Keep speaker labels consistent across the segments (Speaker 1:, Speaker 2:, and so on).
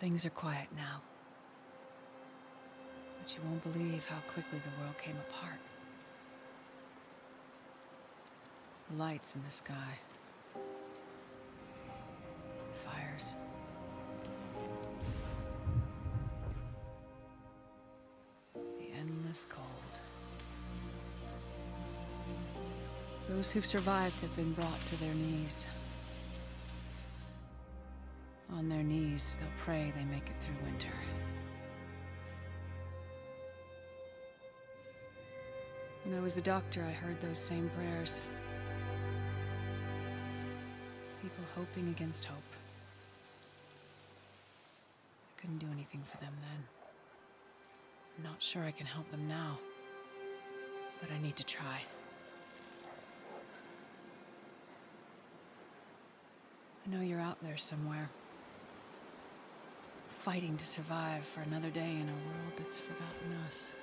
Speaker 1: Things are quiet now. But you won't believe how quickly the world came apart. The lights in the sky. The fires. The endless cold. Those who've survived have been brought to their knees. On their knees, they'll pray they make it through winter. When I was a doctor, I heard those same prayers. People hoping against hope. I couldn't do anything for them then. I'm not sure I can help them now, but I need to try. I know you're out there somewhere, fighting to survive for another day in a world that's forgotten us.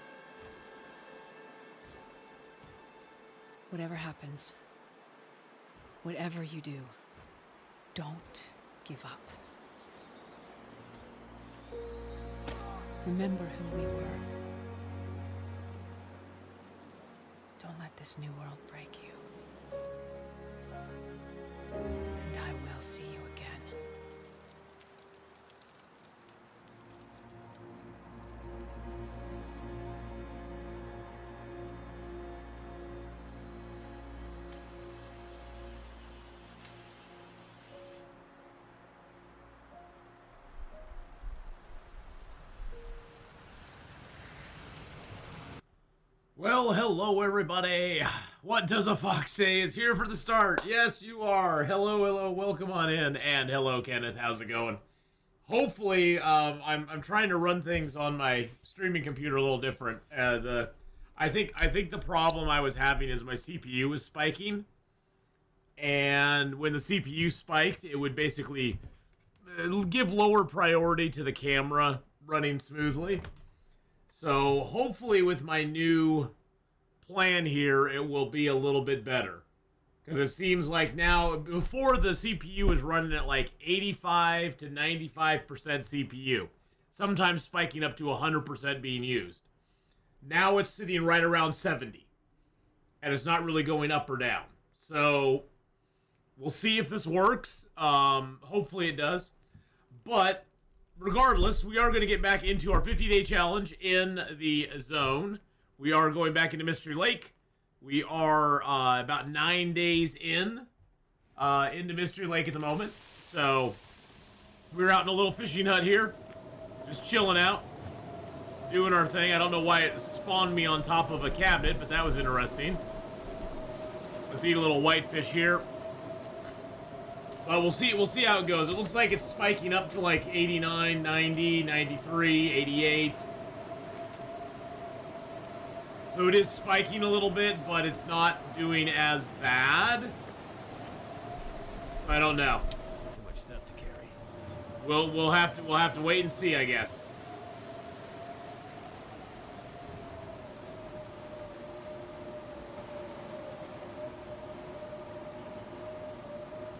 Speaker 1: Whatever happens, whatever you do, don't give up. Remember who we were. Don't let this new world break you. And I will see you again.
Speaker 2: Well, hello everybody. What does a fox say is here for the start. Yes, you are. Hello, welcome on in. And hello, Kenneth. How's it going? Hopefully, I'm trying to run things on my streaming computer a little different. I think the problem I was having is my CPU was spiking. And when the CPU spiked, it would basically give lower priority to the camera running smoothly. So hopefully with my new plan here, it will be a little bit better. Because it seems like now, before the CPU was running at like 85 to 95% CPU. Sometimes spiking up to 100% being used. Now it's sitting right around 70. And it's not really going up or down. So we'll see if this works. Hopefully it does. But regardless, we are going to get back into our 50-day challenge in the zone. We are going back into Mystery Lake. We are about 9 days into Mystery Lake at the moment. So we're out in a little fishing hut here, just chilling out, doing our thing. I don't know why it spawned me on top of a cabinet, but that was interesting. Let's eat a little whitefish here. But we'll see how it goes. It looks like it's spiking up to like 89, 90, 93, 88. So it is spiking a little bit, but it's not doing as bad. I don't know.
Speaker 3: Too much stuff to carry.
Speaker 2: We'll have to wait and see, I guess.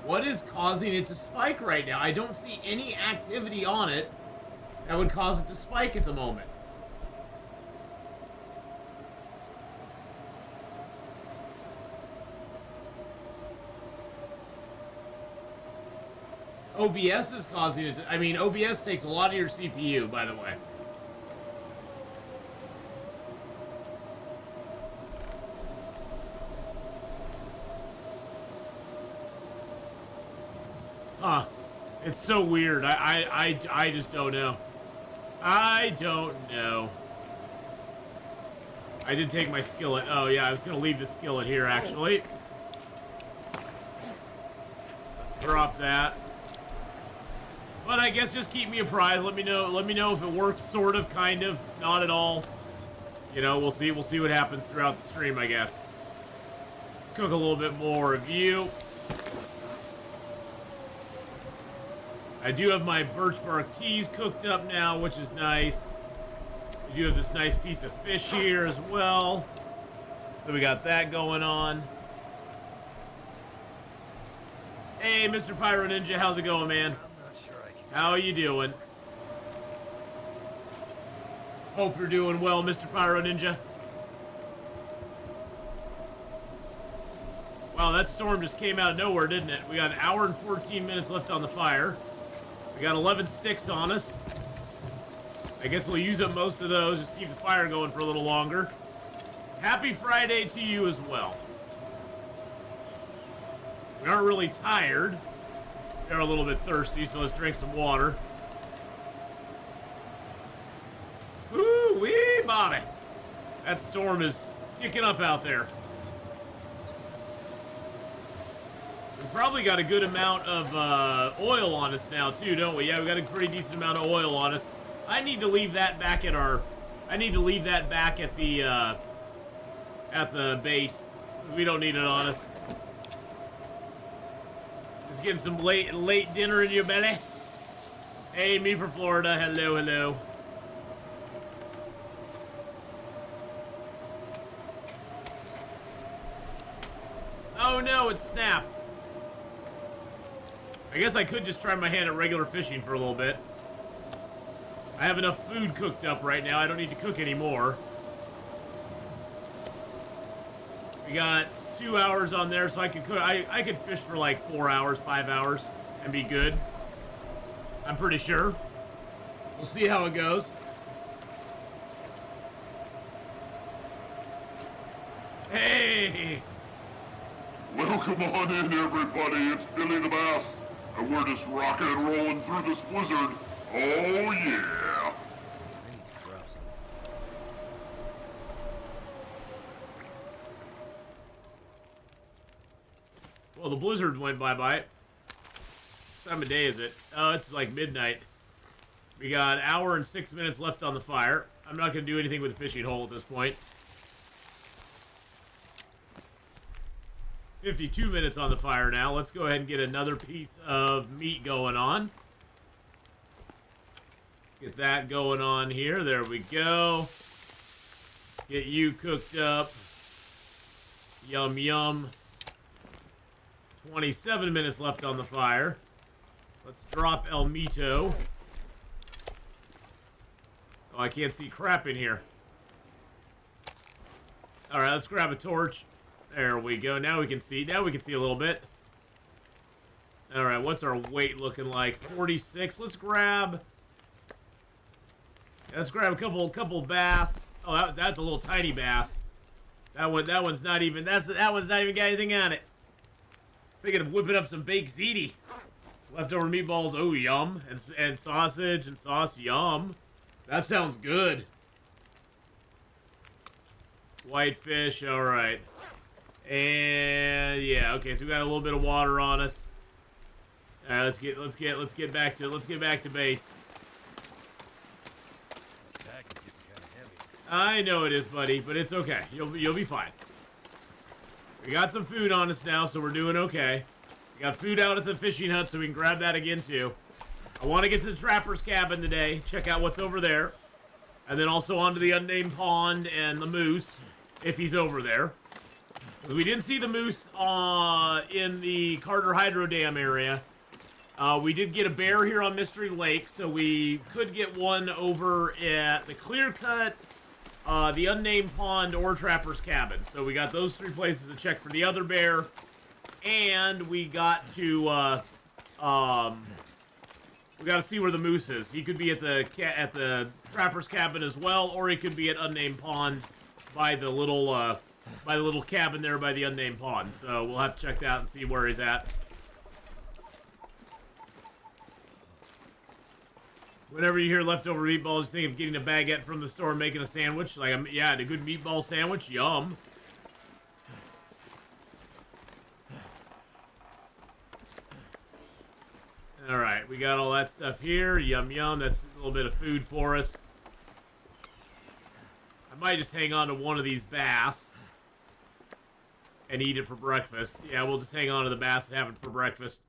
Speaker 2: What is causing it to spike right now? I don't see any activity on it that would cause it to spike at the moment. OBS is causing it to, I mean, OBS takes a lot of your CPU, by the way. Huh. It's so weird. I just don't know. I don't know. I did take my skillet. Oh, yeah, I was going to leave the skillet here, actually. Let's drop that. But I guess just keep me apprised. Let me know if it works, sort of, kind of, not at all. You know, we'll see what happens throughout the stream, I guess. Let's cook a little bit more of you. I do have my birch bark teas cooked up now, which is nice. We do have this nice piece of fish here as well. So we got that going on. Hey, Mr. Pyro Ninja, how's it going, man?
Speaker 3: I'm not sure I can.
Speaker 2: How are you doing? Hope you're doing well, Mr. Pyro Ninja. Wow, that storm just came out of nowhere, didn't it? We got an hour and 14 minutes left on the fire. We got 11 sticks on us. I guess we'll use up most of those, just keep the fire going for a little longer. Happy Friday to you as well. We aren't really tired. We are a little bit thirsty, so let's drink some water. Woo-wee, Bobby. That storm is kicking up out there. We've probably got a good amount of oil on us now, too, don't we? Yeah, we got a pretty decent amount of oil on us. I need to leave that back at our... I need to leave that back at the base, because we don't need it on us. Just getting some late dinner in your belly. Hey, me from Florida. Hello, hello. Oh no, it snapped. I guess I could just try my hand at regular fishing for a little bit. I have enough food cooked up right now. I don't need to cook anymore. We got 2 hours on there, so I could cook. I could fish for like 4 hours, 5 hours, and be good. I'm pretty sure. We'll see how it goes. Hey!
Speaker 3: Welcome on in, everybody. It's Billy the Bass, and we're just rocking and rolling through this blizzard. Oh, yeah.
Speaker 4: I need to drop something.
Speaker 2: Well, the blizzard went bye-bye. What time of day is it? Oh, it's like midnight. We got an hour and 6 minutes left on the fire. I'm not going to do anything with the fishing hole at this point. 52 minutes on the fire now. Let's go ahead and get another piece of meat going on. Let's get that going on here. There we go. Get you cooked up. Yum, yum. 27 minutes left on the fire. Let's drop El Mito. Oh, I can't see crap in here. Alright, let's grab a torch. There we go. Now we can see. Now we can see a little bit. Alright, what's our weight looking like? 46. Let's grab a couple bass. Oh, that's a little tiny bass. That one's not even got anything on it. Thinking of whipping up some baked ziti. Leftover meatballs, oh yum. And sausage and sauce, yum. That sounds good. Whitefish, alright. And yeah, okay, so we got a little bit of water on us. Alright, let's get back to base.
Speaker 4: This bag is getting kind of heavy.
Speaker 2: I know it is, buddy, but it's okay. You'll be fine. We got some food on us now, so we're doing okay. We got food out at the fishing hut, so we can grab that again too. I want to get to the trapper's cabin today, check out what's over there, and then also onto the unnamed pond and the moose, if he's over there. We didn't see the moose in the Carter Hydro Dam area. We did get a bear here on Mystery Lake, so we could get one over at the Clear Cut, the Unnamed Pond, or Trapper's Cabin. So we got those three places to check for the other bear, and we got to see where the moose is. He could be at the Trapper's Cabin as well, or he could be at Unnamed Pond by the little cabin there by the Unnamed Pond. So we'll have to check that out and see where he's at. Whenever you hear leftover meatballs, you think of getting a baguette from the store and making a sandwich. Like, yeah, a good meatball sandwich. Yum. Alright, we got all that stuff here. Yum, yum. That's a little bit of food for us. I might just hang on to one of these bass and eat it for breakfast. Yeah, we'll just hang on to the bass and have it for breakfast.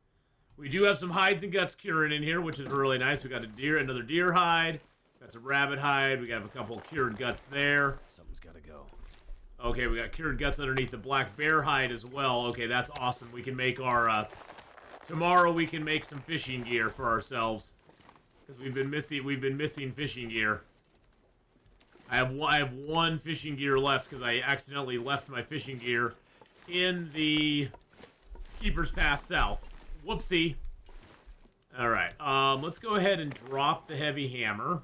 Speaker 2: We do have some hides and guts curing in here, which is really nice. We got another deer hide. Got some rabbit hide. We got a couple cured guts there.
Speaker 4: Something's got to go.
Speaker 2: Okay, we got cured guts underneath the black bear hide as well. Okay, that's awesome. We can make our tomorrow we can make some fishing gear for ourselves because we've been missing fishing gear. I have one fishing gear left because I accidentally left my fishing gear in the Keeper's Pass South. Whoopsie. All right. Let's go ahead and drop the heavy hammer.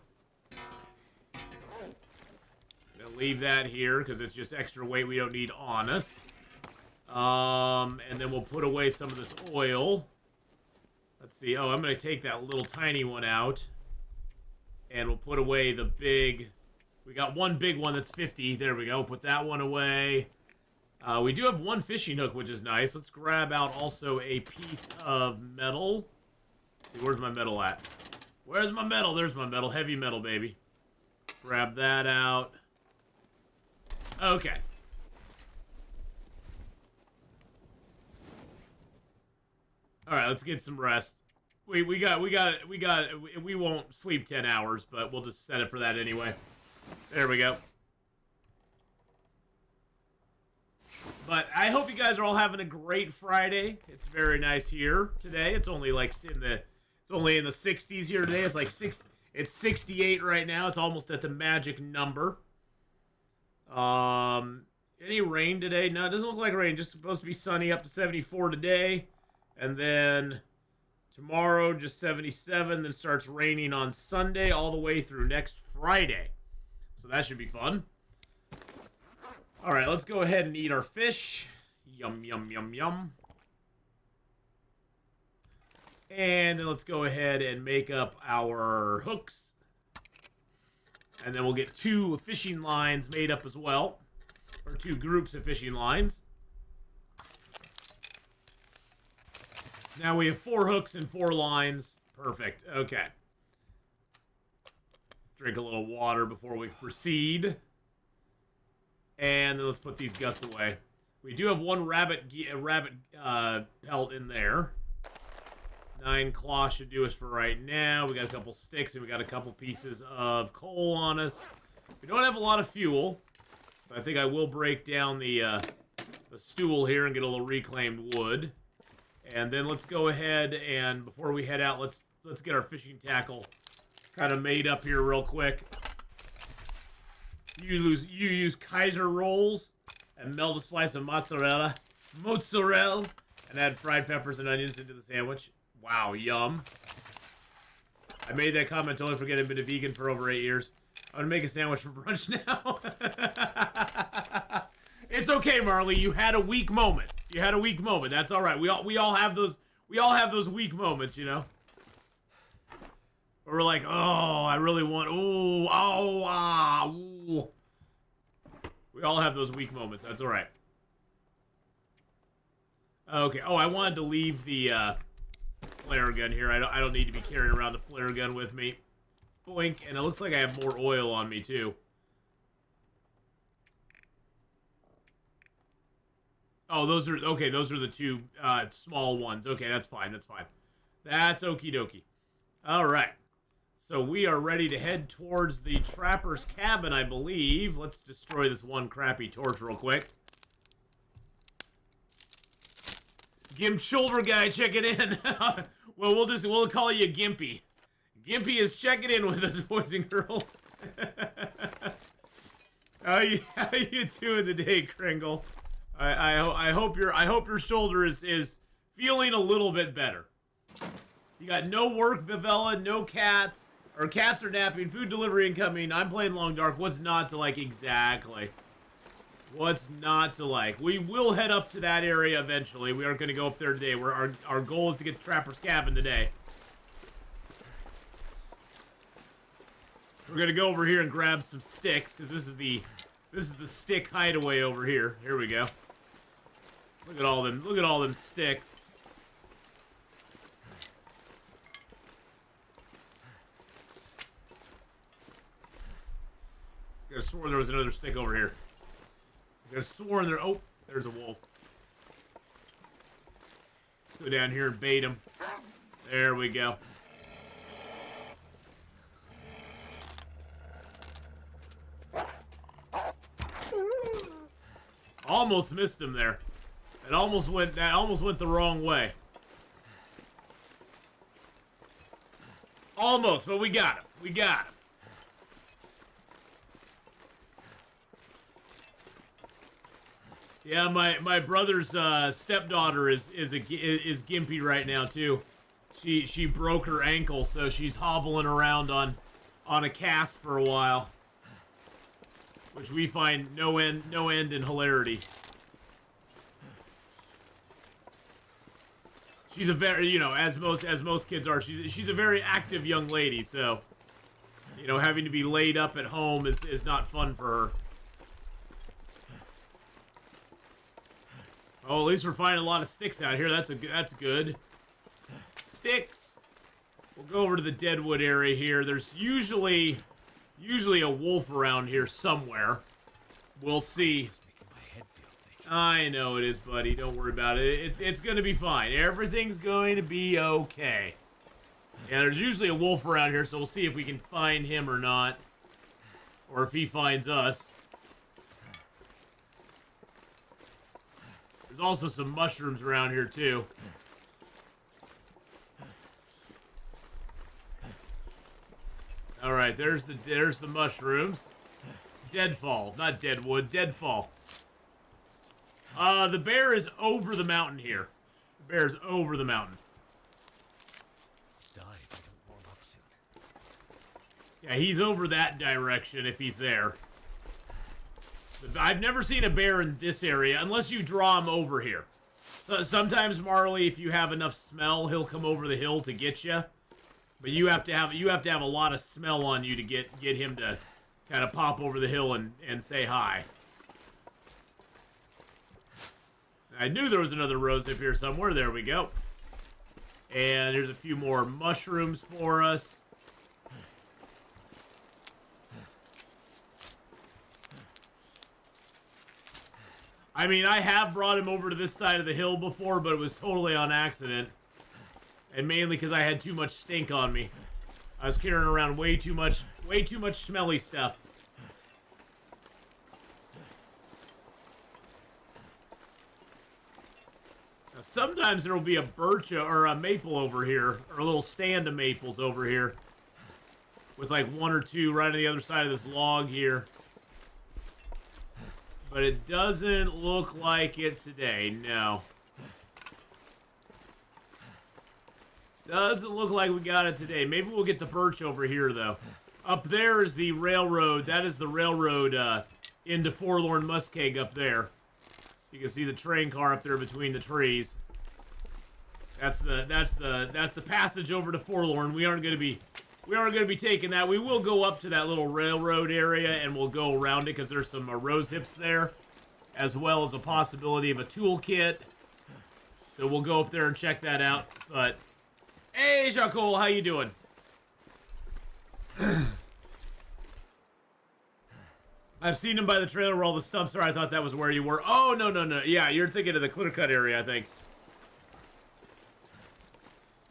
Speaker 2: Gonna leave that here because it's just extra weight we don't need on us. And then we'll put away some of this oil. Let's see. Oh, I'm gonna take that little tiny one out, and we'll put away the big. We got one big one that's 50. There we go. Put that one away. We do have one fishing hook, which is nice. Let's grab out also a piece of metal. Let's see, where's my metal at? Where's my metal? There's my metal. Heavy metal, baby. Grab that out. Okay. All right, let's get some rest. We won't sleep 10 hours, but we'll just set it for that anyway. There we go. But I hope you guys are all having a great Friday. It's very nice here today. It's only like in the 60s here today. It's like it's 68 right now. It's almost at the magic number. Any rain today? No, it doesn't look like rain. Just supposed to be sunny, up to 74 today. And then tomorrow just 77, then starts raining on Sunday all the way through next Friday. So that should be fun. All right, let's go ahead and eat our fish. Yum, yum, yum, yum. And then let's go ahead and make up our hooks. And then we'll get 2 fishing lines made up as well. Or 2 groups of fishing lines. Now we have 4 hooks and 4 lines. Perfect. Okay. Drink a little water before we proceed. And then let's put these guts away. We do have 1 rabbit pelt in there. 9 claw should do us for right now. We got a couple sticks and we got a couple pieces of coal on us. We don't have a lot of fuel, so I think I will break down the stool here and get a little reclaimed wood. And then let's go ahead and before we head out, let's get our fishing tackle kind of made up here real quick. You use Kaiser rolls and melt a slice of mozzarella, and add fried peppers and onions into the sandwich. Wow, yum. I made that comment totally forget I've been a vegan for over 8 years. I'm gonna make a sandwich for brunch now. It's okay, Marley. You had a weak moment. You had a weak moment. That's all right. We all have those. We all have those weak moments, you know. Where we're like, oh, I really want. Ooh, oh, ah, ooh. We all have those weak moments. That's all right. Okay. Oh, I wanted to leave the flare gun here. I don't need to be carrying around the flare gun with me. Boink. And it looks like I have more oil on me too. Oh, those are, okay, those are the 2 small ones. Okay, that's fine, that's fine. That's okie dokie. All right. So we are ready to head towards the trapper's cabin, I believe. Let's destroy this one crappy torch real quick. Gimp shoulder guy checking in. Well, we'll call you Gimpy. Gimpy is checking in with us, boys and girls. How you doing today, Kringle? I hope your shoulder is feeling a little bit better. You got no work, Bavella, no cats, or cats are napping, food delivery incoming, I'm playing Long Dark. What's not to like exactly? What's not to like? We will head up to that area eventually. We aren't going to go up there today. Our goal is to get to Trapper's Cabin today. We're going to go over here and grab some sticks because this is the stick hideaway over here. Here we go. Look at all them sticks. I could have sworn there was another stick over here. I could have sworn there. Oh, there's a wolf. Let's go down here and bait him. There we go. Almost missed him there. That almost went the wrong way. Almost, but we got him. We got him. Yeah, my brother's stepdaughter is gimpy right now too. She broke her ankle, so she's hobbling around on a cast for a while, which we find no end in hilarity. She's a very, you know, as most kids are, she's a very active young lady, so you know, having to be laid up at home is not fun for her. Oh, at least we're finding a lot of sticks out here. That's good. Sticks. We'll go over to the Deadwood area here. There's usually a wolf around here somewhere. We'll see. I know it is, buddy. Don't worry about it. It's gonna be fine. Everything's going to be okay. Yeah, there's usually a wolf around here, so we'll see if we can find him or not. Or if he finds us. There's also some mushrooms around here, too. Alright, there's the mushrooms. Deadfall, not Deadwood, Deadfall. The bear is over the mountain here. The bear's over the mountain.
Speaker 4: Die if I don't warm up soon.
Speaker 2: Yeah, he's over that direction if he's there. I've never seen a bear in this area unless you draw him over here. So sometimes, Marley, if you have enough smell, he'll come over the hill to get you. But you have to have a lot of smell on you to get him to kind of pop over the hill and say hi. I knew there was another rose up here somewhere. There we go. And there's a few more mushrooms for us. I mean, I have brought him over to this side of the hill before, but it was totally on accident. And mainly because I had too much stink on me. I was carrying around way too much smelly stuff. Now, sometimes there will be a birch or a maple over here, or a little stand of maples over here. With like one or two right on the other side of this log here. But it doesn't look like it today, no. Doesn't look like we got it today. Maybe we'll get the birch over here, though. Up there is the railroad. That is the railroad into Forlorn Muskeg up there. You can see the train car up there between the trees. That's the passage over to Forlorn. We aren't going to be taking that. We will go up to that little railroad area and we'll go around it because there's some rose hips there, as well as a possibility of a toolkit. So we'll go up there and check that out. But hey, Jacol, how you doing? I've seen him by the trailer where all the stumps are. I thought that was where you were. Oh, no. Yeah, you're thinking of the clear cut area, I think.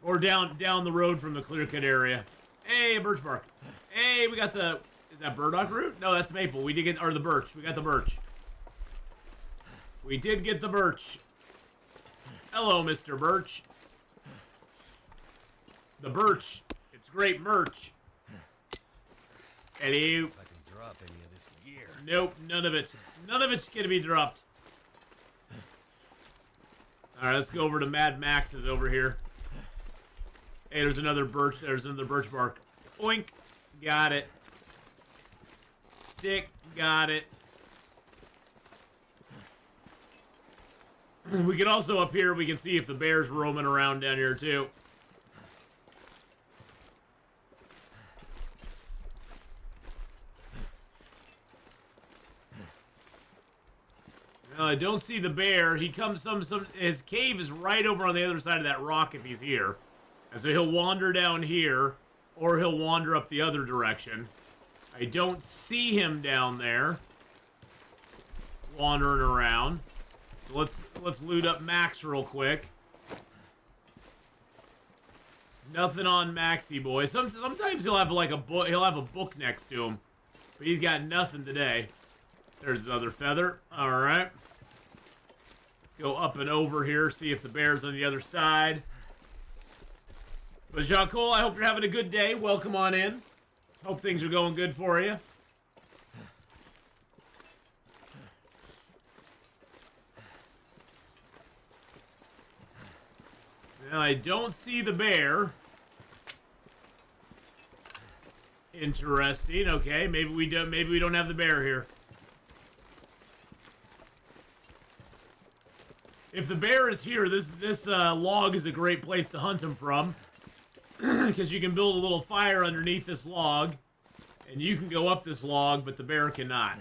Speaker 2: Or down the road from the clear cut area. Hey, birch bark. Hey, we got the... Is that burdock root? No, that's maple. We did get... Or the birch. We got the birch. We did get the birch. Hello, Mr. Birch. The birch. It's great merch. Hello.
Speaker 4: If I can drop any of this gear.
Speaker 2: Nope, none of it. None of it's gonna be dropped. Alright, let's go over to Mad Max's over here. Hey, there's another birch. There's another birch bark. Oink. Got it. Stick. Got it. We can also, up here, we can see if the bear's roaming around down here, too. No, I don't see the bear. He comes his cave is right over on the other side of that rock if he's here. And so he'll wander down here, or he'll wander up the other direction. I don't see him down there, wandering around. So let's loot up Max real quick. Nothing on Maxie boy. Sometimes he'll have like a book. He'll have a book next to him, but he's got nothing today. There's his other feather. All right. Let's go up and over here. See if the bear's on the other side. But Jacol, I hope you're having a good day. Welcome on in. Hope things are going good for you. Now, I don't see the bear. Interesting. Okay, maybe we don't have the bear here. If the bear is here, this log is a great place to hunt him from, because you can build a little fire underneath this log, and you can go up this log, but the bear cannot.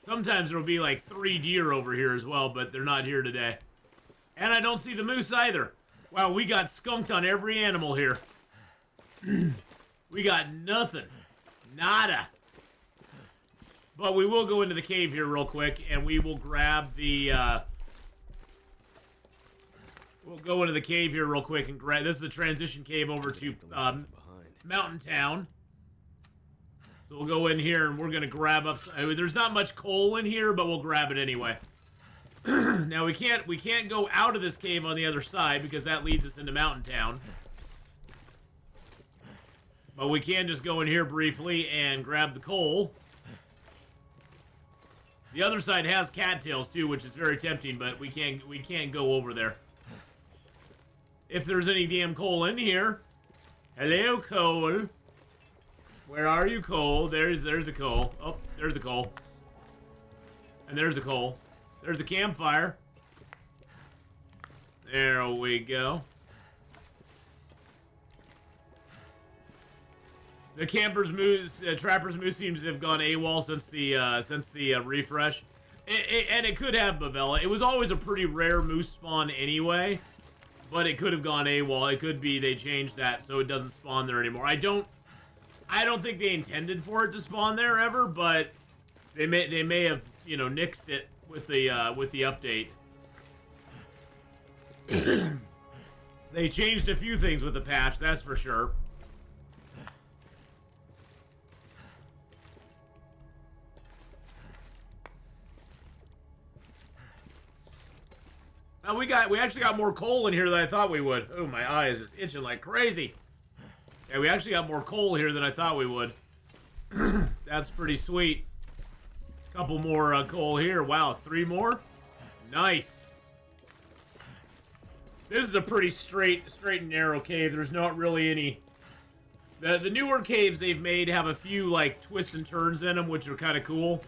Speaker 2: Sometimes there'll be like 3 deer over here as well, but they're not here today. And I don't see the moose either. Wow, we got skunked on every animal here. We got nothing. Nada. But we will go into the cave here real quick, and we will grab the, we'll go into the cave here real quick and grab... This is a transition cave over to, Mountain Town. So we'll go in here, and we're gonna grab up... There's not much coal in here, but we'll grab it anyway. Now, we can't go out of this cave on the other side, because that leads us into Mountain Town. But we can just go in here briefly and grab the coal. The other side has cattails too, which is very tempting, but we can't go over there. If there's any damn coal in here. Hello, coal. Where are you, coal? There's a coal. Oh, there's a coal. And there's a coal. There's a campfire. There we go. The camper's moose, trapper's moose seems to have gone AWOL since the refresh, and it could have Bavella. It was always a pretty rare moose spawn anyway, but it could have gone AWOL. It could be they changed that so it doesn't spawn there anymore. I don't think they intended for it to spawn there ever, but they may have, you know, nixed it with the update. They changed a few things with the patch, that's for sure. Now we actually got more coal in here than I thought we would. Oh, my eye is just itching like crazy. Yeah, we actually got more coal here than I thought we would. That's pretty sweet. Couple more coal here. Wow, 3 more? Nice. This is a pretty straight and narrow cave. There's not really any... The newer caves they've made have a few, like, twists and turns in them, which are kind of cool.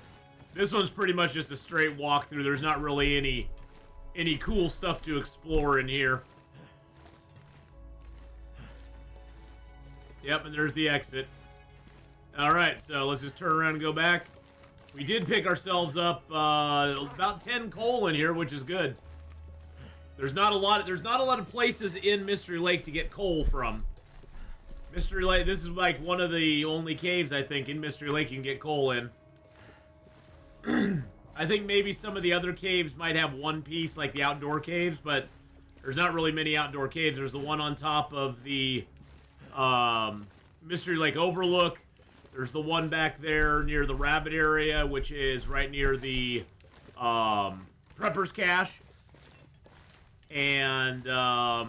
Speaker 2: This one's pretty much just a straight walkthrough. There's not really any cool stuff to explore in here. Yep, and there's the exit. Alright, so let's just turn around and go back. We did pick ourselves up about 10 coal in here, which is good. There's not a lot of places in Mystery Lake to get coal from. Mystery Lake, this is like one of the only caves, I think, in Mystery Lake you can get coal in. I think maybe some of the other caves might have one piece, like the outdoor caves, but there's not really many outdoor caves. There's the one on top of the Mystery Lake Overlook. There's the one back there near the rabbit area, which is right near the Prepper's Cache. And I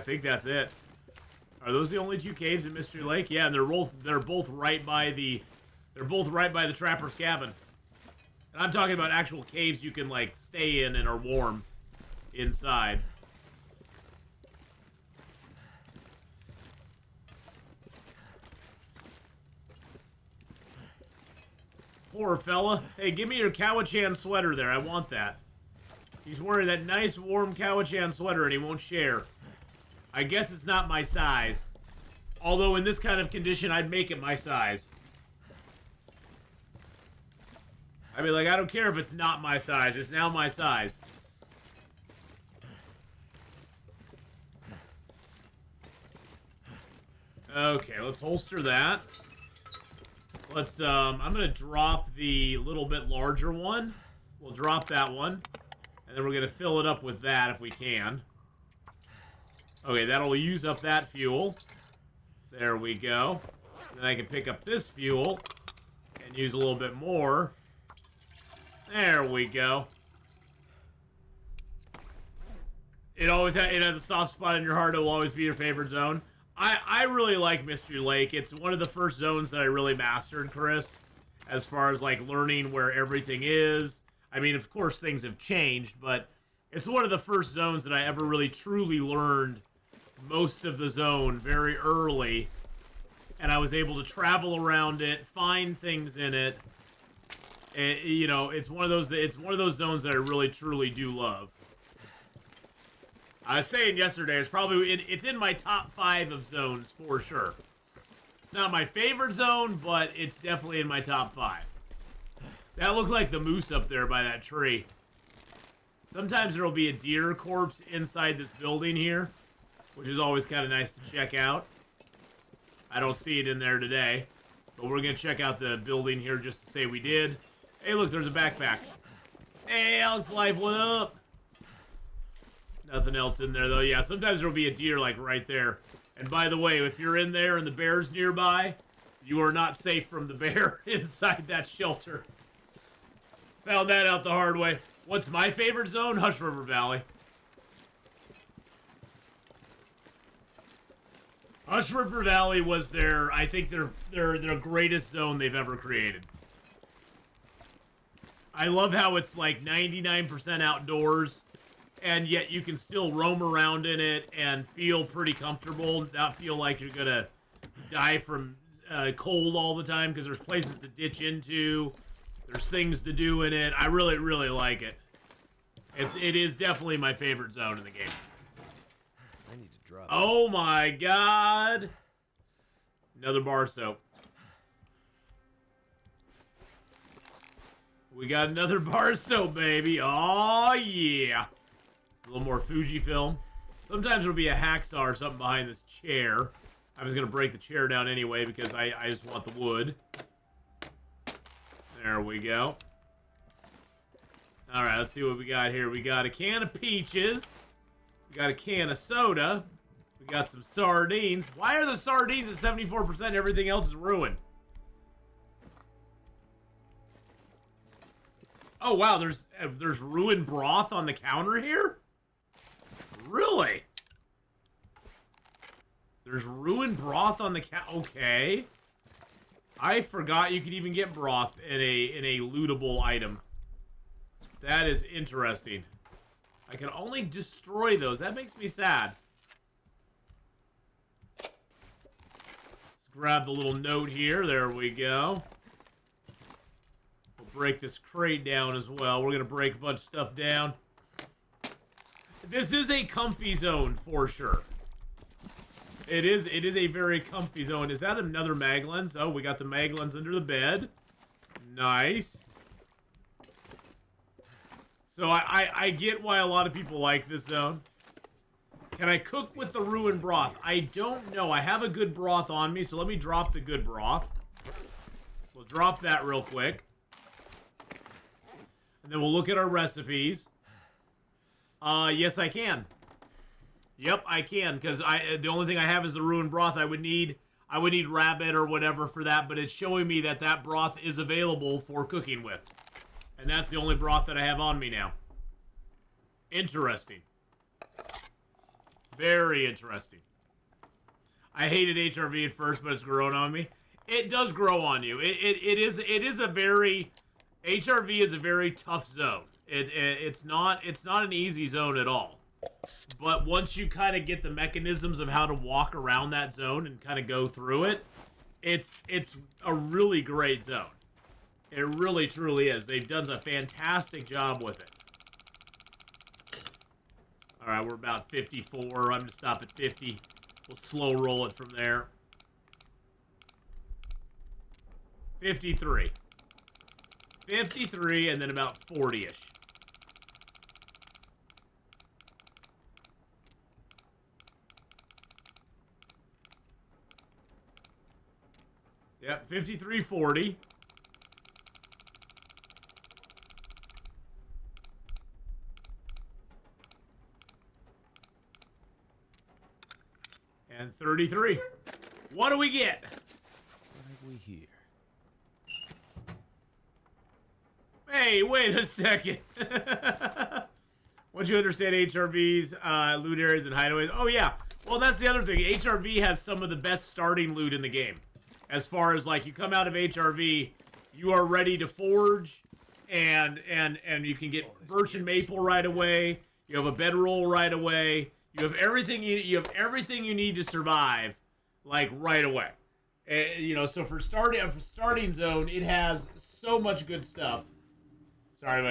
Speaker 2: think that's it. Are those the only 2 caves in Mystery Lake? Yeah, and they're both right by the Trapper's Cabin. And I'm talking about actual caves you can, like, stay in and are warm inside. Poor fella. Hey, give me your Cowichan sweater there. I want that. He's wearing that nice, warm Cowichan sweater, and he won't share. I guess it's not my size. Although, in this kind of condition, I'd make it my size. I mean, like, I don't care if it's not my size. It's now my size. Okay, let's holster that. Let's, I'm gonna drop the little bit larger one. We'll drop that one. And then we're gonna fill it up with that if we can. Okay, that'll use up that fuel. There we go. Then I can pick up this fuel and use a little bit more. There we go. It has a soft spot in your heart. It will always be your favorite zone. I really like Mystery Lake. It's one of the first zones that I really mastered, Chris. as far as like learning where everything is. I mean, of course, things have changed, but it's one of the first zones that I ever really truly learned most of the zone very early, and I was able to travel around it, find things in it. You know, it's one of those zones that I really truly do love. I was saying yesterday, it's in my top 5 of zones for sure. It's not my favorite zone, but it's definitely in my top 5. That looked like the moose up there by that tree. Sometimes there will be a deer corpse inside this building here, which is always kind of nice to check out. I don't see it in there today, but we're going to check out the building here just to say we did. Hey, look, there's a backpack. Hey, Alex Life, what up? Nothing else in there, though. Yeah, sometimes there'll be a deer, like, right there. And by the way, if you're in there and the bear's nearby, you are not safe from the bear inside that shelter. Found that out the hard way. What's my favorite zone? Hush River Valley. Hush River Valley was I think their greatest zone they've ever created. I love how it's like 99% outdoors, and yet you can still roam around in it and feel pretty comfortable, not feel like you're gonna die from cold all the time, because there's places to ditch into, there's things to do in it. I really, really like it. It is definitely my favorite zone in the game.
Speaker 4: I need to drop.
Speaker 2: Oh my god! Another bar soap. We got another bar soap, baby. Oh yeah! A little more Fujifilm. Sometimes there'll be a hacksaw or something behind this chair. I was gonna break the chair down anyway because I just want the wood. There we go. Alright, let's see what we got here. We got a can of peaches. We got a can of soda. We got some sardines. Why are the sardines at 74%? Everything else is ruined. Oh wow, there's ruined broth on the counter here? Really? There's ruined broth on the okay. I forgot you could even get broth in a lootable item. That is interesting. I can only destroy those. That makes me sad. Let's grab the little note here. There we go. We'll break this crate down as well. We're going to break a bunch of stuff down. This is a comfy zone for sure. It is a very comfy zone. Is that another mag lens? Oh, we got the mag lens under the bed. Nice. So I get why a lot of people like this zone. Can I cook with the ruined broth? I don't know. I have a good broth on me, so let me drop the good broth. We'll drop that real quick. And then we'll look at our recipes. Yes, I can. Yep, I can, because the only thing I have is the ruined broth. I would need rabbit or whatever for that, but it's showing me that that broth is available for cooking with. And that's the only broth that I have on me now. Interesting. Very interesting. I hated HRV at first, but it's grown on me. It does grow on you. It is a very... HRV is a very tough zone. It's not an easy zone at all. But once you kind of get the mechanisms of how to walk around that zone and kind of go through it, it's a really great zone. It really, truly is. They've done a fantastic job with it. Alright, we're about 54. I'm going to stop at 50. We'll slow roll it from there. 53. 53, and then about 40-ish. Yep, 53.40. And 33. What do we get?
Speaker 4: What have we here?
Speaker 2: Hey, wait a second. Once you understand HRVs, loot areas, and hideaways. Oh, yeah. Well, that's the other thing. HRV has some of the best starting loot in the game. As far as, like, you come out of HRV, you are ready to forge, and you can get birch and maple right away. You have a bedroll right away. You have everything you have everything you need to survive, like right away. You know, so for starting zone, it has so much good stuff. Sorry,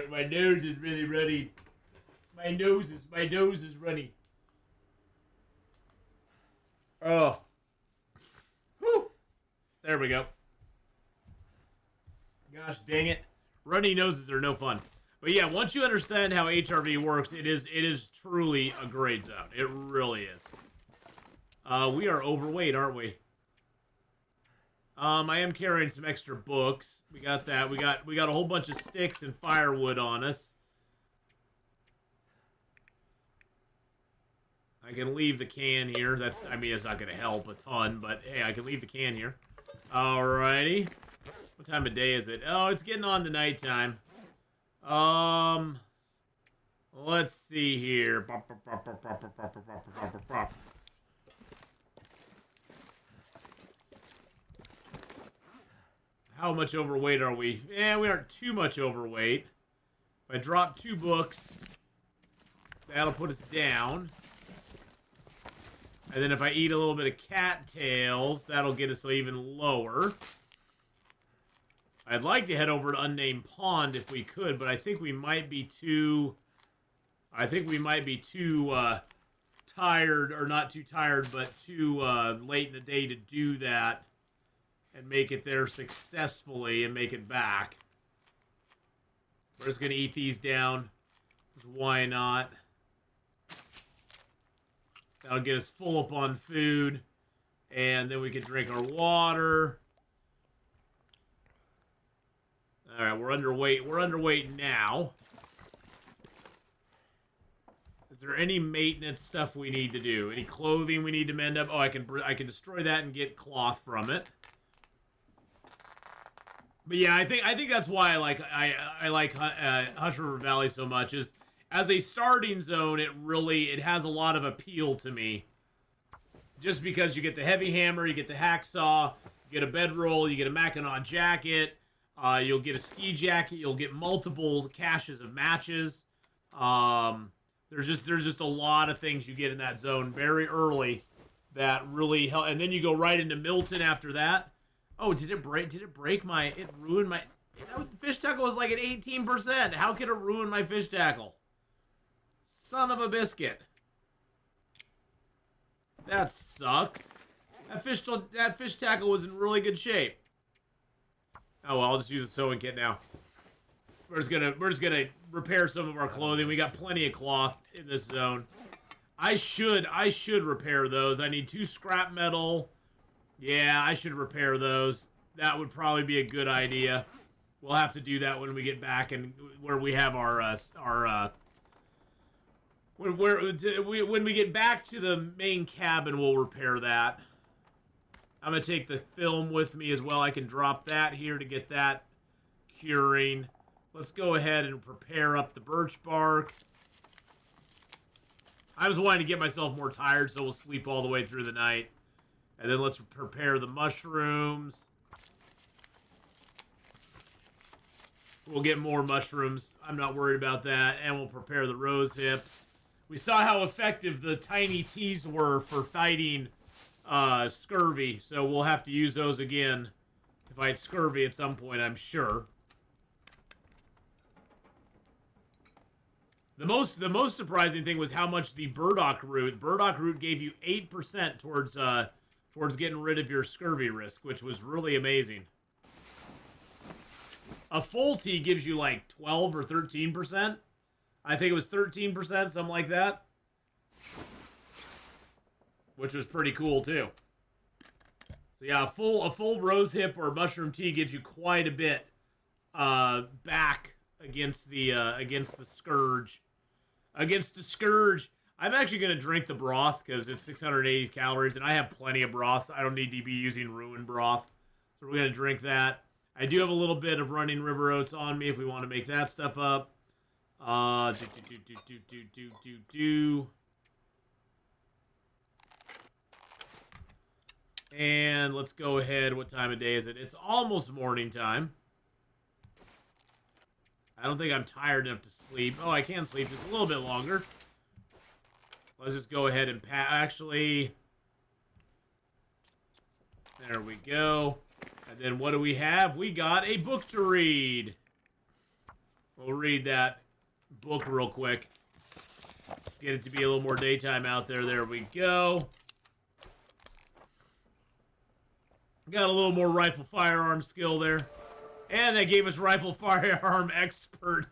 Speaker 2: my nose is really runny. My nose is runny. Oh. Whew. There we go. Gosh dang it. Runny noses are no fun. But yeah, once you understand how HRV works, it is truly a great zone. It really is. We are overweight, aren't we? I am carrying some extra books. We got that. We got a whole bunch of sticks and firewood on us. I can leave the can here. I mean, it's not going to help a ton, but hey, I can leave the can here. Alrighty. What time of day is it? Oh, it's getting on to nighttime. Let's see here. How much overweight are we? We aren't too much overweight. If I drop 2 books, that'll put us down. And then if I eat a little bit of cattails, that'll get us even lower. I'd like to head over to Unnamed Pond if we could, but I think we might be too... tired, or not too tired, but too late in the day to do that. And make it there successfully and make it back. We're just going to eat these down. Why not? That'll get us full up on food. And then we can drink our water. Alright, we're underweight. We're underweight now. Is there any maintenance stuff we need to do? Any clothing we need to mend up? Oh, I can destroy that and get cloth from it. But yeah, I think that's why I like Hush River Valley so much. Is as a starting zone, it has a lot of appeal to me. Just because you get the heavy hammer, you get the hacksaw, you get a bedroll, you get a Mackinac jacket, you'll get a ski jacket, you'll get multiple caches of matches. There's just a lot of things you get in that zone very early that really help, and then you go right into Milton after that. Oh, did it break my... It ruined my... The fish tackle was like at 18%. How could it ruin my fish tackle? Son of a biscuit. That sucks. That fish tackle was in really good shape. Oh, well, I'll just use a sewing kit now. We're just gonna repair some of our clothing. We got plenty of cloth in this zone. I should repair those. I need 2 scrap metal... Yeah, I should repair those. That would probably be a good idea. We'll have to do that when we get back and where we have when we get back to the main cabin, we'll repair that. I'm gonna take the film with me as well. I can drop that here to get that curing. Let's go ahead and prepare up the birch bark. I was wanting to get myself more tired, so we'll sleep all the way through the night. And then let's prepare the mushrooms. We'll get more mushrooms. I'm not worried about that. And we'll prepare the rose hips. We saw how effective the tiny teas were for fighting scurvy. So we'll have to use those again to fight scurvy at some point, I'm sure. The most surprising thing was how much the burdock root gave you 8% towards getting rid of your scurvy risk, which was really amazing. A full tea gives you like 12 or 13%. I think it was 13%, something like that. Which was pretty cool too. So yeah, a full rose hip or mushroom tea gives you quite a bit back against the scourge. Against the scourge. I'm actually going to drink the broth because it's 680 calories, and I have plenty of broths. I don't need to be using ruined broth. So we're going to drink that. I do have a little bit of running river oats on me if we want to make that stuff up. And let's go ahead. What time of day is it? It's almost morning time. I don't think I'm tired enough to sleep. Oh, I can sleep just a little bit longer. Let's just go ahead and actually... There we go. And then what do we have? We got a book to read. We'll read that book real quick. Get it to be a little more daytime out there. There we go. Got a little more rifle firearm skill there. And they gave us rifle firearm expert.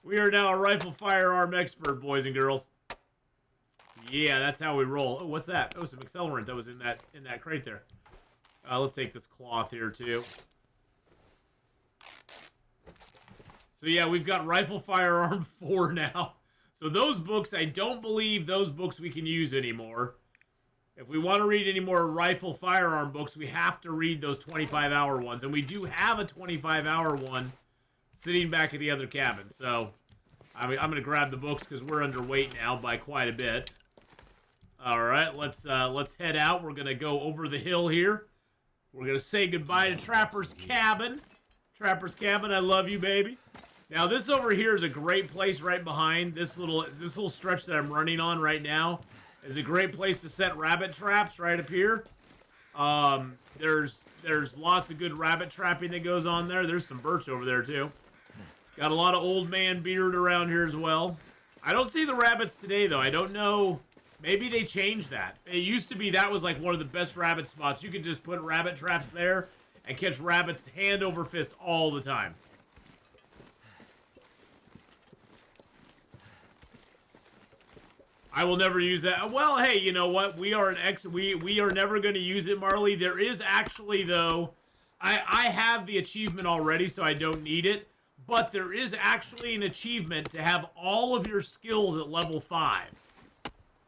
Speaker 2: We are now a rifle firearm expert, boys and girls. Yeah, that's how we roll. Oh, what's that? Oh, some accelerant that was in that crate there. Let's take this cloth here too. So yeah, we've got rifle firearm 4 now. So those books, I don't believe those books we can use anymore. If we want to read any more rifle firearm books, we have to read those 25-hour ones. And we do have a 25-hour one sitting back at the other cabin. So I'm going to grab the books because we're underweight now by quite a bit. All right, let's head out. We're going to go over the hill here. We're going to say goodbye to Trapper's Cabin. Trapper's Cabin, I love you, baby. Now, this over here is a great place right behind. This little stretch that I'm running on right now is a great place to set rabbit traps right up here. There's lots of good rabbit trapping that goes on there. There's some birch over there, too. Got a lot of old man beard around here as well. I don't see the rabbits today, though. I don't know. Maybe they changed that. It used to be that was like one of the best rabbit spots. You could just put rabbit traps there and catch rabbits hand over fist all the time. I will never use that. Well, hey, you know what? We are we are never going to use it, Marley. There is actually, though, I have the achievement already, so I don't need it. But there is actually an achievement to have all of your skills at level 5.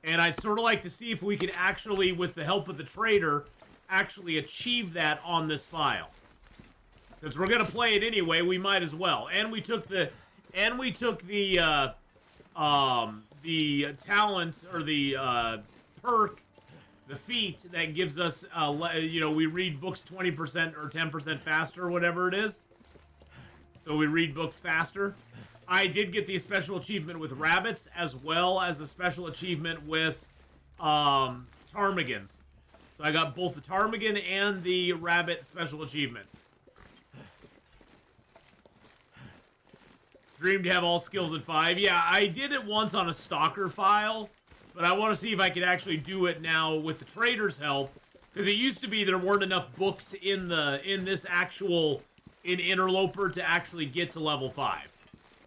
Speaker 2: And I'd sort of like to see if we could actually, with the help of the trader, actually achieve that on this file. Since we're going to play it anyway, we might as well. And we took the talent, or the perk, the feat that gives us, we read books 20% or 10% faster, or whatever it is. So we read books faster. I did get the special achievement with rabbits, as well as the special achievement with ptarmigans. So I got both the ptarmigan and the rabbit special achievement. Dream to have all skills at 5. Yeah, I did it once on a stalker file, but I want to see if I could actually do it now with the trader's help, because it used to be there weren't enough books in Interloper to actually get to level 5.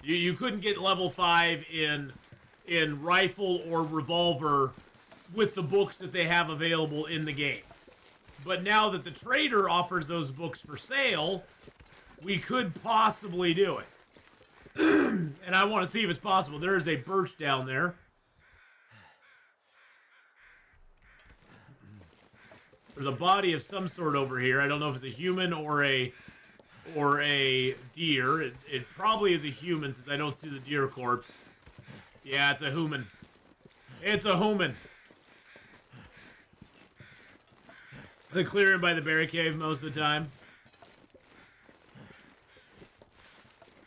Speaker 2: You couldn't get level 5 in rifle or revolver with the books that they have available in the game. But now that the trader offers those books for sale, we could possibly do it. And I want to see if it's possible. There is a birch down there. There's a body of some sort over here. I don't know if it's a human or a deer. It probably is a human, since I don't see the deer corpse. Yeah, it's a human. It's a human. The clearing by the berry cave most of the time.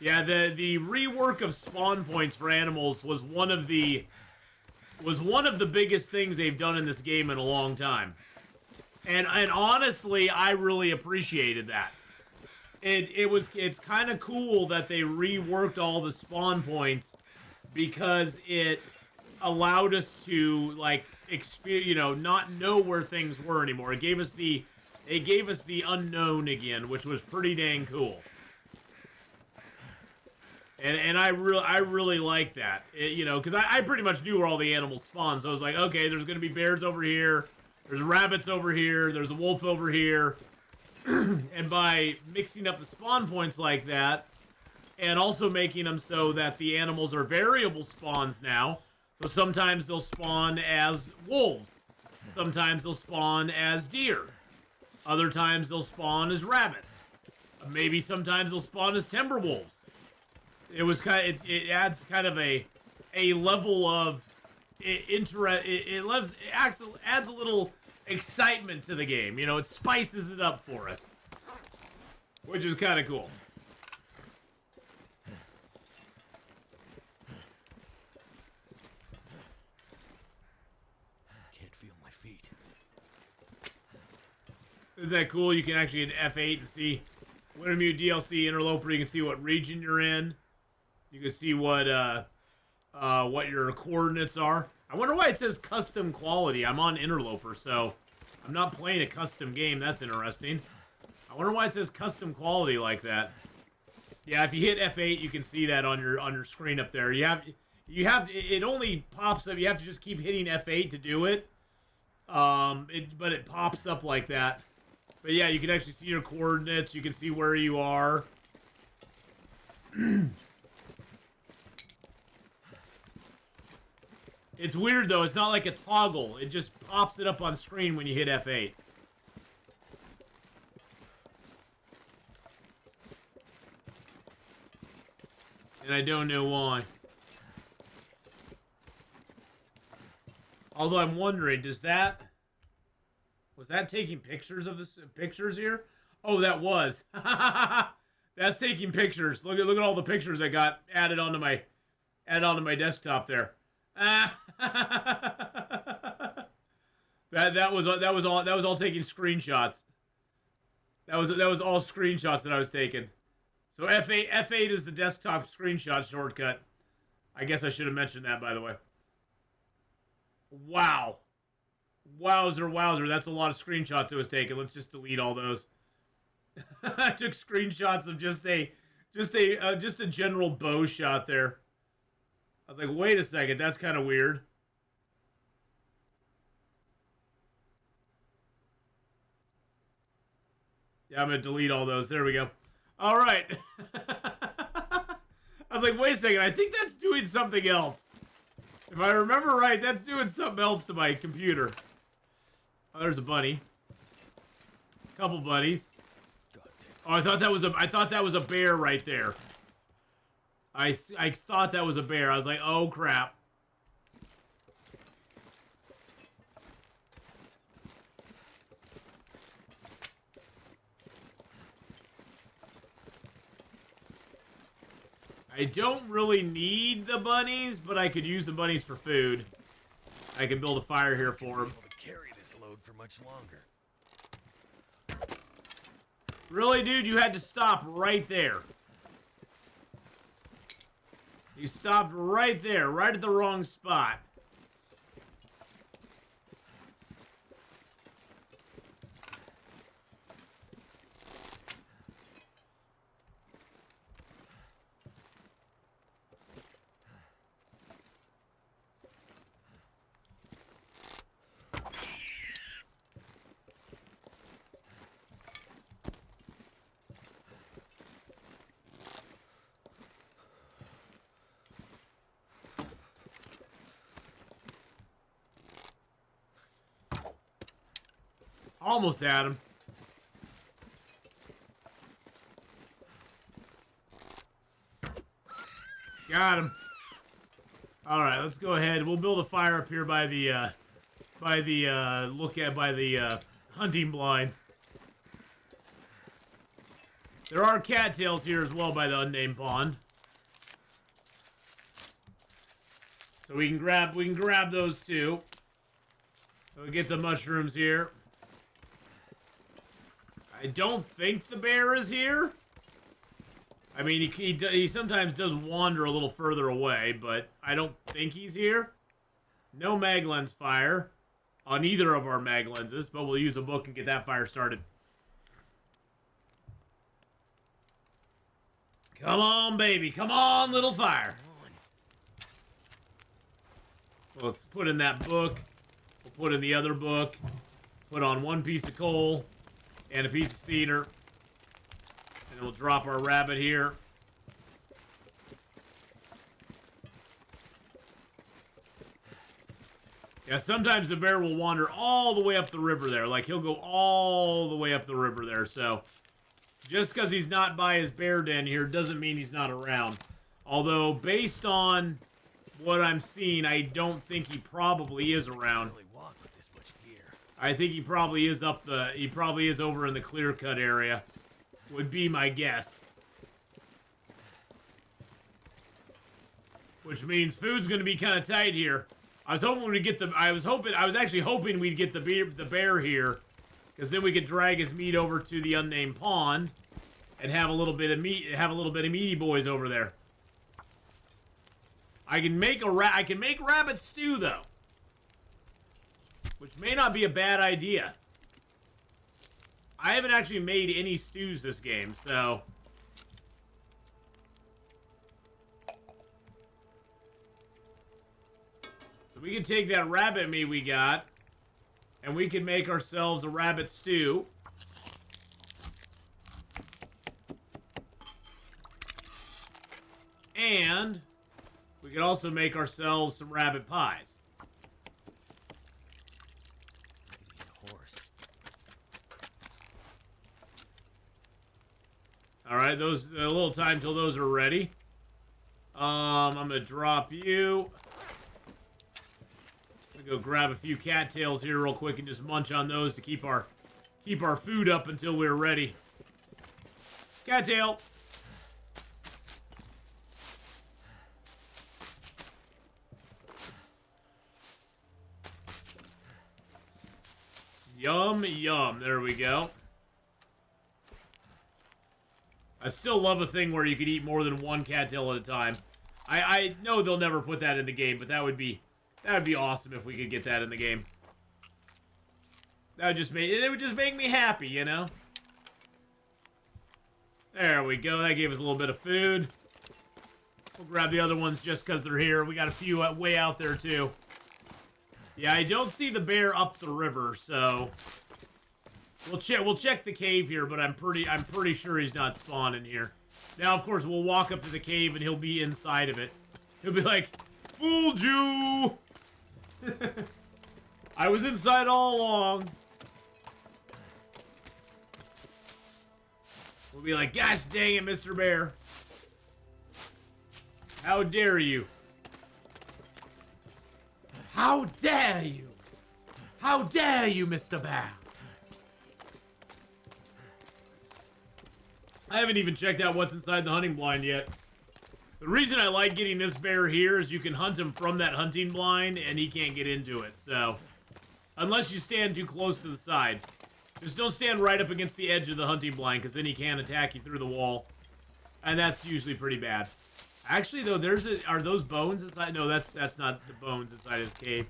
Speaker 2: Yeah, the rework of spawn points for animals was one of the biggest things they've done in this game in a long time. And honestly, I really appreciated that. It's kind of cool that they reworked all the spawn points, because it allowed us to not know where things were anymore. It gave us the unknown again, which was pretty dang cool. And I really like that, because I pretty much knew where all the animals spawned. So I was like, okay, there's going to be bears over here, there's rabbits over here, there's a wolf over here. And by mixing up the spawn points like that, and also making them so that the animals are variable spawns now, so sometimes they'll spawn as wolves, sometimes they'll spawn as deer, other times they'll spawn as rabbits, maybe sometimes they'll spawn as timber wolves. It adds kind of a level of adds a little excitement to the game. You know, it spices it up for us, which is kind of cool.
Speaker 4: Can't feel my feet.
Speaker 2: Isn't that cool? You can actually hit F8 and see Unnamed DLC Interloper. You can see what region you're in. You can see what your coordinates are. I wonder why it says custom quality. I'm on Interloper, so I'm not playing a custom game. That's interesting. I wonder why it says custom quality like that. Yeah, if you hit F8, you can see that on your screen up there. It only pops up. You have to just keep hitting F8 to do it. But it pops up like that. But yeah, you can actually see your coordinates. You can see where you are. It's weird, though. It's not like a toggle. It just pops it up on screen when you hit F8. And I don't know why. Although I'm wondering, was that taking pictures of this pictures here? Oh, that was. That's taking pictures. Look at all the pictures I got added onto my desktop there. that was all taking screenshots. That was all screenshots that I was taking. So F8 is the desktop screenshot shortcut. I guess I should have mentioned that, by the way. Wow. Wowzer. That's a lot of screenshots it was taken. Let's just delete all those. I took screenshots of just a general bow shot there. I was like, wait a second, that's kind of weird. Yeah, I'm going to delete all those. There we go. All right. I was like, wait a second, I think that's doing something else. If I remember right, that's doing something else to my computer. Oh, there's a bunny. A couple bunnies. Oh, I thought that was a bear right there. I thought that was a bear. I was like, oh crap. I don't really need the bunnies, but I could use the bunnies for food. I can build a fire here for them.
Speaker 4: Able to carry this load for much longer.
Speaker 2: Really, dude? You had to stop right there. You stopped right there, right at the wrong spot. Almost had him. Got him. All right, let's go ahead. We'll build a fire up here by the hunting blind. There are cattails here as well by the unnamed pond. So we can grab those too. So we get the mushrooms here. I don't think the bear is here. I mean, he sometimes does wander a little further away, but I don't think he's here. No mag lens fire on either of our mag lenses, but we'll use a book and get that fire started. Come on, baby. Come on, little fire. Well, let's put in that book. We'll put in the other book. Put on one piece of coal. And a piece of cedar. And then we'll drop our rabbit here. Yeah, sometimes the bear will wander all the way up the river there. Like, he'll go all the way up the river there. So, just because he's not by his bear den here doesn't mean he's not around. Although, based on what I'm seeing, I don't think he probably is around.
Speaker 4: Really walk with this much gear.
Speaker 2: I think he probably is he probably is over in the clear cut area. Would be my guess. Which means food's gonna be kind of tight here. I was hoping we'd get I was actually hoping we'd get the bear here, because then we could drag his meat over to the unnamed pond and have a little bit of meaty boys over there. I can make rabbit stew though, which may not be a bad idea. I haven't actually made any stews this game, so we can take that rabbit meat we got, and we can make ourselves a rabbit stew. And we could also make ourselves some rabbit pies.
Speaker 4: I could eat a horse.
Speaker 2: Alright, a little time till those are ready. I'm gonna drop you. Go grab a few cattails here real quick and just munch on those to keep our food up until we're ready. Cattail. Yum, yum. There we go. I still love a thing where you could eat more than one cattail at a time. I know they'll never put that in the game, but that would be awesome if we could get that in the game. It would just make me happy, you know? There we go. That gave us a little bit of food. We'll grab the other ones just because they're here. We got a few way out there, too. Yeah, I don't see the bear up the river, so we'll check the cave here, but I'm pretty sure he's not spawning here. Now, of course, we'll walk up to the cave and he'll be inside of it. He'll be like, "Fooled you! I was inside all along." We'll be like, "Gosh dang it, Mr. Bear. How dare you? How dare you? How dare you, Mr. Bear?" I haven't even checked out what's inside the hunting blind yet. The reason I like getting this bear here is you can hunt him from that hunting blind and he can't get into it, so. Unless you stand too close to the side. Just don't stand right up against the edge of the hunting blind, because then he can attack you through the wall. And that's usually pretty bad. Actually, though, are those bones inside? No, that's not the bones inside his cave.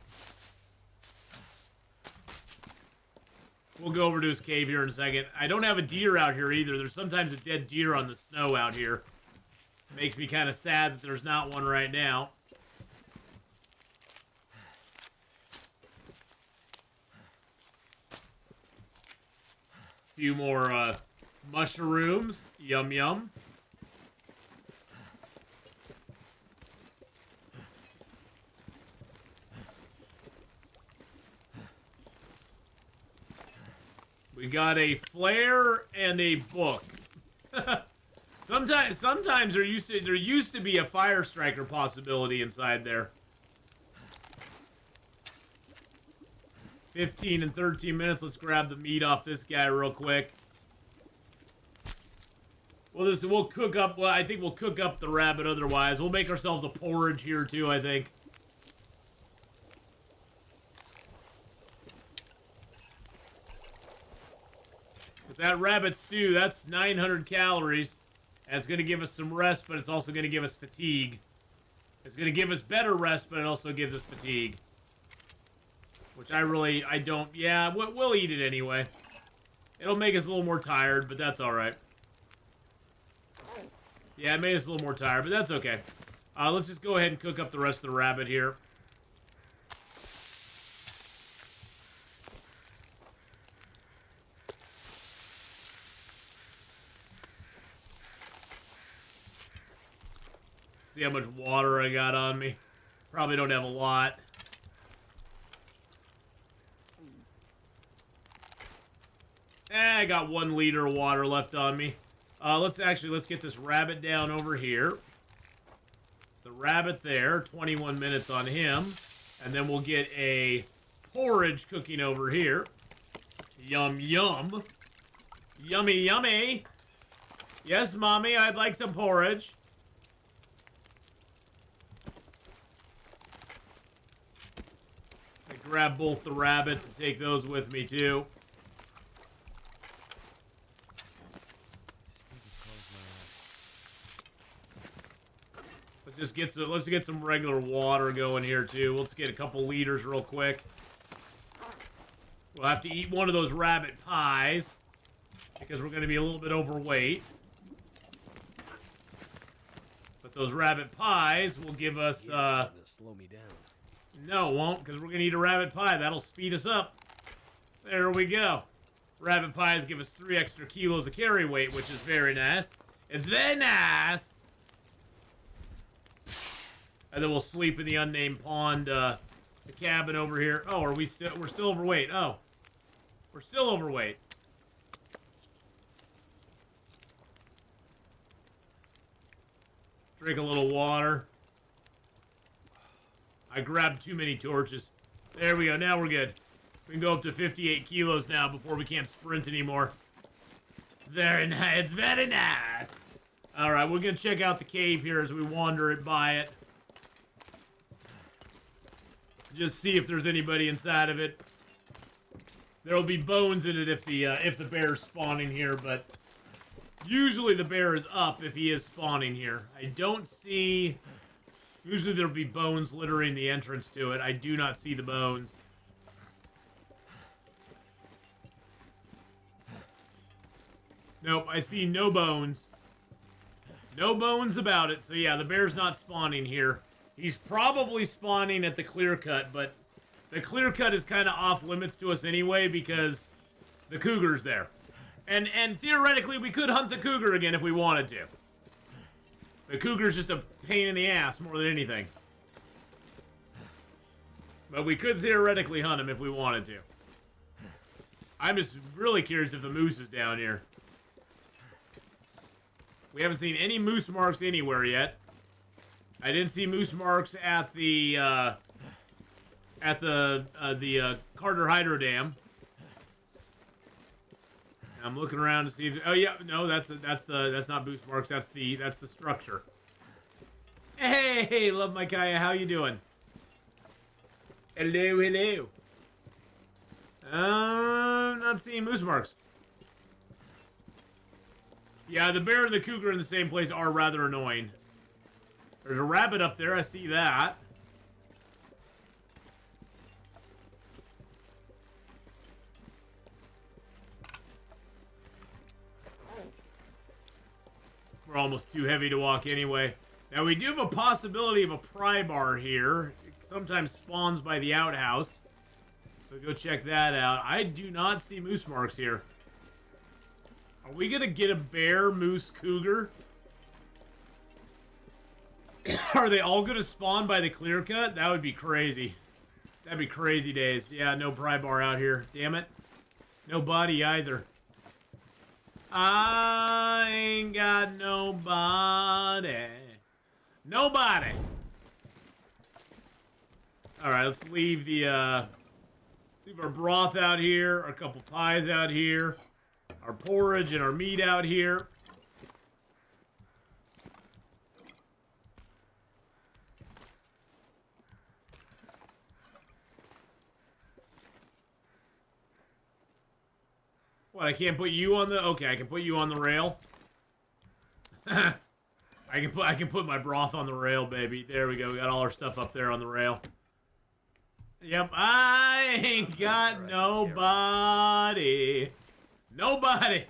Speaker 2: We'll go over to his cave here in a second. I don't have a deer out here either. There's sometimes a dead deer on the snow out here. Makes me kind of sad that there's not one right now. Few more mushrooms. Yum yum. We got a flare and a book. Sometimes there used to be a fire striker possibility inside there. 15 and 13 minutes. Let's grab the meat off this guy real quick. We'll cook up. Well, I think we'll cook up the rabbit. Otherwise, we'll make ourselves a porridge here too, I think. That rabbit stew, that's 900 calories. That's going to give us some rest, but it's also going to give us fatigue. It's going to give us better rest, but it also gives us fatigue. Which I don't, yeah, we'll eat it anyway. It'll make us a little more tired, but that's alright. Yeah, it made us a little more tired, but that's okay. Let's just go ahead and cook up the rest of the rabbit here. See how much water I got on me. Probably don't have a lot. I got 1 liter of water left on me. Let's get this rabbit down over here. the rabbit there. 21 minutes on him. And then we'll get a porridge cooking over here. Yum, yum. Yummy, yummy. Yes, Mommy, I'd like some porridge. I grab both the rabbits and take those with me, too. Let's get some regular water going here, too. Let's get a couple liters real quick. We'll have to eat one of those rabbit pies because we're going to be a little bit overweight. But those rabbit pies will give us,
Speaker 4: Starting to slow me down.
Speaker 2: No, it won't, because we're going to eat a rabbit pie. That'll speed us up. There we go. Rabbit pies give us 3 extra kilos of carry weight, which is very nice. It's very nice. And then we'll sleep in the unnamed pond, the cabin over here. Oh, we're still overweight. Oh. We're still overweight. Drink a little water. I grabbed too many torches. There we go. Now we're good. We can go up to 58 kilos now before we can't sprint anymore. Very nice. It's very nice. All right, we're going to check out the cave here as we wander it by it. Just see if there's anybody inside of it. There'll be bones in it if the bear's spawning here, but usually the bear is up if he is spawning here. I don't see... Usually there'll be bones littering the entrance to it. I do not see the bones. Nope, I see no bones. No bones about it. So yeah, the bear's not spawning here. He's probably spawning at the clear cut, but the clear cut is kind of off limits to us anyway because the cougar's there. And theoretically, we could hunt the cougar again if we wanted to. The cougar's just a pain in the ass more than anything. But we could theoretically hunt him if we wanted to. I'm just really curious if the moose is down here. We haven't seen any moose marks anywhere yet. I didn't see moose marks at the Carter Hydro Dam. I'm looking around to see if... Oh yeah, no, that's not moose marks. That's the structure. Hey, love my Kaya, how you doing? Hello, hello. Not seeing moose marks. Yeah, the bear and the cougar in the same place are rather annoying. There's a rabbit up there, I see that. We're almost too heavy to walk anyway. Now we do have a possibility of a pry bar here. It sometimes spawns by the outhouse. So go check that out. I do not see moose marks here. Are we gonna get a bear, moose, cougar? Are they all gonna spawn by the clear cut? That would be crazy. That'd be crazy days. Yeah, no pry bar out here. Damn it. No body either. I ain't got nobody. Nobody. Alright, let's leave the, leave our broth out here, our couple pies out here, our porridge and our meat out here. What, I can't put you on the... Okay, I can put you on the rail. I can put my broth on the rail, baby. There we go. We got all our stuff up there on the rail. Yep, I ain't got nobody. Nobody.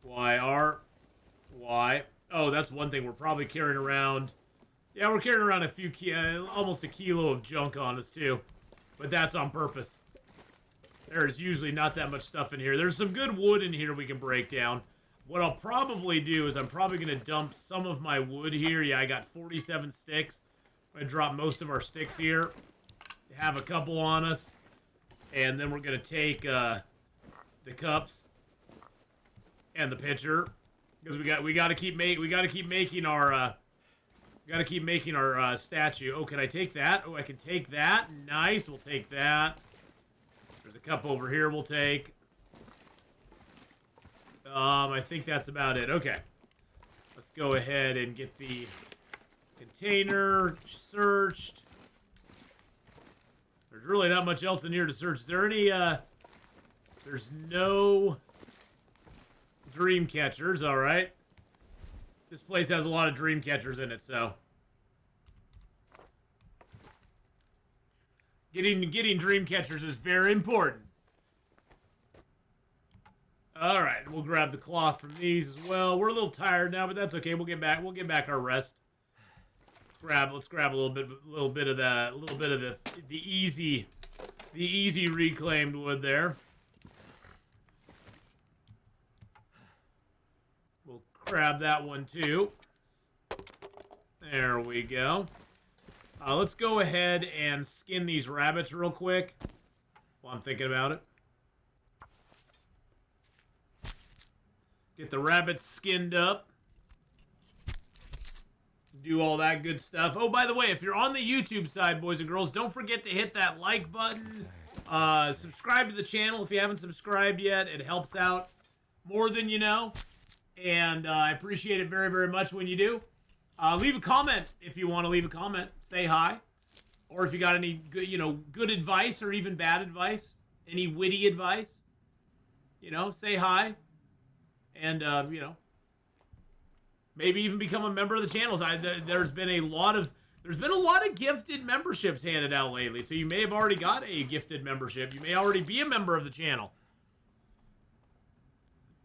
Speaker 2: Why? Oh, that's one thing. We're probably carrying around... Yeah, we're carrying around almost a kilo of junk on us, too. But that's on purpose. There's usually not that much stuff in here. There's some good wood in here we can break down. What I'll probably do is I'm probably going to dump some of my wood here. Yeah, I got 47 sticks. I'm going to drop most of our sticks here. Have a couple on us. And then we're going to take the cups and the pitcher. because we got to keep making our statue. Oh, can I take that? Oh, I can take that. Nice. We'll take that. There's a cup over here. We'll take. I think that's about it. Okay. Let's go ahead and get the container searched. There's really not much else in here to search. Is there any, there's no dream catchers, alright. This place has a lot of dream catchers in it, so. Getting dream catchers is very important. Alright, we'll grab the cloth from these as well. We're a little tired now, but that's okay. We'll get back our rest. Let's grab a little bit of the easy reclaimed wood there. We'll grab that one too. There we go. Let's go ahead and skin these rabbits real quick while I'm thinking about it. Get the rabbits skinned up. Do all that good stuff. Oh, by the way, if you're on the YouTube side, boys and girls, don't forget to hit that like button. Subscribe to the channel if you haven't subscribed yet. It helps out more than you know. And I appreciate it very, very much when you do. Leave a comment if you want to leave a comment. Say hi. Or if you got any good, good advice or even bad advice. Any witty advice. Say hi. And, maybe even become a member of the channels. There's been a lot of gifted memberships handed out lately, so you may have already got a gifted membership. You may already be a member of the channel.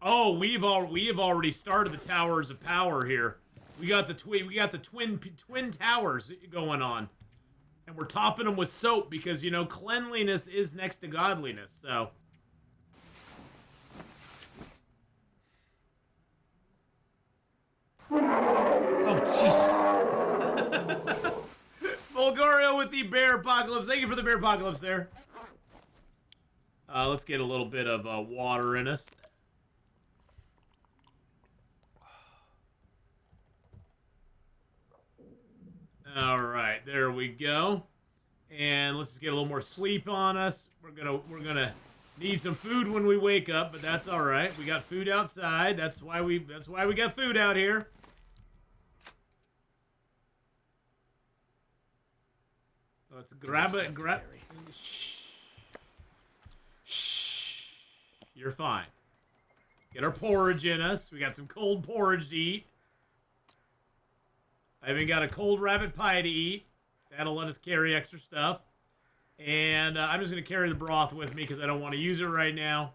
Speaker 2: Oh, we have already started the towers of power here. We got the twin towers going on, and we're topping them with soap because cleanliness is next to godliness. So. Oh, Jesus. Bulgaria with the bear apocalypse. Thank you for the bear apocalypse there. Let's get a little bit of water in us. All right, there we go. And let's just get a little more sleep on us. We're gonna need some food when we wake up, but that's all right. We got food outside. That's why we got food out here. Let's grab it. Shh. Shh. You're fine. Get our porridge in us. We got some cold porridge to eat. I even got a cold rabbit pie to eat. That'll let us carry extra stuff. And I'm just going to carry the broth with me because I don't want to use it right now.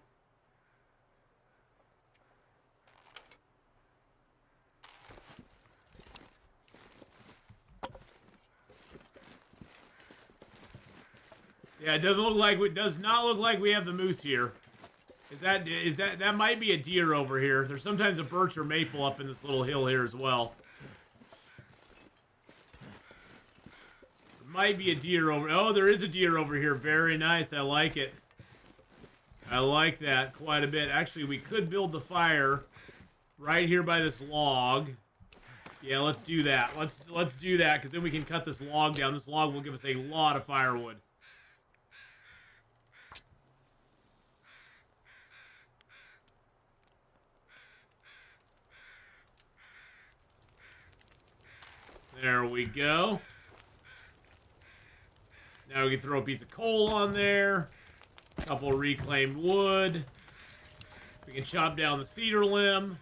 Speaker 2: Yeah, it does not look like we have the moose here. That might be a deer over here. There's sometimes a birch or maple up in this little hill here as well. There might be a deer over. Oh, there is a deer over here. Very nice. I like it. I like that quite a bit. Actually, we could build the fire right here by this log. Yeah, let's do that. Let's do that because then we can cut this log down. This log will give us a lot of firewood. There we go. Now we can throw a piece of coal on there. A couple of reclaimed wood. We can chop down the cedar limb.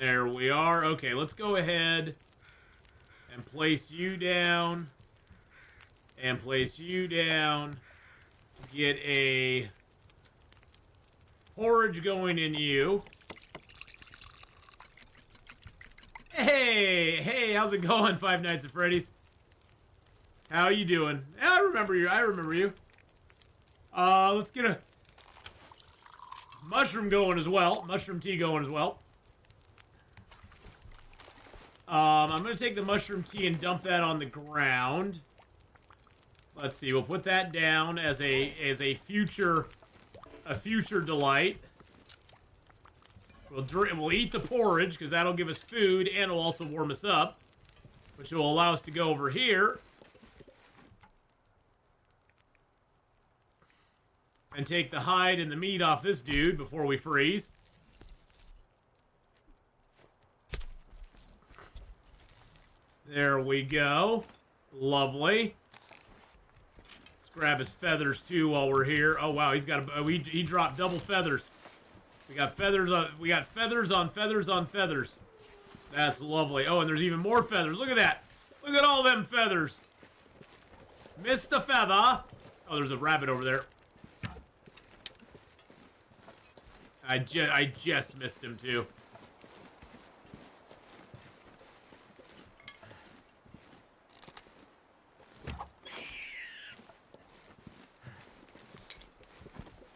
Speaker 2: There we are. Okay, let's go ahead and place you down. And place you down. Get a porridge going in you. Hey, how's it going, Five Nights at Freddy's? How you doing? Yeah, I remember you. Let's get a mushroom going as well. Mushroom tea going as well. I'm gonna take the mushroom tea and dump that on the ground. Let's see, we'll put that down as a future a future delight. We'll eat the porridge, because that'll give us food, and it'll also warm us up. Which will allow us to go over here. And take the hide and the meat off this dude before we freeze. There we go. Lovely. Let's grab his feathers, too, while we're here. Oh, wow, he's got he dropped double feathers. We got feathers on feathers on feathers. That's lovely. Oh, and there's even more feathers. Look at that. Look at all them feathers. Missed a feather. Oh, there's a rabbit over there. I just missed him, too.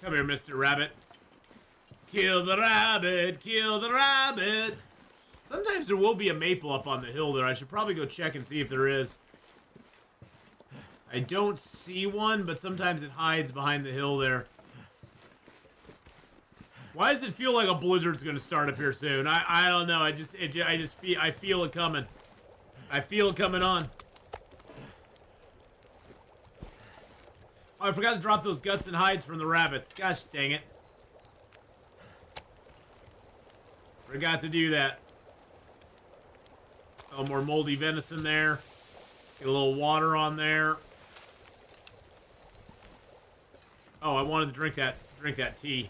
Speaker 2: Come here, Mr. Rabbit. Kill the rabbit, kill the rabbit. Sometimes there will be a maple up on the hill there. I should probably go check and see if there is. I don't see one, but sometimes it hides behind the hill there. Why does it feel like a blizzard's gonna start up here soon? I don't know. I feel it coming. I feel it coming on. Oh, I forgot to drop those guts and hides from the rabbits. Gosh dang it. Forgot to do that. Oh, more moldy venison there. Get a little water on there. Oh, I wanted to drink that tea.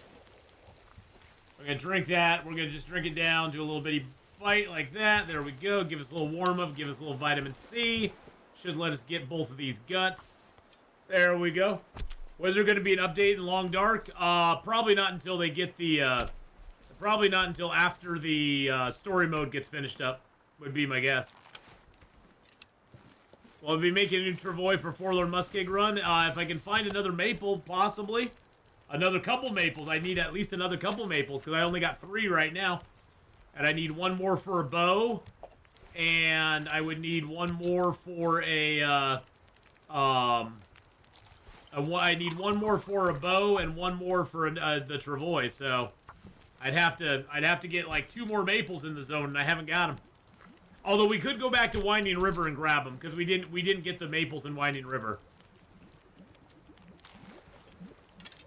Speaker 2: We're gonna drink that. We're gonna just drink it down, do a little bitty bite like that. There we go. Give us a little warm up. Give us a little vitamin C. Should let us get both of these guts. There we go. Was there gonna be an update in Long Dark? Probably not until they get the. Probably not until after the story mode gets finished up. Would be my guess. Well, I'll be making a new travois for Forlorn Muskeg Run. If I can find another maple, possibly. Another couple maples. I need at least another couple maples, because I only got 3 right now. And I need 1 more for a bow. And I would need 1 more for a, I need 1 more for a bow and 1 more for the travois, so... I'd have to get like 2 more maples in the zone, and I haven't got them. Although we could go back to Winding River and grab them, because we didn't get the maples in Winding River.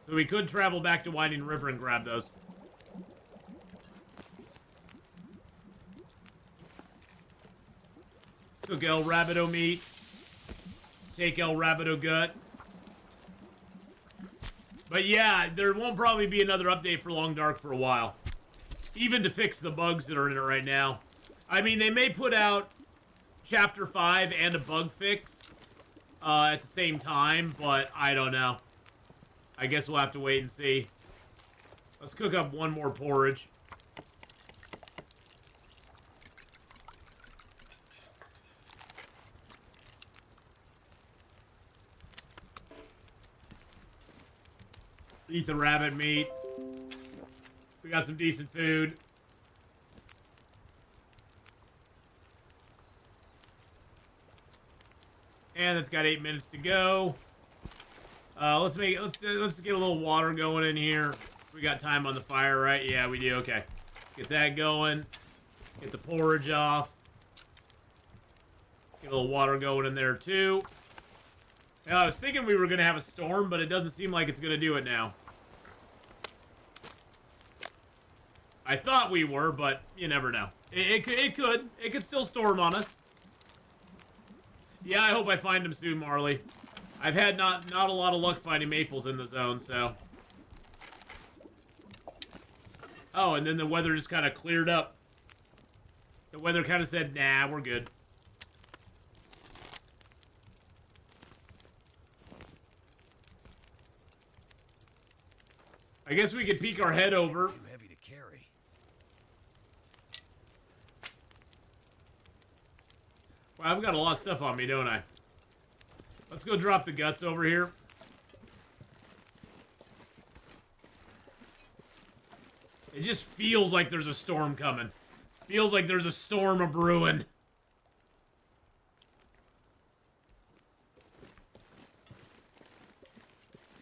Speaker 2: So we could travel back to Winding River and grab those. Cook El Rabbito meat. Take El Rabbito gut. But yeah, there won't probably be another update for Long Dark for a while. Even to fix the bugs that are in it right now. I mean, they may put out Chapter 5 and a bug fix at the same time, but I don't know. I guess we'll have to wait and see. Let's cook up 1 more porridge. Eat the rabbit meat. We got some decent food. And it's got 8 minutes to go. Let's get a little water going in here. We got time on the fire, right? Yeah, we do. Okay. Get that going. Get the porridge off. Get a little water going in there too. Now, I was thinking we were going to have a storm, but it doesn't seem like it's going to do it now. I thought we were, but you never know. It could. It could still storm on us. Yeah, I hope I find them soon, Marley. I've had not a lot of luck finding maples in the zone, so. Oh, and then the weather just kind of cleared up. The weather kind of said, nah, we're good. I guess we could peek our head over.
Speaker 4: Too heavy to carry.
Speaker 2: Well, I've got a lot of stuff on me, don't I? Let's go drop the guts over here. It just feels like there's a storm coming. Feels like there's a storm a brewing.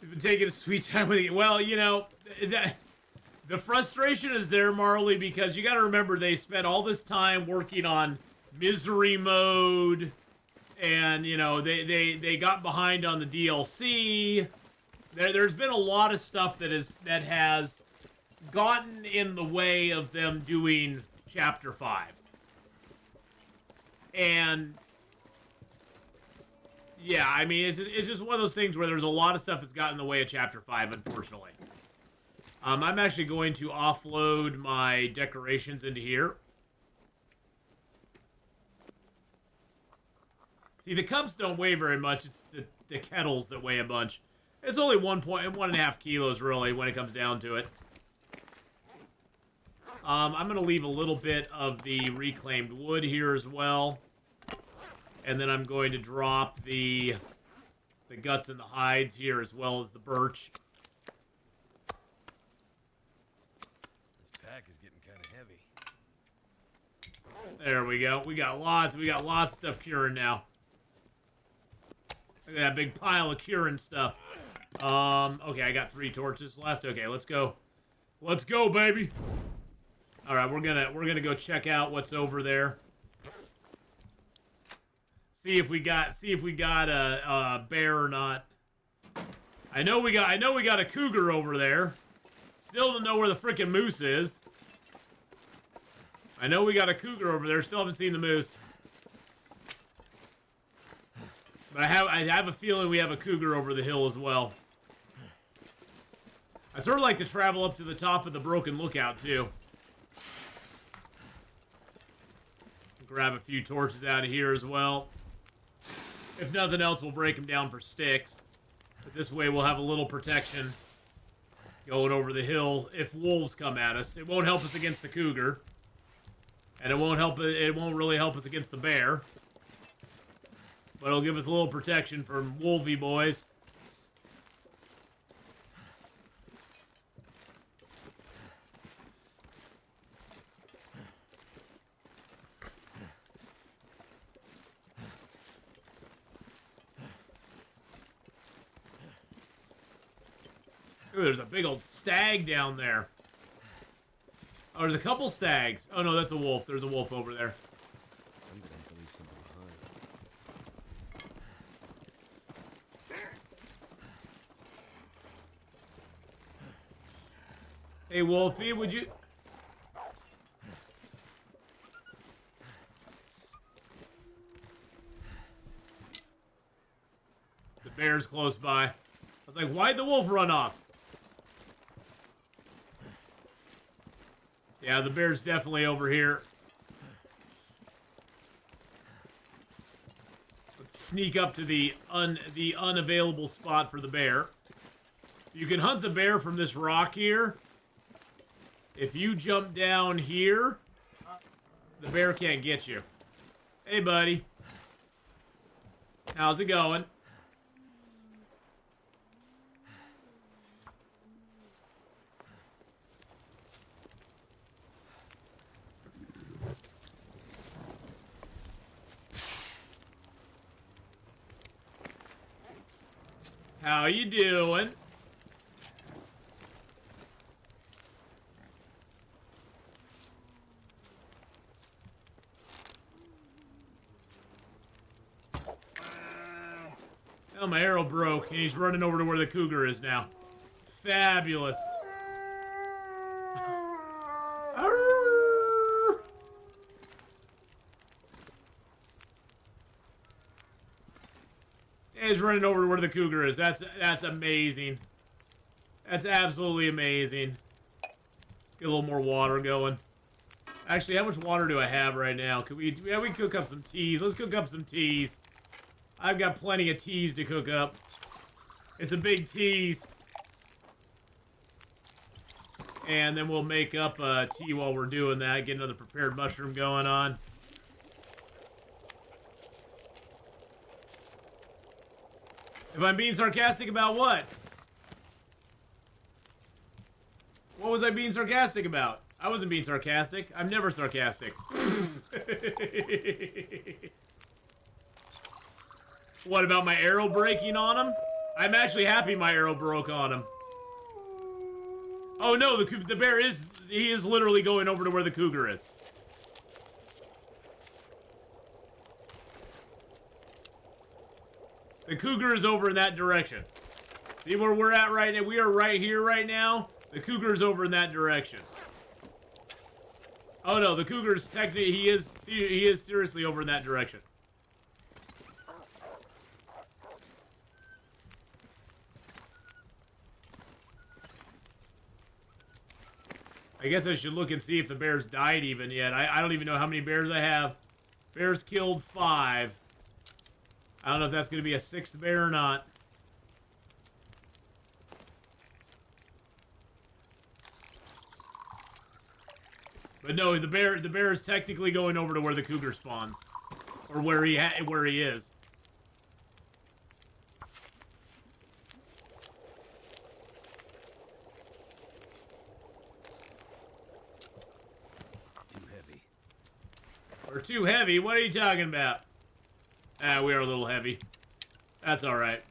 Speaker 2: We've been taking a sweet time with it. Well, you know, the frustration is there, Marley, because you got to remember they spent all this time working on misery mode, and you know they got behind on the DLC. There's been a lot of stuff that has gotten in the way of them doing Chapter 5. And yeah, I mean, it's just one of those things where there's a lot of stuff that's gotten in the way of Chapter 5, unfortunately. I'm actually going to offload my decorations into here. See, the cups don't weigh very much. It's the kettles that weigh a bunch. It's only 1.5 kilos, really, when it comes down to it. I'm going to leave a little bit of the reclaimed wood here as well. And then I'm going to drop the guts and the hides here, as well as the birch.
Speaker 4: This pack is getting kind of heavy.
Speaker 2: There we go. We got lots of stuff curing now. Look at that big pile of curing stuff. Okay, I got 3 torches left. Okay, let's go. Let's go, baby. All right, we're gonna go check out what's over there. See if we got a bear or not. I know we got a cougar over there. Still don't know where the frickin' moose is. I know we got a cougar over there. Still haven't seen the moose. But I have a feeling we have a cougar over the hill as well. I sort of like to travel up to the top of the broken lookout too. Grab a few torches out of here as well. If nothing else, we'll break them down for sticks. But this way we'll have a little protection going over the hill if wolves come at us. It won't help us against the cougar. And it won't really help us against the bear. But it'll give us a little protection from wolvie boys. Ooh, there's a big old stag down there. Oh, there's a couple stags. Oh, no, that's a wolf. There's a wolf over there.
Speaker 4: I'm gonna have to leave something behind.
Speaker 2: Hey, Wolfie, would you... The bear's close by. I was like, why'd the wolf run off? Yeah, the bear's definitely over here. Let's sneak up to the unavailable spot for the bear. You can hunt the bear from this rock here. If you jump down here, the bear can't get you. Hey, buddy. How's it going? How you doing? Oh, my arrow broke, and he's running over to where the cougar is now. Fabulous. He's running over to where the cougar is. That's amazing. That's absolutely amazing. Get a little more water going. Actually, how much water do I have right now? Could we cook up some teas. Let's cook up some teas. I've got plenty of teas to cook up. It's a big tease. And then we'll make up a tea while we're doing that. Get another prepared mushroom going on. If I'm being sarcastic about what? What was I being sarcastic about? I wasn't being sarcastic. I'm never sarcastic. What about my arrow breaking on him? I'm actually happy my arrow broke on him. Oh no, the bear is, he is literally going over to where the cougar is. The cougar is over in that direction. See where we're at right now? We are right here right now. The cougar is over in that direction. Oh no, the cougar is technically, he is seriously over in that direction. I guess I should look and see if the bears died even yet. I don't even know how many bears I have. Bears killed 5. I don't know if that's going to be a 6th bear or not. But no, the bear is technically going over to where the cougar spawns, or where he is.
Speaker 4: Too heavy.
Speaker 2: We're too heavy? What are you talking about? Ah, we are a little heavy. That's alright.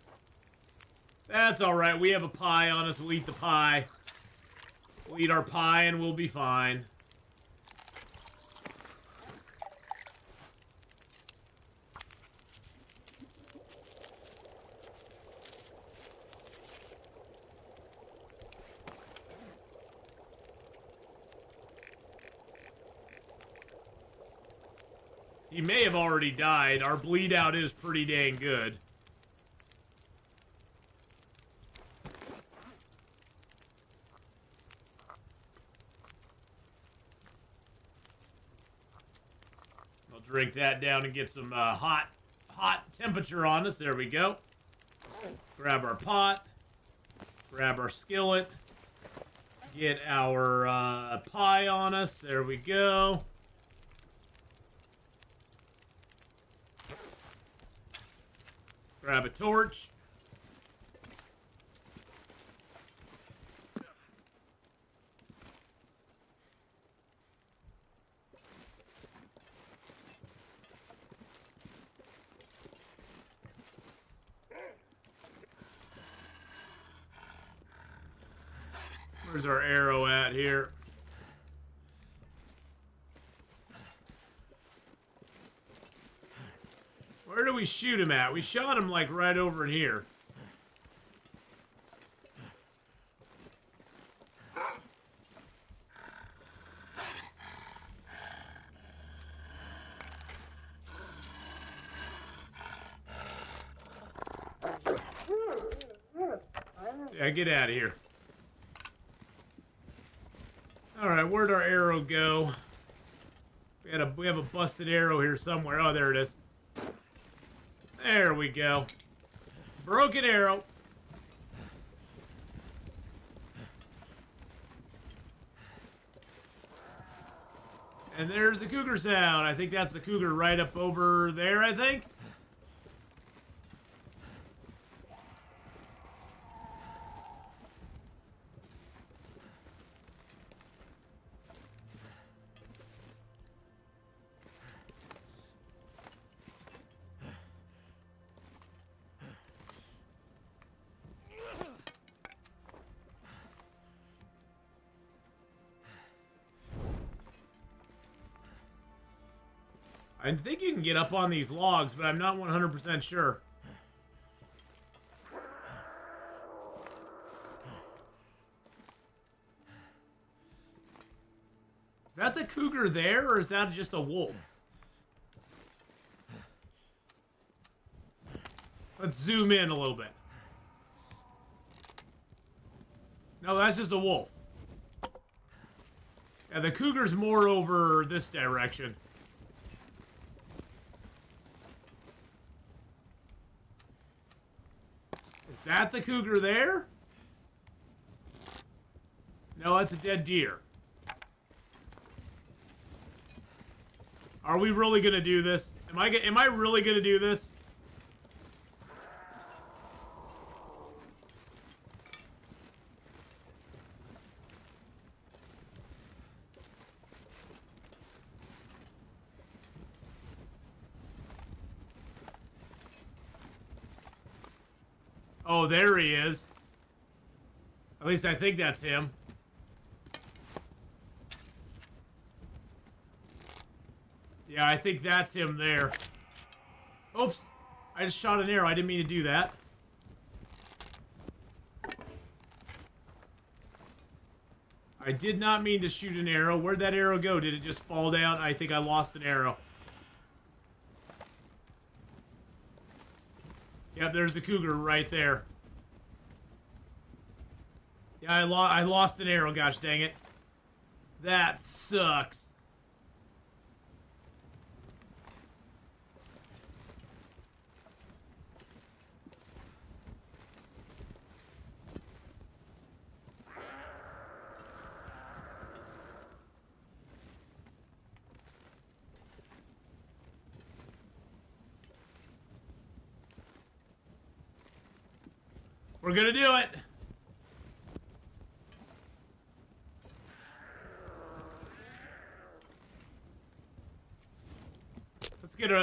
Speaker 2: That's alright. We have a pie on us. We'll eat the pie. We'll eat our pie and we'll be fine. He may have already died. Our bleed out is pretty dang good. I'll drink that down and get some hot temperature on us. There we go. Grab our pot. Grab our skillet. Get our pie on us. There we go. Grab a torch. Where's our arrow at here? Where do we shoot him at? We shot him like right over in here. Yeah, get out of here. Alright, where'd our arrow go? We have a busted arrow here somewhere. Oh, there it is. There we go. Broken arrow. And there's the cougar sound. I think that's the cougar right up over there, I think. I think you can get up on these logs, but I'm not 100% sure. Is that the cougar there, or is that just a wolf? Let's zoom in a little bit. No, that's just a wolf. Yeah, the cougar's more over this direction. Is that the cougar there? No, that's a dead deer. Are we really gonna do this? Am I really gonna do this? Oh, there he is. At least I think that's him. Yeah, I think that's him there. Oops. I just shot an arrow. I didn't mean to do that. I did not mean to shoot an arrow. Where'd that arrow go? Did it just fall down? I think I lost an arrow. Yep, there's the cougar right there. Yeah, I lost an arrow, gosh dang it. That sucks. We're gonna do it.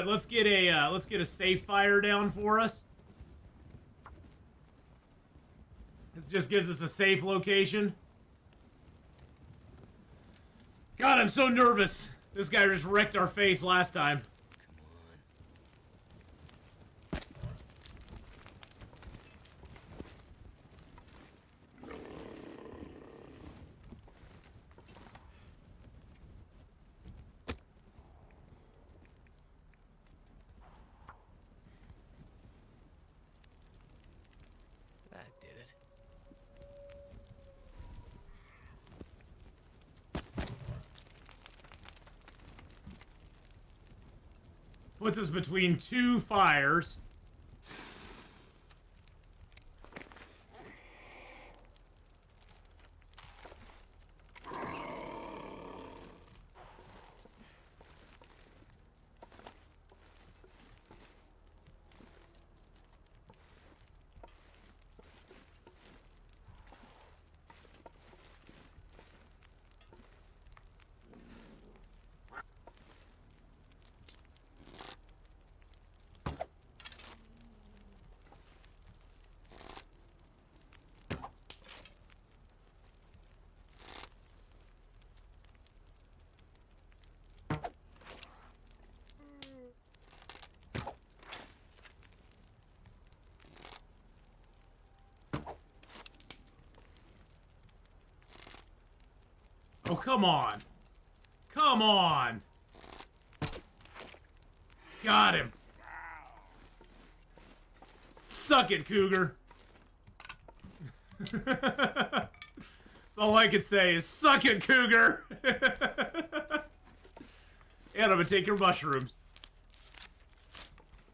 Speaker 2: Let's get a safe fire down for us. This just gives us a safe location. God, I'm so nervous. This guy just wrecked our face last time.
Speaker 4: That did it.
Speaker 2: Puts us between two fires. Oh, come on. Come on. Got him. Suck it, Cougar. That's all I can say is suck it, Cougar. And I'm gonna take your mushrooms.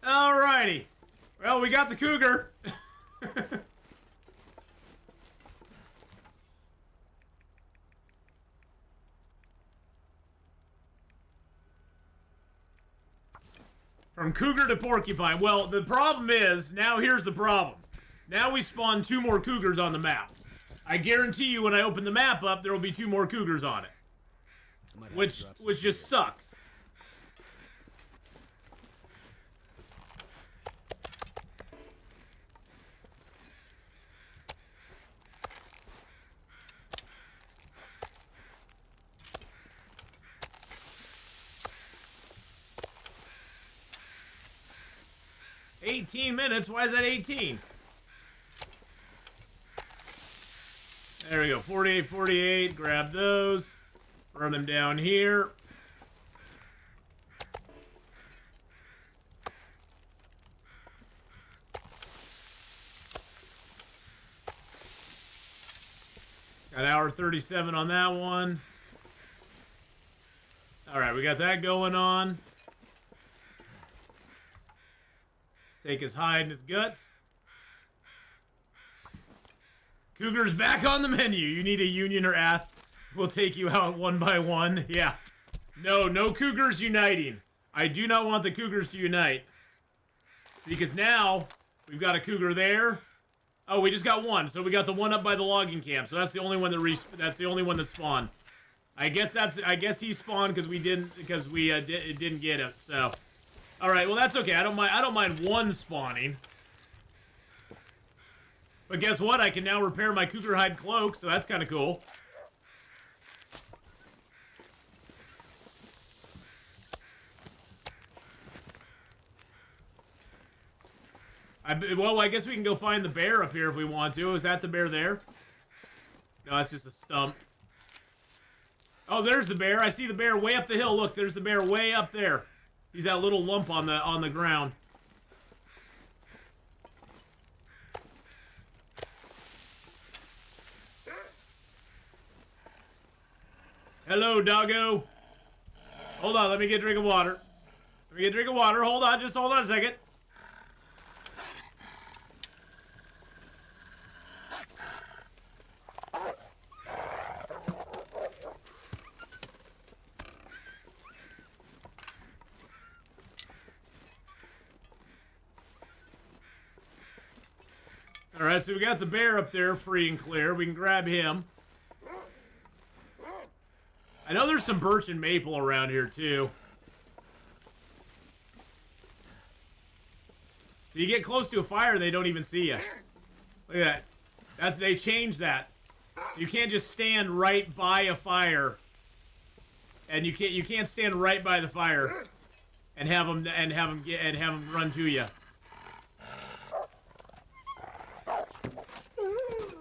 Speaker 2: Alrighty. Well, we got the Cougar. From Cougar to Porcupine. Well, the problem is, now here's the problem. Now we spawn 2 more Cougars on the map. I guarantee you when I open the map up, there will be 2 more Cougars on it. Which just sucks. $18 minutes? Why is that 18? There we go. 48, 48. Grab those. Run them down here. Got hour 37 on that one. Alright, we got that going on. Take his hide and his guts. Cougar's back on the menu. You need a union or Ath. We'll take you out one by one. Yeah. No Cougars uniting. I do not want the Cougars to unite. Because now, we've got a Cougar there. Oh, we just got one. So we got the one up by the logging camp. So that's the only one that spawned. I guess he spawned because we didn't get it. So all right, well that's okay. I don't mind one spawning. But guess what? I can now repair my Cougar hide cloak, so that's kind of cool. Well, I guess we can go find the bear up here if we want to. Is that the bear there? No, that's just a stump. Oh, there's the bear. I see the bear way up the hill. Look, there's the bear way up there. He's that little lump on the ground. Hello, doggo. Hold on, let me get a drink of water. Let me get a drink of water. Hold on, just hold on a second. Alright, so we got the bear up there free and clear. We can grab him. I know there's some birch and maple around here, too. So you get close to a fire, they don't even see you. Look at that. They changed that. You can't just stand right by a fire. And you can't stand right by the fire and have them run to you.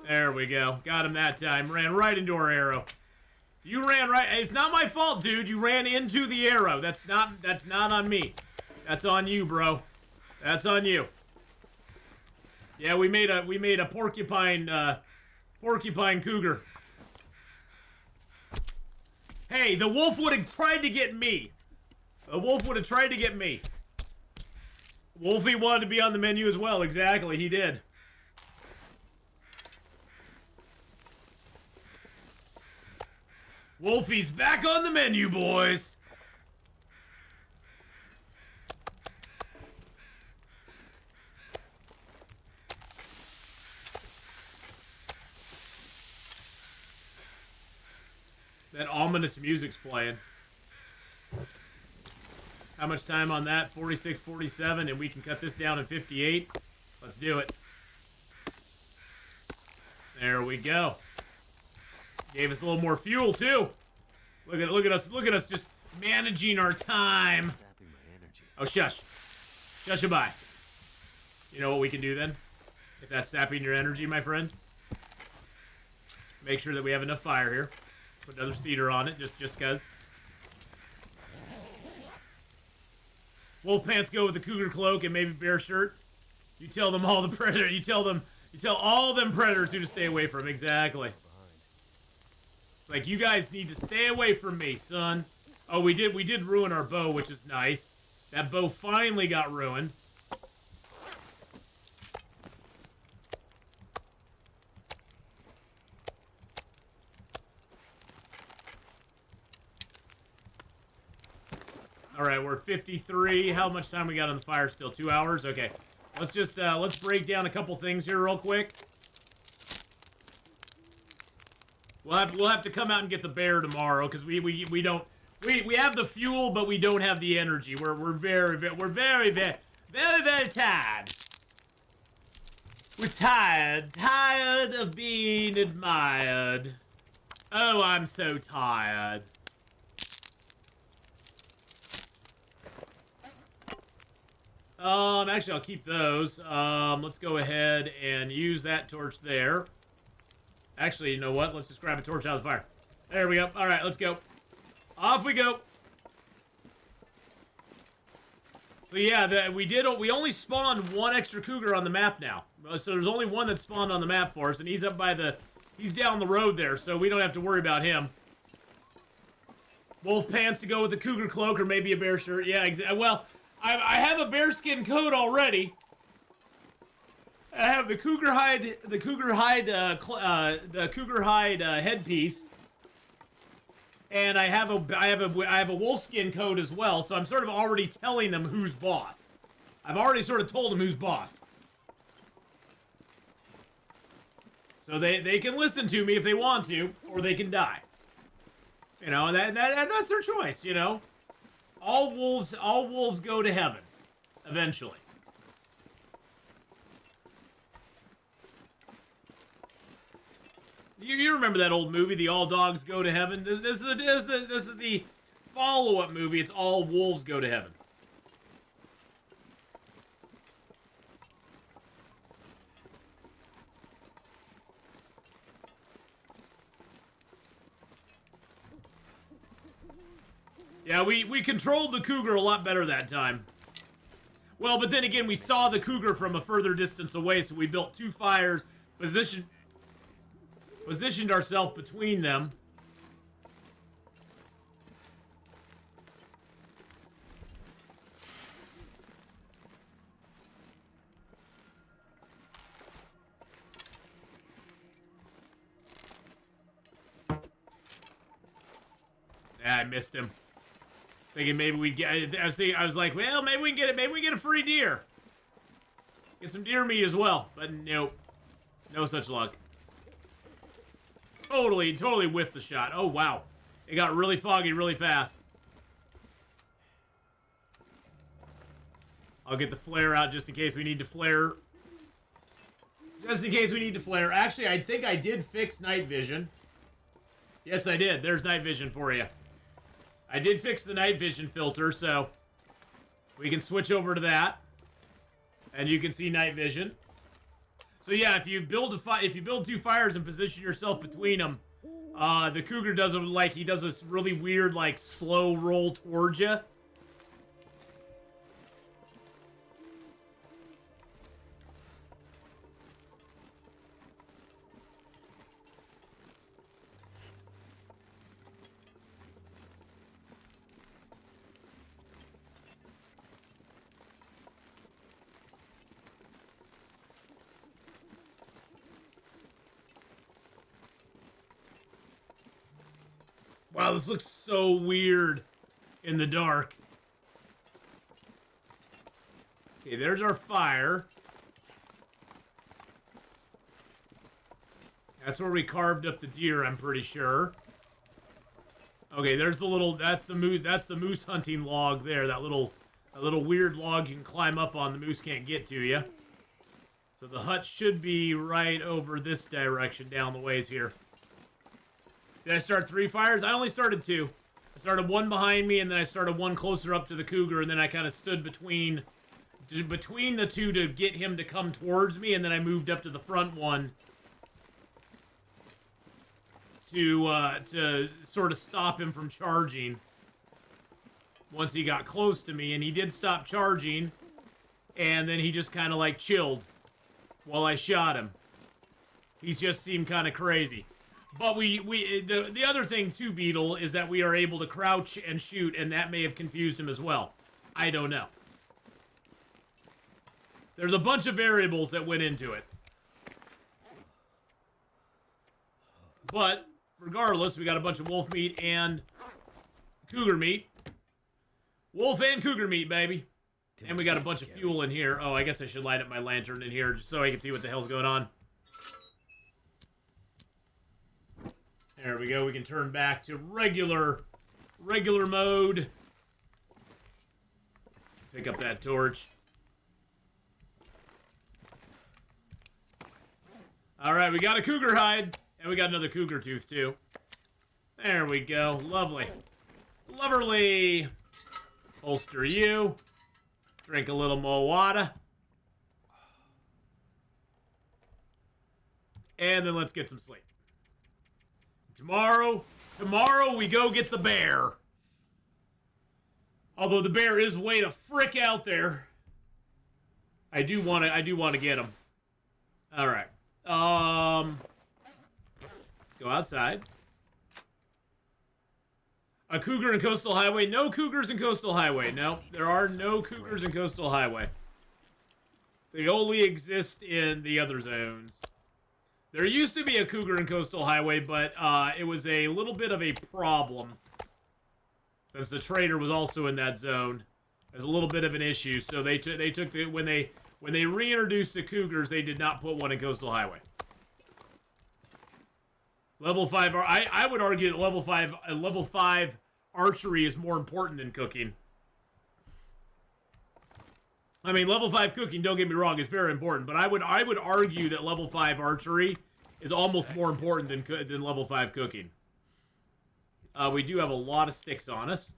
Speaker 2: There we go. Got him that time. Ran right into our arrow. You ran right. It's not my fault, dude. You ran into the arrow. That's not on me. That's on you, bro. That's on you. Yeah, we made a porcupine cougar. Hey, the wolf would have tried to get me. The wolf would have tried to get me. Wolfie wanted to be on the menu as well. Exactly, he did. Wolfie's back on the menu, boys. That ominous music's playing. How much time on that? 46, 47, and we can cut this down in 58. Let's do it. There we go. Gave us a little more fuel too. Look at us just managing our time. Oh, shush. Shush-a-bye. You know what we can do then? If that's sapping your energy, my friend? Make sure that we have enough fire here. Put another cedar on it, just cause. Wolf pants go with the cougar cloak and maybe bear shirt. You tell them all the predator. You tell all them predators who to stay away from. Exactly. It's like, you guys need to stay away from me, son. Oh, we did ruin our bow, which is nice. That bow finally got ruined. All right, we're 53. How much time we got on the fire still? 2 hours? Okay. Let's just, let's break down a couple things here real quick. We'll have to come out and get the bear tomorrow because we have the fuel but we don't have the energy. We're very tired. We're tired of being admired. Oh, I'm so tired. Actually, I'll keep those. Let's go ahead and use that torch there. Actually, you know what? Let's just grab a torch out of the fire. There we go. All right, let's go. Off we go. So yeah, we only spawned one extra cougar on the map now. So there's only one that spawned on the map for us, and he's he's down the road there, so we don't have to worry about him. Wolf pants to go with the cougar cloak, or maybe a bear shirt. Yeah, exactly. Well, I have a bearskin coat already. I have the cougar hide headpiece, and I have a wolfskin coat as well. So I'm sort of already telling them who's boss. I've already sort of told them who's boss. So they can listen to me if they want to, or they can die. You know, that's their choice. You know, all wolves go to heaven, eventually. You remember that old movie, The All Dogs Go to Heaven? This is the follow-up movie. It's All Wolves Go to Heaven. Yeah, we controlled the Cougar a lot better that time. Well, but then again, we saw the Cougar from a further distance away, so we built 2 fires, positioned ourselves between them. Yeah, I missed him. Thinking maybe we'd get. I was like, well, maybe we can get it. Maybe we get a free deer. Get some deer meat as well. But nope, no such luck. Totally whiffed the shot. Oh wow, it got really foggy really fast. I'll get the flare out just in case we need to flare. Just in case we need to flare. Actually, I think I did fix night vision. Yes, I did. There's night vision for you. I did fix the night vision filter, so we can switch over to that, and you can see night vision. So yeah, if you build 2 fires and position yourself between them, the Cougar does he does this really weird like slow roll towards you. Wow, this looks so weird in the dark. Okay, there's our fire. That's where we carved up the deer, I'm pretty sure. Okay, there's the little, that's the moose hunting log there, that little weird log you can climb up on, the moose can't get to you. So the hut should be right over this direction down the ways here. Did I start 3 fires? I only started 2. I started 1 behind me, and then I started 1 closer up to the Cougar, and then I kind of stood between the 2 to get him to come towards me, and then I moved up to the front one to sort of stop him from charging once he got close to me, and he did stop charging, and then he just kind of like chilled while I shot him. He just seemed kind of crazy. But the other thing too, Beetle, is that we are able to crouch and shoot, and that may have confused him as well. I don't know. There's a bunch of variables that went into it. But regardless, we got a bunch of wolf meat and cougar meat. Wolf and cougar meat, baby. And we got a bunch of fuel in here. Oh, I guess I should light up my lantern in here just so I can see what the hell's going on. There we go. We can turn back to regular mode. Pick up that torch. All right, we got a cougar hide, and we got another cougar tooth too. There we go. Lovely. Loverly. Holster you. Drink a little more water. And then let's get some sleep. Tomorrow we go get the bear. Although the bear is way the frick out there. I do want to get him. All right. Let's go outside. A cougar in Coastal Highway? No cougars in Coastal Highway. No, there are no cougars in Coastal Highway. They only exist in the other zones. There used to be a cougar in Coastal Highway, but it was a little bit of a problem. Since the trader was also in that zone. There's a little bit of an issue, so they took the when they reintroduced the cougars, they did not put one in Coastal Highway. Level 5, I would argue that level 5 archery is more important than cooking. I mean, level 5 cooking, don't get me wrong, is very important, but I would argue that level 5 archery is almost more important than level 5 cooking. We do have a lot of sticks on us.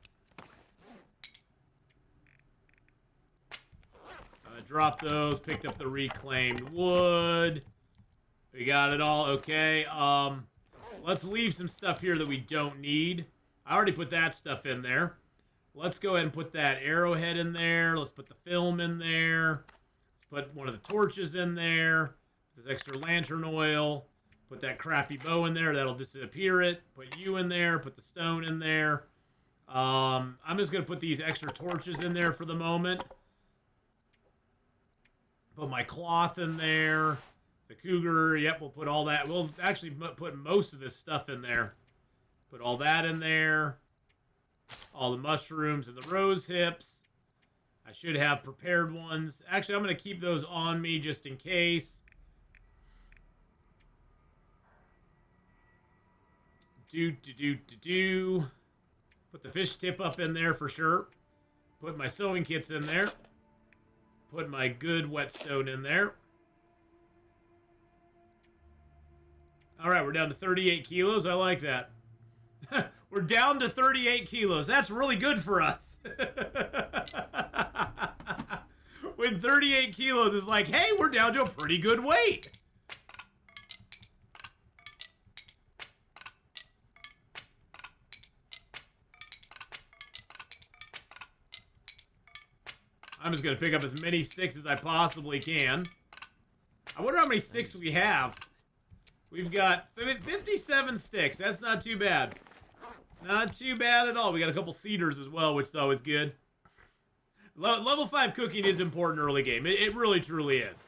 Speaker 2: Dropped those, picked up the reclaimed wood. We got it all, okay. Let's leave some stuff here that we don't need. I already put that stuff in there. let's go ahead and put that arrowhead in there. Let's put the film in there. Let's put one of the torches in there. This extra lantern oil. Put that crappy bow in there. That'll disappear it. Put you in there. Put the stone in there. I'm just going to put these extra torches in there for the moment. Put my cloth in there. The cougar. Yep, we'll put all that. We'll actually put most of this stuff in there. Put all that in there. All the mushrooms and the rose hips. I should have prepared ones. Actually, I'm going to keep those on me just in case. Put the fish tip up in there for sure. Put my sewing kits in there. Put my good whetstone in there. All right, we're down to 38 kilos. I like that. We're down to 38 kilos. That's really good for us. When 38 kilos is like, hey, we're down to a pretty good weight. I'm just going to pick up as many sticks as I possibly can. I wonder how many sticks we have. We've got 57 sticks. That's not too bad. Not too bad at all. We got a couple cedars as well, which is always good. Level 5 cooking is important early game. It really, truly is.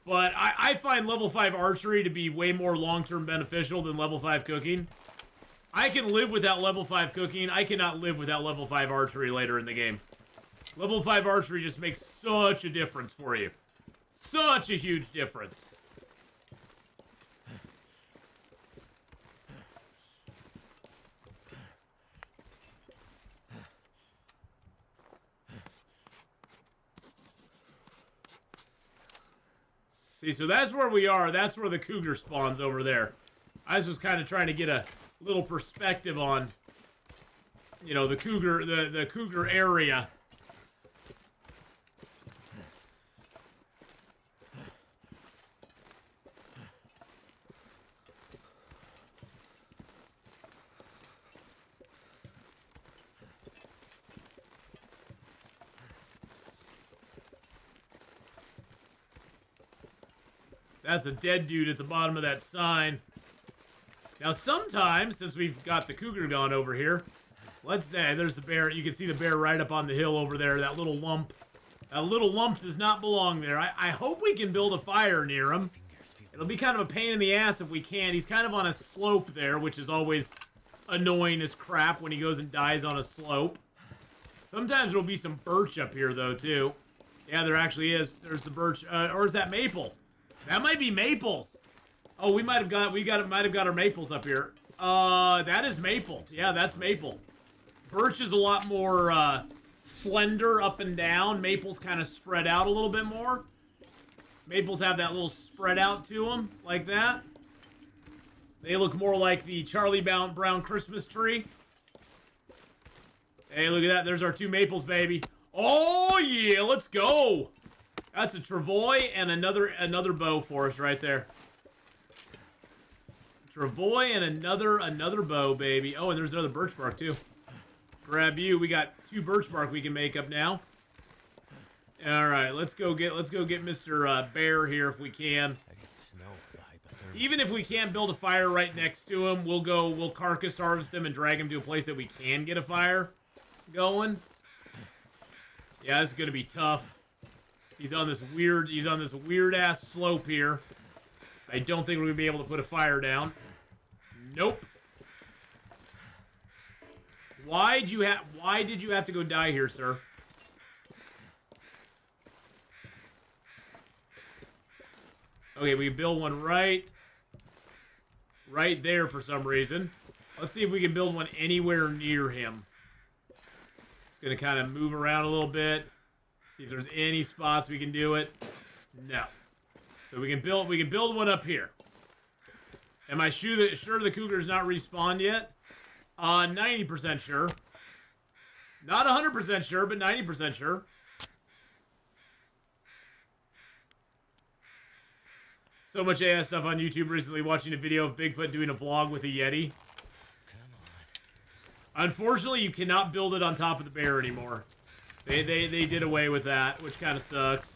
Speaker 2: But I find level 5 archery to be way more long-term beneficial than level 5 cooking. I can live without level 5 cooking. I cannot live without level 5 archery later in the game. Level 5 archery just makes such a difference for you. Such a huge difference. See, so that's where we are. That's where the cougar spawns over there. I was just kind of trying to get a little perspective on, you know, the cougar area. That's a dead dude at the bottom of that sign. Now, sometimes, since we've got the cougar gone over here, there's the bear. You can see the bear right up on the hill over there, that little lump. That little lump does not belong there. I hope we can build a fire near him. It'll be kind of a pain in the ass if we can. He's kind of on a slope there, which is always annoying as crap when he goes and dies on a slope. Sometimes there'll be some birch up here, though, too. Yeah, there actually is. There's the birch. Or is that maple? That might be maples. Oh, we might have got our maples up here. That is maple. Yeah, that's maple. Birch is a lot more slender up and down. Maples kind of spread out a little bit more. Maples have that little spread out to them, like that. They look more like the Charlie Brown Christmas tree. Hey, look at that. There's our two maples, baby. Oh, yeah, let's go. That's a travois and another bow for us right there. Travois and another bow, baby. Oh, and there's another birch bark too. Grab you. We got 2 birch bark we can make up now. All right, let's go get Mr. Bear here if we can. Even if we can't build a fire right next to him, we'll carcass harvest him and drag him to a place that we can get a fire going. Yeah, this is gonna be tough. He's on this weird ass slope here. I don't think we're gonna be able to put a fire down. Nope. Why did you have to go die here, sir? Okay, we can build one right there for some reason. Let's see if we can build one anywhere near him. It's gonna kind of move around a little bit. See if there's any spots we can do it. No. So we can build one up here. Am I sure the cougar's not respawned yet? 90% sure. Not 100% sure, but 90% sure. So much AS stuff on YouTube recently, watching a video of Bigfoot doing a vlog with a Yeti. Unfortunately, you cannot build it on top of the bear anymore. They did away with that, which kind of sucks.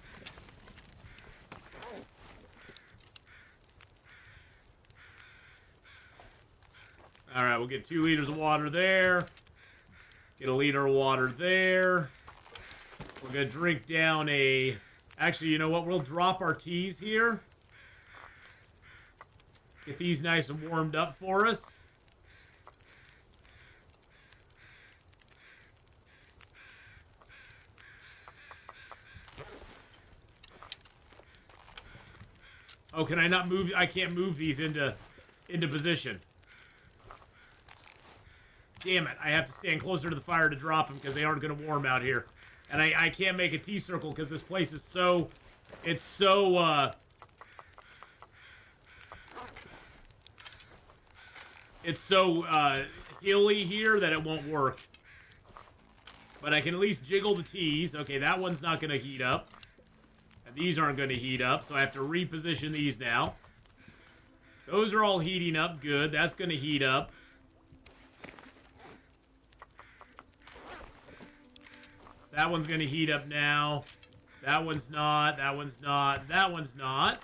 Speaker 2: Alright, we'll get 2 liters of water there. Get a liter of water there. We're going to drink down a... Actually, you know what? We'll drop our teas here. Get these nice and warmed up for us. Oh, can I not move? I can't move these into position. Damn it, I have to stand closer to the fire to drop them because they aren't going to warm out here. And I can't make a tea circle because this place is so... It's so, hilly here that it won't work. But I can at least jiggle the teas. Okay, that one's not going to heat up. And these aren't going to heat up, so I have to reposition these now. Those are all heating up. Good, that's going to heat up. That one's going to heat up now. That one's not. That one's not. That one's not.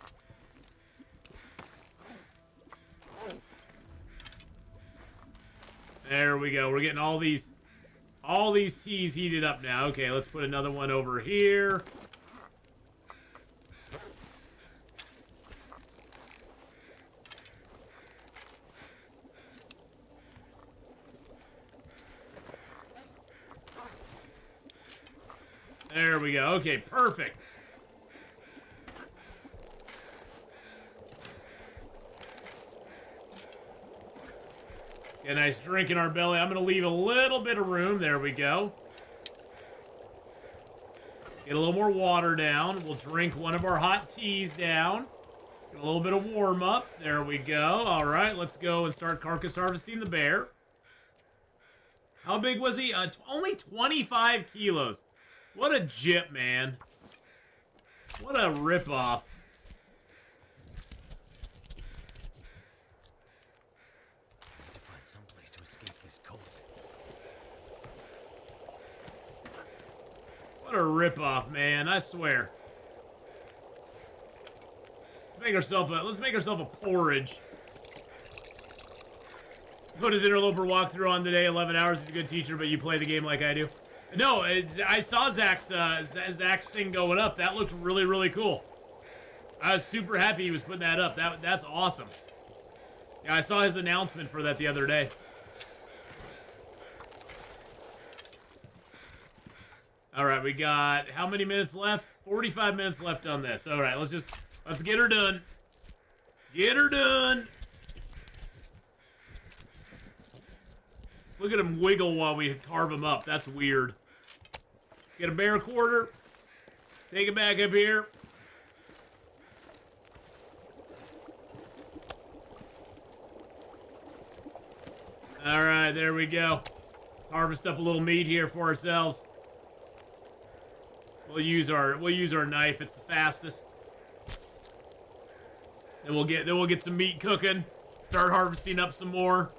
Speaker 2: There we go. We're getting all these teas heated up now. Okay, let's put another one over here. There we go. Okay, perfect. Get a nice drink in our belly. I'm going to leave a little bit of room. There we go. Get a little more water down. We'll drink one of our hot teas down. Get a little bit of warm up. There we go. All right, let's go and start carcass harvesting the bear. How big was he? Only 25 kilos. What a jip, man. What a ripoff.
Speaker 4: To find some place to escape this cold.
Speaker 2: What a ripoff, man. I swear. Let's make ourselves a porridge. Put his Interloper walkthrough on today. 11 hours. He's a good teacher, but you play the game like I do. No, I saw Zach's thing going up. That looked really, really cool. I was super happy he was putting that up. That's awesome. Yeah, I saw his announcement for that the other day. All right, we got how many minutes left? 45 minutes left on this. All right, let's get her done. Get her done. Look at him wiggle while we carve him up. That's weird. Get a bear quarter. Take it back up here. All right, there we go. Let's harvest up a little meat here for ourselves. We'll use our knife. It's the fastest. Then we'll get some meat cooking. Start harvesting up some more.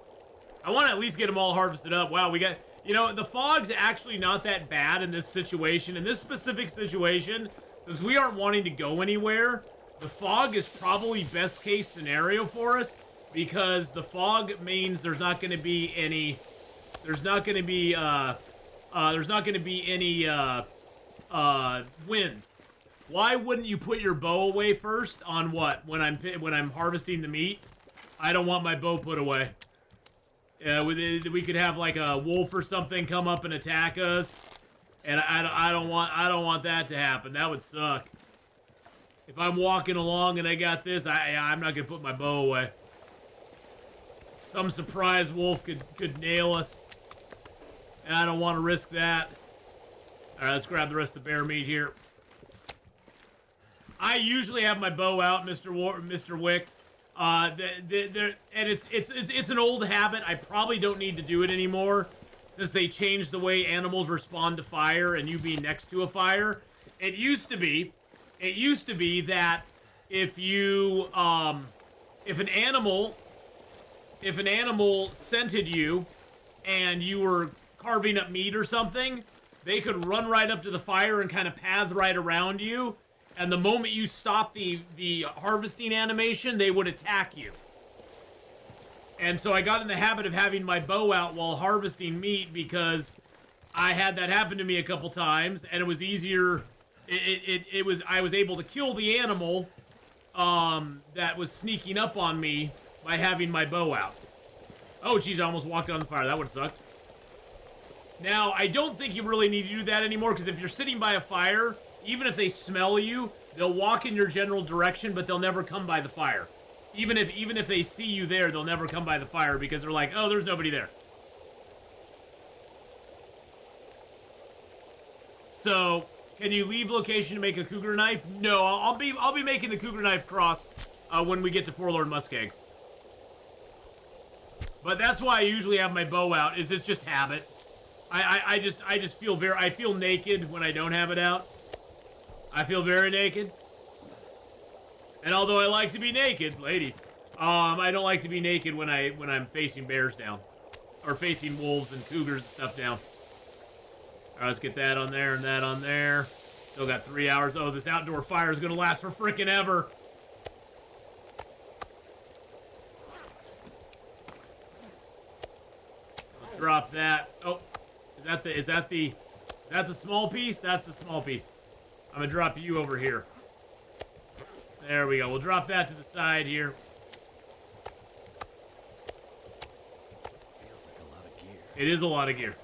Speaker 2: I want to at least get them all harvested up. Wow, we got... You know, the fog's actually not that bad in this situation. In this specific situation, since we aren't wanting to go anywhere, the fog is probably best case scenario for us, because the fog means there's not going to be any... wind. Why wouldn't you put your bow away first on what? When I'm harvesting the meat? I don't want my bow put away. We could have like a wolf or something come up and attack us, and I don't want that to happen. That would suck. If I'm walking along and I got this, I'm not gonna put my bow away. Some surprise wolf could nail us, and I don't want to risk that. All right, let's grab the rest of the bear meat here. I usually have my bow out, Mr. Wick. And it's an old habit. I probably don't need to do it anymore, since they changed the way animals respond to fire and you being next to a fire. It used to be that if an animal scented you and you were carving up meat or something, they could run right up to the fire and kind of path right around you. And the moment you stop the harvesting animation, they would attack you. And so I got in the habit of having my bow out while harvesting meat because I had that happen to me a couple times, and it was easier. I was able to kill the animal that was sneaking up on me by having my bow out. Oh, geez, I almost walked on the fire. That would have sucked. Now, I don't think you really need to do that anymore, because if you're sitting by a fire, even if they smell you, they'll walk in your general direction, but they'll never come by the fire. Even if they see you there, they'll never come by the fire, because they're like, oh, there's nobody there. So, can you leave location to make a cougar knife? No, I'll be making the cougar knife cross when we get to Forlorn Muskeg. But that's why I usually have my bow out. It's just habit. I just feel I feel naked when I don't have it out. I feel very naked. And although I like to be naked, ladies, I don't like to be naked when I'm facing bears down, or facing wolves and cougars and stuff down. All right, let's get that on there and that on there. Still got 3 hours. Oh, this outdoor fire is gonna last for frickin' ever. Let's drop that. Oh, is that the small piece? That's the small piece. I'm gonna drop you over here. There we go. We'll drop that to the side here.
Speaker 4: Feels like a lot of gear.
Speaker 2: It is a lot of gear.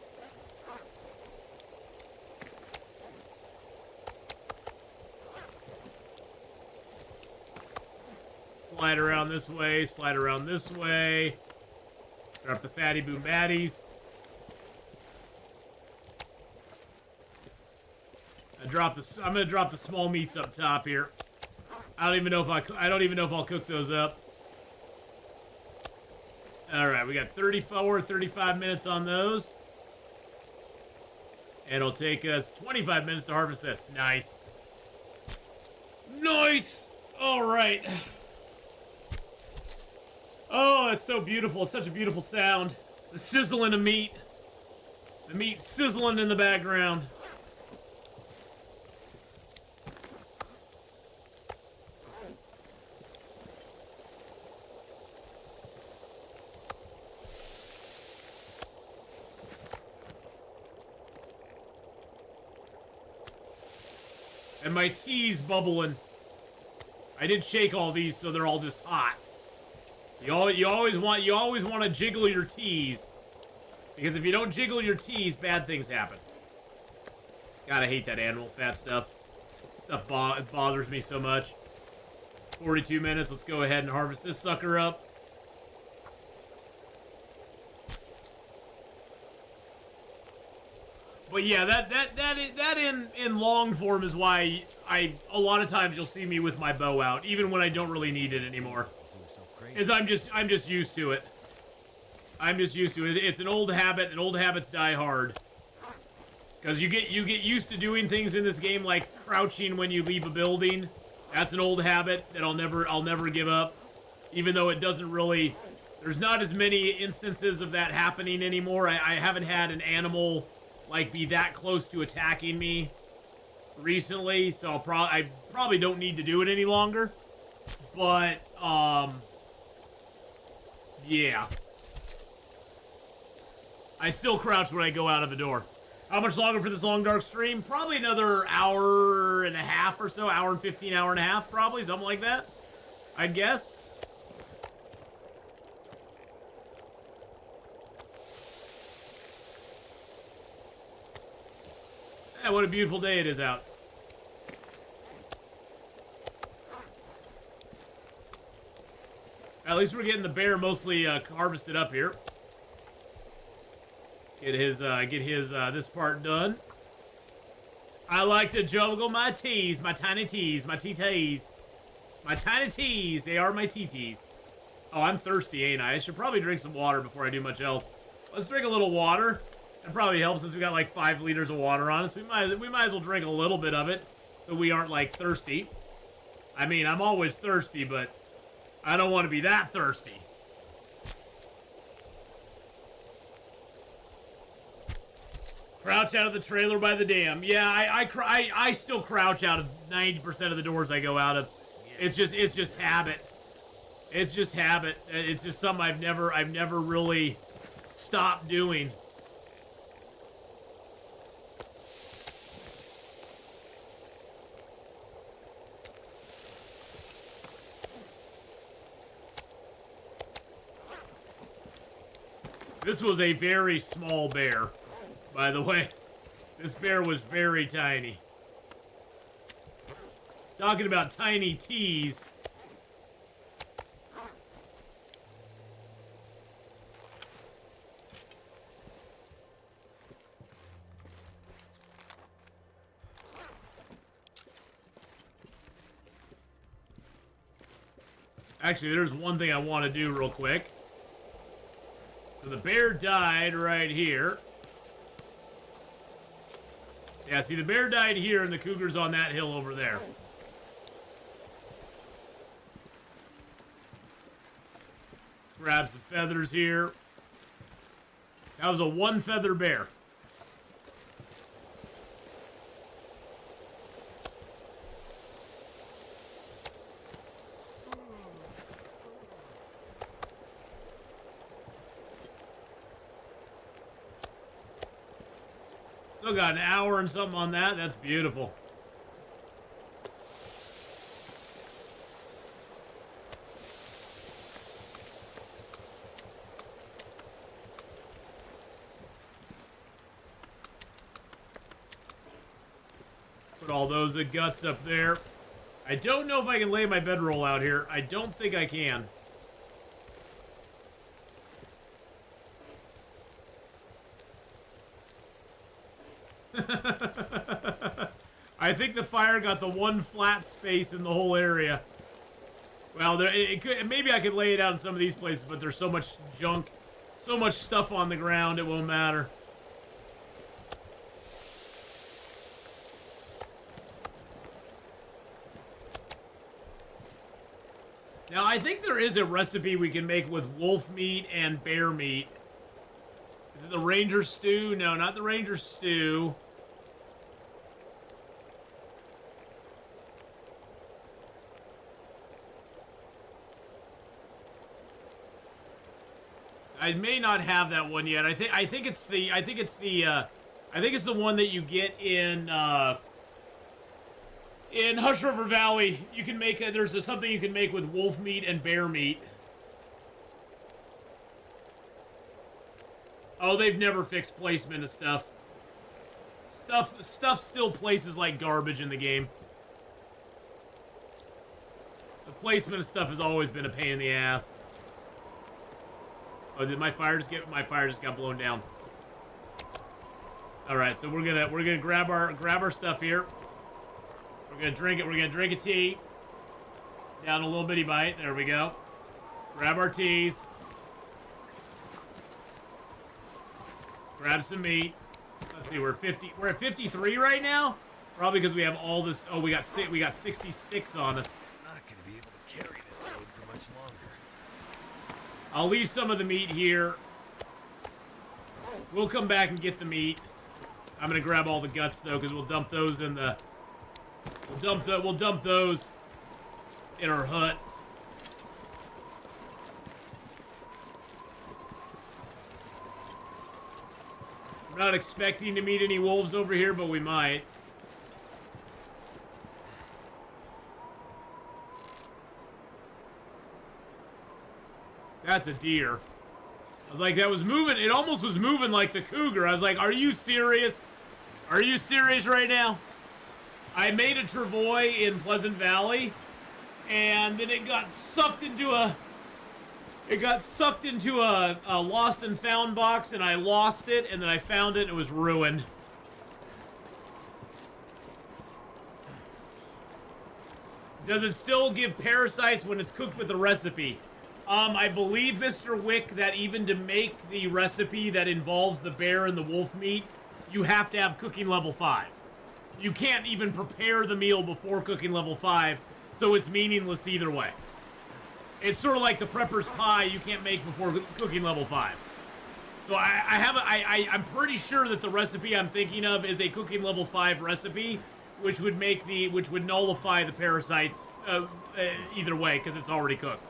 Speaker 2: Slide around this way, slide around this way. Drop the fatty boom baddies. I'm gonna drop the small meats up top here. I don't even know if I'll cook those up. All right, we got 35 minutes on those. And it'll take us 25 minutes to harvest this. Nice. Nice! All right. Oh, it's so beautiful. It's such a beautiful sound. The sizzling of meat. The meat sizzling in the background. And my tea's bubbling. I did shake all these so they're all just hot. You always want to jiggle your teas, because if you don't jiggle your teas, bad things happen. God, I hate that animal fat stuff. Stuff it bothers me so much. 42 minutes. Let's go ahead and harvest this sucker up. But yeah, that in long form is why a lot of times you'll see me with my bow out, even when I don't really need it anymore. Is I'm just used to it. I'm just used to it. It's an old habit, and old habits die hard. Because you get used to doing things in this game, like crouching when you leave a building. That's an old habit that I'll never give up. Even though it doesn't really, there's not as many instances of that happening anymore. I haven't had an animal like be that close to attacking me recently, so I probably don't need to do it any longer. But yeah. I still crouch when I go out of the door. How much longer for this long dark stream? Probably another hour and a half or so. Hour and 15, hour and a half, probably. Something like that, I'd guess. Yeah, what a beautiful day it is out. At least we're getting the bear mostly harvested up here. Get his this part done. I like to juggle my teas, my tiny teas, my tea-teas. My tiny teas, they are my tea-teas. Oh, I'm thirsty, ain't I? I should probably drink some water before I do much else. Let's drink a little water. That probably helps since we got like 5 liters of water on us. We might as well drink a little bit of it so we aren't like thirsty. I mean, I'm always thirsty, but I don't want to be that thirsty. Crouch out of the trailer by the dam. Yeah, I still crouch out of 90% of the doors I go out of. It's just habit. It's just habit. It's just something I've never really stopped doing. This was a very small bear, by the way. This bear was very tiny. Talking about tiny T's. Actually, there's one thing I want to do real quick. So the bear died right here. Yeah, see, the bear died here, and the cougar's on that hill over there. Grab some feathers here. That was a one-feather bear. Still got an hour and something on that. That's beautiful. Put all those guts up there. I don't know if I can lay my bedroll out here. I don't think I can. I think the fire got the one flat space in the whole area. Well, maybe I could lay it out in some of these places, but there's so much junk, so much stuff on the ground, it won't matter. Now, I think there is a recipe we can make with wolf meat and bear meat. Is it the Ranger stew? No, not the Ranger stew. I may not have that one yet. I think it's the one that you get in Hush River Valley. You can make there's something you can make with wolf meat and bear meat. Oh, they've never fixed placement of stuff. Stuff still places like garbage in the game. The placement of stuff has always been a pain in the ass. Oh, did my fire just got blown down? All right, so we're gonna grab our stuff here. We're gonna drink it. We're gonna drink a tea. Down a little bitty bite. There we go. Grab our teas. Grab some meat. Let's see, we're at 53 right now. Probably because we have all this. Oh, we got 60 sticks on us.
Speaker 4: I'm not gonna be able to carry this load for much longer.
Speaker 2: I'll leave some of the meat here. We'll come back and get the meat. I'm gonna grab all the guts though, because we'll dump those in the. We'll dump those in our hut. I'm not expecting to meet any wolves over here, but we might. That's a deer. I was like, that was moving. It almost was moving like the cougar. I was like, are you serious? Are you serious right now? I made a travois in Pleasant Valley, and then it got sucked into a lost and found box, and I lost it, and then I found it, and it was ruined. Does it still give parasites when it's cooked with the recipe? I believe, Mr. Wick, that even to make the recipe that involves the bear and the wolf meat, you have to have cooking level 5. You can't even prepare the meal before cooking level 5, so it's meaningless either way. It's sort of like the prepper's pie you can't make before cooking level 5. So I'm pretty sure that the recipe I'm thinking of is a cooking level 5 recipe, which would nullify the parasites either way because it's already cooked.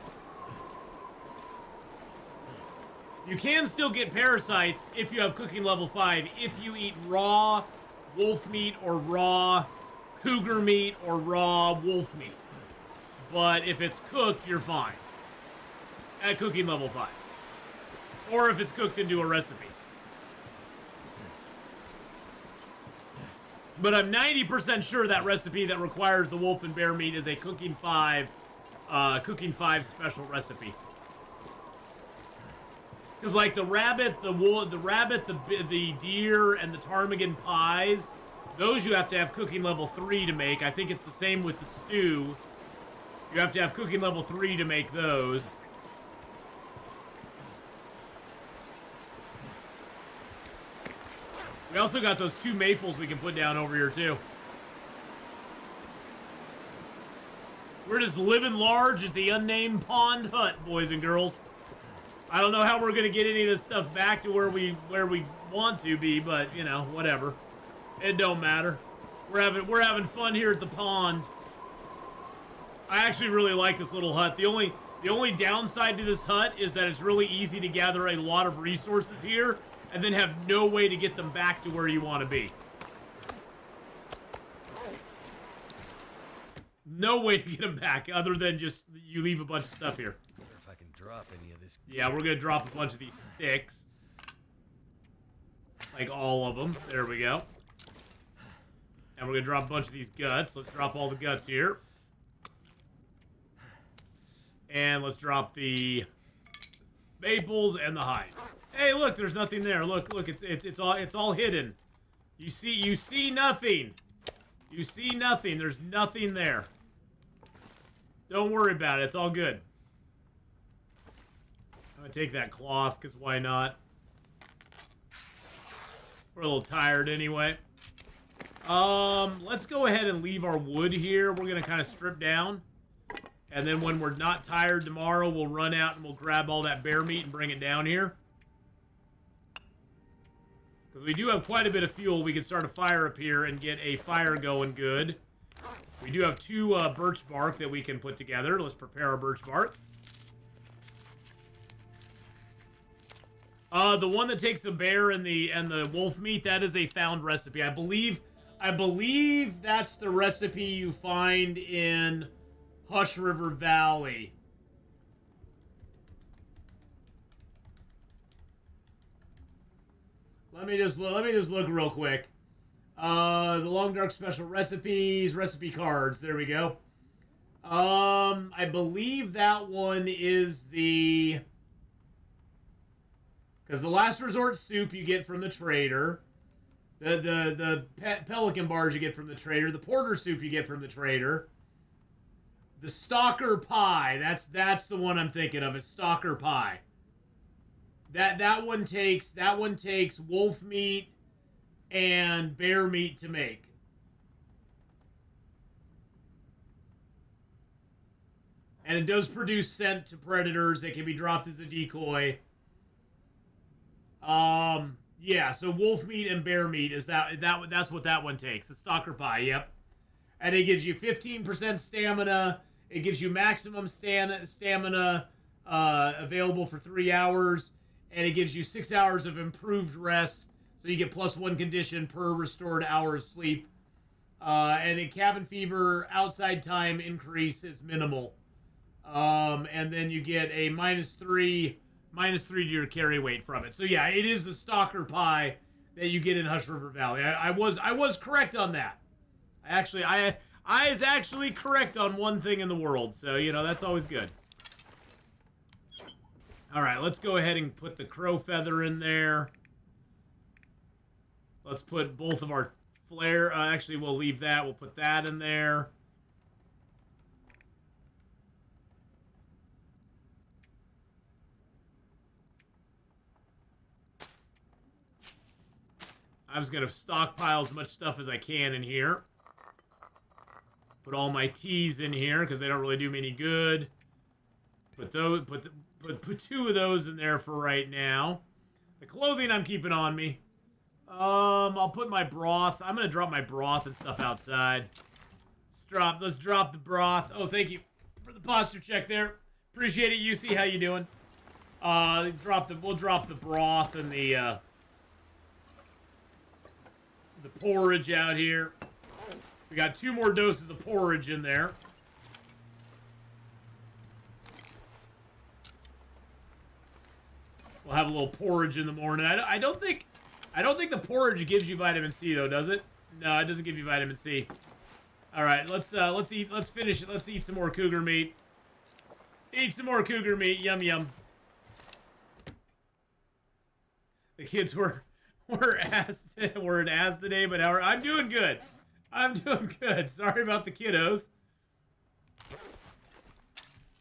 Speaker 2: You can still get parasites if you have cooking level 5 if you eat raw wolf meat or raw cougar meat or raw wolf meat. But if it's cooked, you're fine at cooking level 5. Or if it's cooked into a recipe. But I'm 90% sure that recipe that requires the wolf and bear meat is a cooking 5 special recipe. Because like the rabbit, the deer, and the ptarmigan pies, those you have to have cooking level 3 to make. I think it's the same with the stew. You have to have cooking level 3 to make those. We also got those 2 maples we can put down over here, too. We're just living large at the Unnamed Pond Hut, boys and girls. I don't know how we're going to get any of this stuff back to where we want to be, but, you know, whatever. It don't matter. We're having fun here at the pond. I actually really like this little hut. The only downside to this hut is that it's really easy to gather a lot of resources here and then have no way to get them back to where you want to be. No way to get them back other than just you leave a bunch of stuff here.
Speaker 4: I wonder if I can drop any of this.
Speaker 2: Yeah, we're gonna drop a bunch of these sticks. Like all of them. There we go. And we're gonna drop a bunch of these guts. Let's drop all the guts here. And let's drop the maples and the hide. Hey, look, there's nothing there. Look, it's all hidden. You see nothing. You see nothing. There's nothing there. Don't worry about it. It's all good. I'm gonna take that cloth, because why not? We're a little tired anyway. Let's go ahead and leave our wood here. We're gonna kind of strip down. And then when we're not tired tomorrow, we'll run out and we'll grab all that bear meat and bring it down here. Because we do have quite a bit of fuel. We can start a fire up here and get a fire going good. We do have 2 birch bark that we can put together. Let's prepare our birch bark. The one that takes the bear and the wolf meat, that is a found recipe. I believe that's the recipe you find in Hush River Valley. Let me just look real quick. The Long Dark Special Recipes, recipe cards. There we go. I believe that one is the... Because the Last Resort soup you get from the trader. The pelican bars you get from the trader. The porter soup you get from the trader. The stalker pie. That's the one I'm thinking of. Is stalker pie. That one takes wolf meat and bear meat to make. And it does produce scent to predators that can be dropped as a decoy. Yeah, so wolf meat and bear meat is that's what that one takes. The stalker pie, yep. And it gives you 15% stamina. It gives you maximum stamina available for 3 hours. And it gives you 6 hours of improved rest. So you get +1 condition per restored hour of sleep. And a cabin fever outside time increase is minimal. And then you get a -3 to your carry weight from it. So yeah, it is the stalker pie that you get in Hush River Valley. I was correct on that. I is actually correct on one thing in the world. So, you know, that's always good. All right, let's go ahead and put the crow feather in there. Let's put both of our flare. Actually, we'll leave that. We'll put that in there. I'm just going to stockpile as much stuff as I can in here. Put all my teas in here because they don't really do me any good. Put 2 of those in there for right now. The clothing I'm keeping on me. I'll put my broth. I'm gonna drop my broth and stuff outside. Let's drop the broth. Oh, thank you for the posture check there. Appreciate it, UC. How you doing? We'll drop the broth and the porridge out here. We got 2 more doses of porridge in there. We'll have a little porridge in the morning. I don't think the porridge gives you vitamin C though, does it? No, it doesn't give you vitamin C. All right, let's finish it. Let's eat some more cougar meat. Eat some more cougar meat. Yum yum. The kids were asked today, but I'm doing good. I'm doing good. Sorry about the kiddos.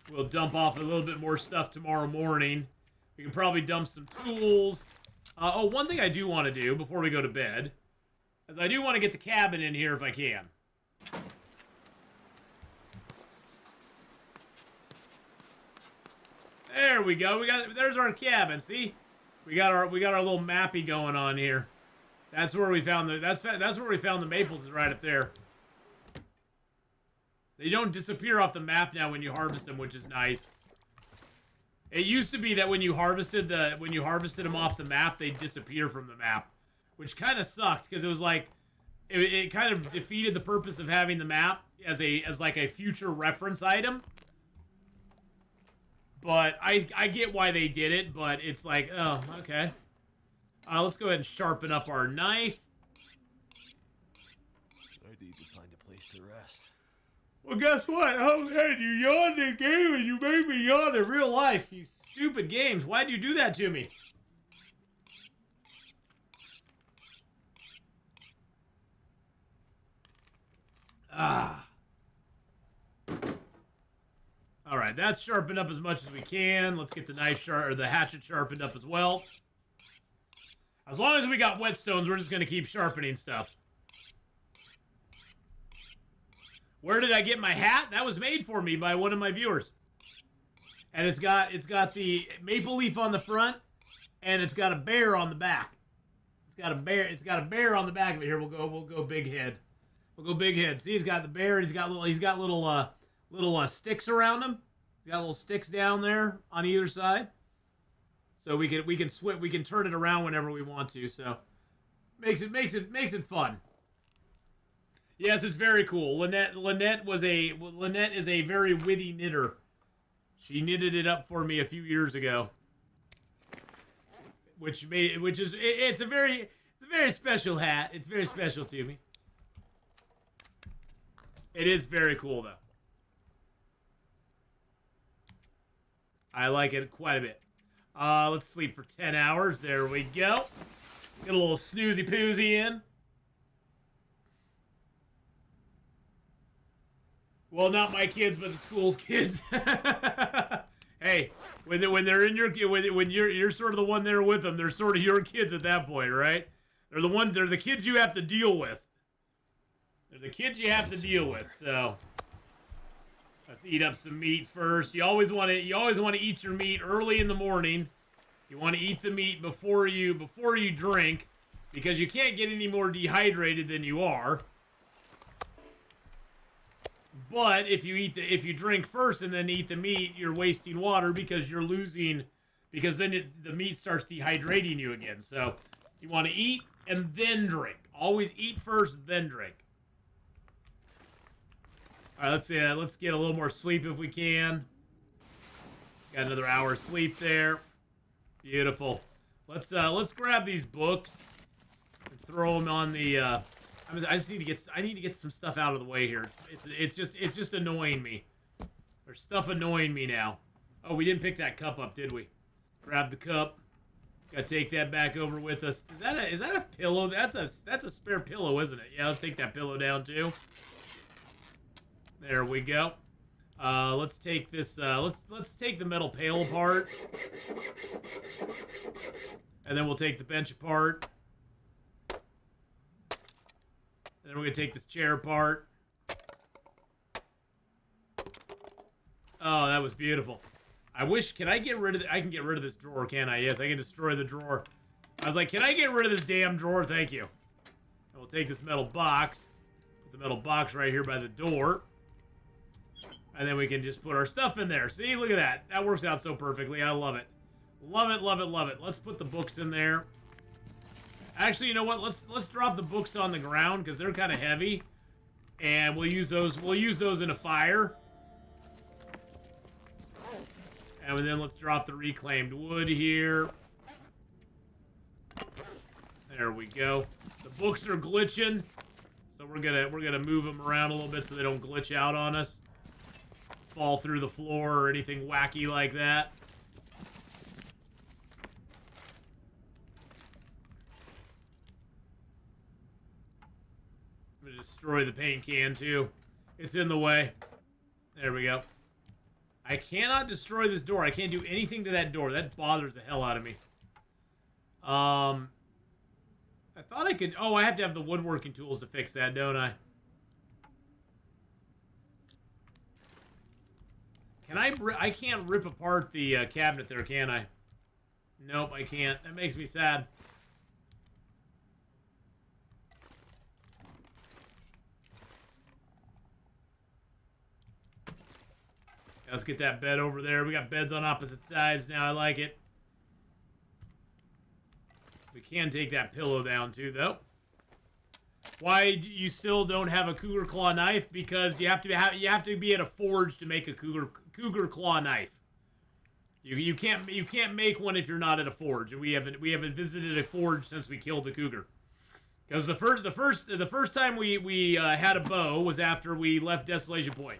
Speaker 2: We'll dump off a little bit more stuff tomorrow morning. We can probably dump some tools. Oh, one thing I do want to do before we go to bed is I do want to get the cabin in here if I can. There we go. There's our cabin. See, we got our little mappy going on here. That's where we found that's where we found the maples, is right up there. They don't disappear off the map now when you harvest them, which is nice. It used to be that when you harvested them off the map, they'd disappear from the map, which kind of sucked because it was like it kind of defeated the purpose of having the map as like a future reference item. But I get why they did it, but it's like, oh, okay. Let's go ahead and sharpen up our knife.
Speaker 4: I need to find a place to rest.
Speaker 2: Well, guess what? Oh, man, you yawned in game and you made me yawn in real life. You stupid games. Why'd you do that to me? Ah. All right, that's sharpened up as much as we can. Let's get the the hatchet sharpened up as well. As long as we got whetstones, we're just gonna keep sharpening stuff. Where did I get my hat? That was made for me by one of my viewers. And it's got the maple leaf on the front, and it's got a bear on the back. It's got a bear on the back of it. Here, we'll go big head. We'll go big head. See, he's got the bear. He's got little sticks around him. He's got little sticks down there on either side. So we can turn it around whenever we want to. So makes it fun. Yes, it's very cool. Lynette is a very witty knitter. She knitted it up for me a few years ago. It's a very special hat. It's very special to me. It is very cool though. I like it quite a bit. Let's sleep for 10 hours. There we go. Get a little snoozy poozy in. Well, not my kids, but the school's kids. Hey, when they're in when you're sort of the one there with them, they're sort of your kids at that point, right? They're the kids you have to deal with. They're the kids you have to deal with. So let's eat up some meat first. You always want to eat your meat early in the morning. You want to eat the meat before you drink, because you can't get any more dehydrated than you are. But if you drink first and then eat the meat, you're wasting water because then the meat starts dehydrating you again. So you want to eat and then drink. Always eat first, then drink. All right, let's get a little more sleep if we can. Got another hour of sleep there. Beautiful. Let's grab these books and throw them on the. I need to get some stuff out of the way here. It's just annoying me. There's stuff annoying me now. Oh, we didn't pick that cup up, did we? Grab the cup. Gotta take that back over with us. Is that a pillow? That's a spare pillow, isn't it? Yeah, let's take that pillow down too. There we go. Let's take this. Let's take the metal pail apart, and then we'll take the bench apart. And then we're gonna take this chair apart. Oh, that was beautiful. I wish. Can I get rid of? I can get rid of this drawer, can I? Yes, I can destroy the drawer. I was like, can I get rid of this damn drawer? Thank you. And we'll take this metal box. Put the metal box right here by the door. And then we can just put our stuff in there. See, look at that. That works out so perfectly. I love it. Love it, love it, love it. Let's put the books in there. Actually, you know what? Let's drop the books on the ground because they're kind of heavy. And we'll use those in a fire. And then let's drop the reclaimed wood here. There we go. The books are glitching, so we're gonna move them around a little bit so they don't glitch out on us, fall through the floor or anything wacky like that. I'm gonna destroy the paint can too. It's in the way. There we go. I cannot destroy this door. I can't do anything to that door. That bothers the hell out of me. I thought I could... Oh, I have to have the woodworking tools to fix that, don't I? Can I... I can't rip apart the cabinet there, can I? Nope, I can't. That makes me sad. Let's get that bed over there. We got beds on opposite sides now. I like it. We can take that pillow down too, though. Why you still don't have a Cougar claw knife? Because you have to be at a forge to make a Cougar claw knife. You can't make one if you're not at a forge. We haven't visited a forge since we killed the Cougar. Because the first time we had a bow was after we left Desolation Point.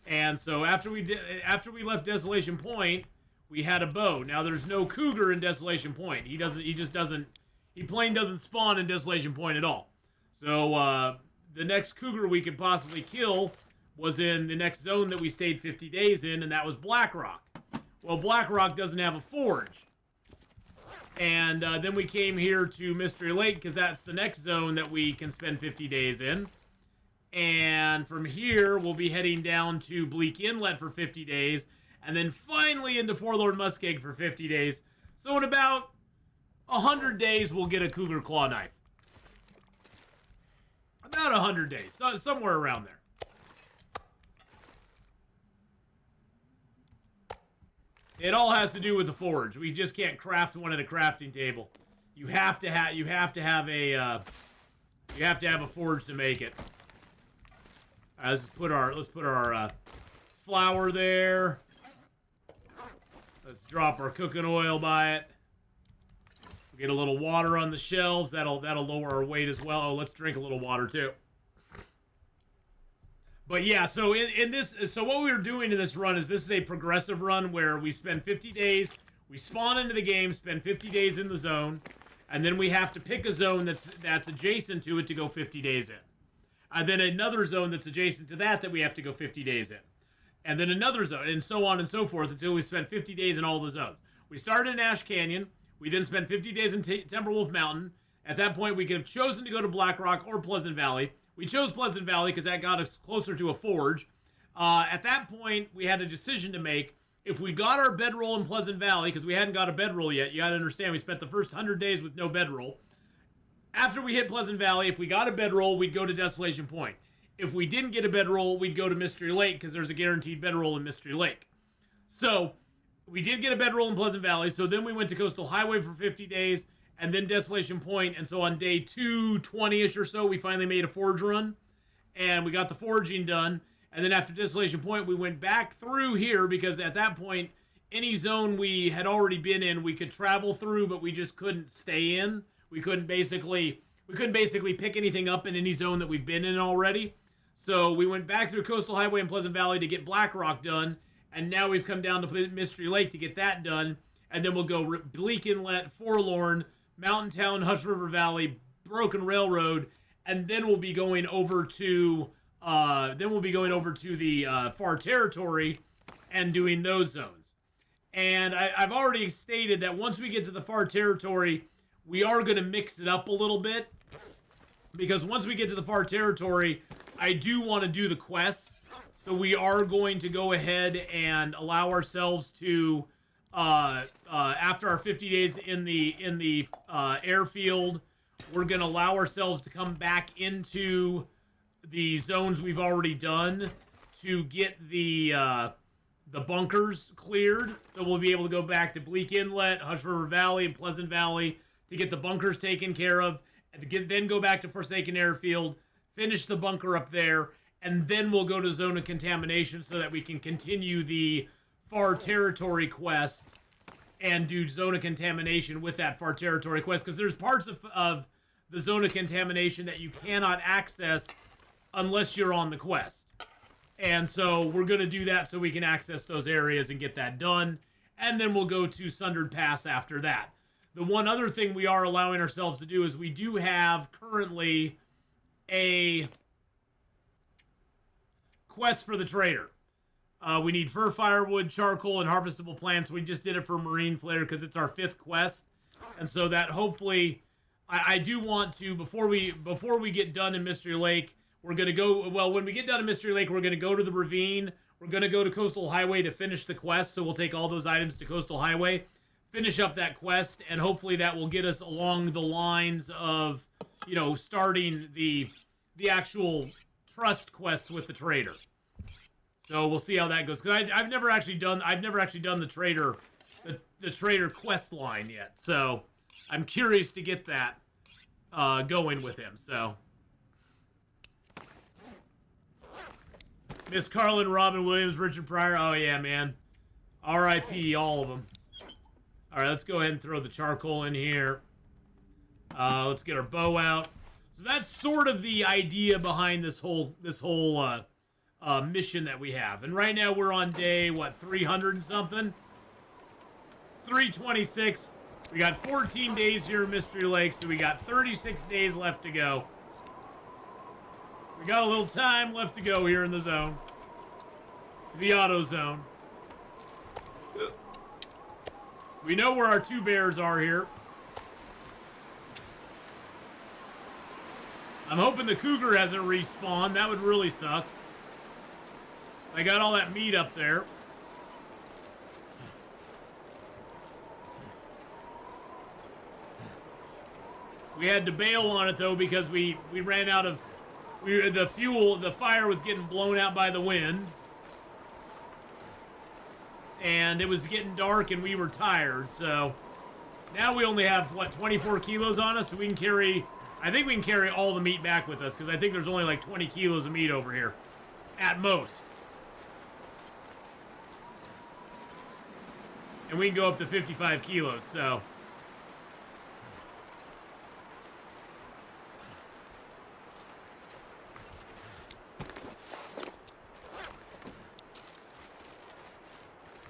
Speaker 2: And so after we left Desolation Point, we had a bow. Now there's no Cougar in Desolation Point. He plain doesn't spawn in Desolation Point at all. So the next Cougar we could possibly kill was in the next zone that we stayed 50 days in, and that was Blackrock. Well, Blackrock doesn't have a forge. And then we came here to Mystery Lake because that's the next zone that we can spend 50 days in. And from here, we'll be heading down to Bleak Inlet for 50 days. And then finally into Forlorn Muskeg for 50 days. So in about 100 days, we'll get a Cougar claw knife. About 100 days. Somewhere around there. It all has to do with the forge. We just can't craft one at a crafting table. You have to have a forge to make it. Let's put our flour there. Let's drop our cooking oil by it. Get a little water on the shelves. That'll lower our weight as well. Oh, let's drink a little water too. But yeah, so so what we were doing in this run is this is a progressive run where we spend 50 days, we spawn into the game, spend 50 days in the zone, and then we have to pick a zone that's adjacent to it to go 50 days in. And then another zone that's adjacent to that we have to go 50 days in. And then another zone, and so on and so forth until we spend 50 days in all the zones. We started in Ash Canyon. We then spent 50 days in Timberwolf Mountain. At that point, we could have chosen to go to Black Rock or Pleasant Valley. We chose Pleasant Valley because that got us closer to a forge. At that point, we had a decision to make. If we got our bedroll in Pleasant Valley, because we hadn't got a bedroll yet, you got to understand, we spent the first 100 days with no bedroll. After we hit Pleasant Valley, if we got a bedroll, we'd go to Desolation Point. If we didn't get a bedroll, we'd go to Mystery Lake because there's a guaranteed bedroll in Mystery Lake. So we did get a bedroll in Pleasant Valley, so then we went to Coastal Highway for 50 days, and then Desolation Point, and so on day 220-ish or so, we finally made a forge run, and we got the forging done, and then after Desolation Point, we went back through here, because at that point, any zone we had already been in, we could travel through, but we just couldn't stay in. We couldn't basically pick anything up in any zone that we've been in already. So we went back through Coastal Highway and Pleasant Valley to get Black Rock done, and now we've come down to Mystery Lake to get that done, and then we'll go Bleak Inlet, Forlorn, Mountain Town, Hush River Valley, Broken Railroad, and then we'll be going over to the Far Territory and doing those zones. And I've already stated that once we get to the Far Territory, we are going to mix it up a little bit, because once we get to the Far Territory, I do want to do the quests. So we are going to go ahead and allow ourselves to after our 50 days in the airfield, we're gonna allow ourselves to come back into the zones we've already done to get the bunkers cleared. So we'll be able to go back to Bleak Inlet, Hush River Valley, and Pleasant Valley to get the bunkers taken care of, and then go back to Forsaken Airfield, finish the bunker up there, and then we'll go to Zone of Contamination so that we can continue the Far Territory quest and do Zone of Contamination with that Far Territory quest, because there's parts of the Zone of Contamination that you cannot access unless you're on the quest. And so we're going to do that so we can access those areas and get that done. And then we'll go to Sundered Pass after that. The one other thing we are allowing ourselves to do is we do have currently a quest for the trader. We need fur, firewood, charcoal, and harvestable plants. We just did it for Marine Flare because it's our 5th quest. And so that hopefully, I do want to, before we get done in Mystery Lake, we're going to go, well, when we get done in Mystery Lake, we're going to go to the Ravine. We're going to go to Coastal Highway to finish the quest. So we'll take all those items to Coastal Highway, finish up that quest, and hopefully that will get us along the lines of, you know, starting the actual trust quests with the trader. So we'll see how that goes, because I've never actually done the trader quest line yet. So I'm curious to get that going with him. So Miss Carlin, Robin Williams, Richard Pryor. Oh yeah, man. R.I.P. all of them. All right, let's go ahead and throw the charcoal in here. Let's get our bow out. So that's sort of the idea behind this whole mission that we have. And right now we're on day, what, 300 and something? 326. We got 14 days here in Mystery Lake, so we got 36 days left to go. We got a little time left to go here in the zone. The auto zone. We know where our 2 bears are here. I'm hoping the Cougar hasn't respawned. That would really suck. I got all that meat up there. We had to bail on it though because we ran out of the fuel. The fire was getting blown out by the wind, and it was getting dark, and we were tired. So now we only have what, 24 kilos on us, so we can carry. I think we can carry all the meat back with us because I think there's only like 20 kilos of meat over here, at most. And we can go up to 55 kilos, so.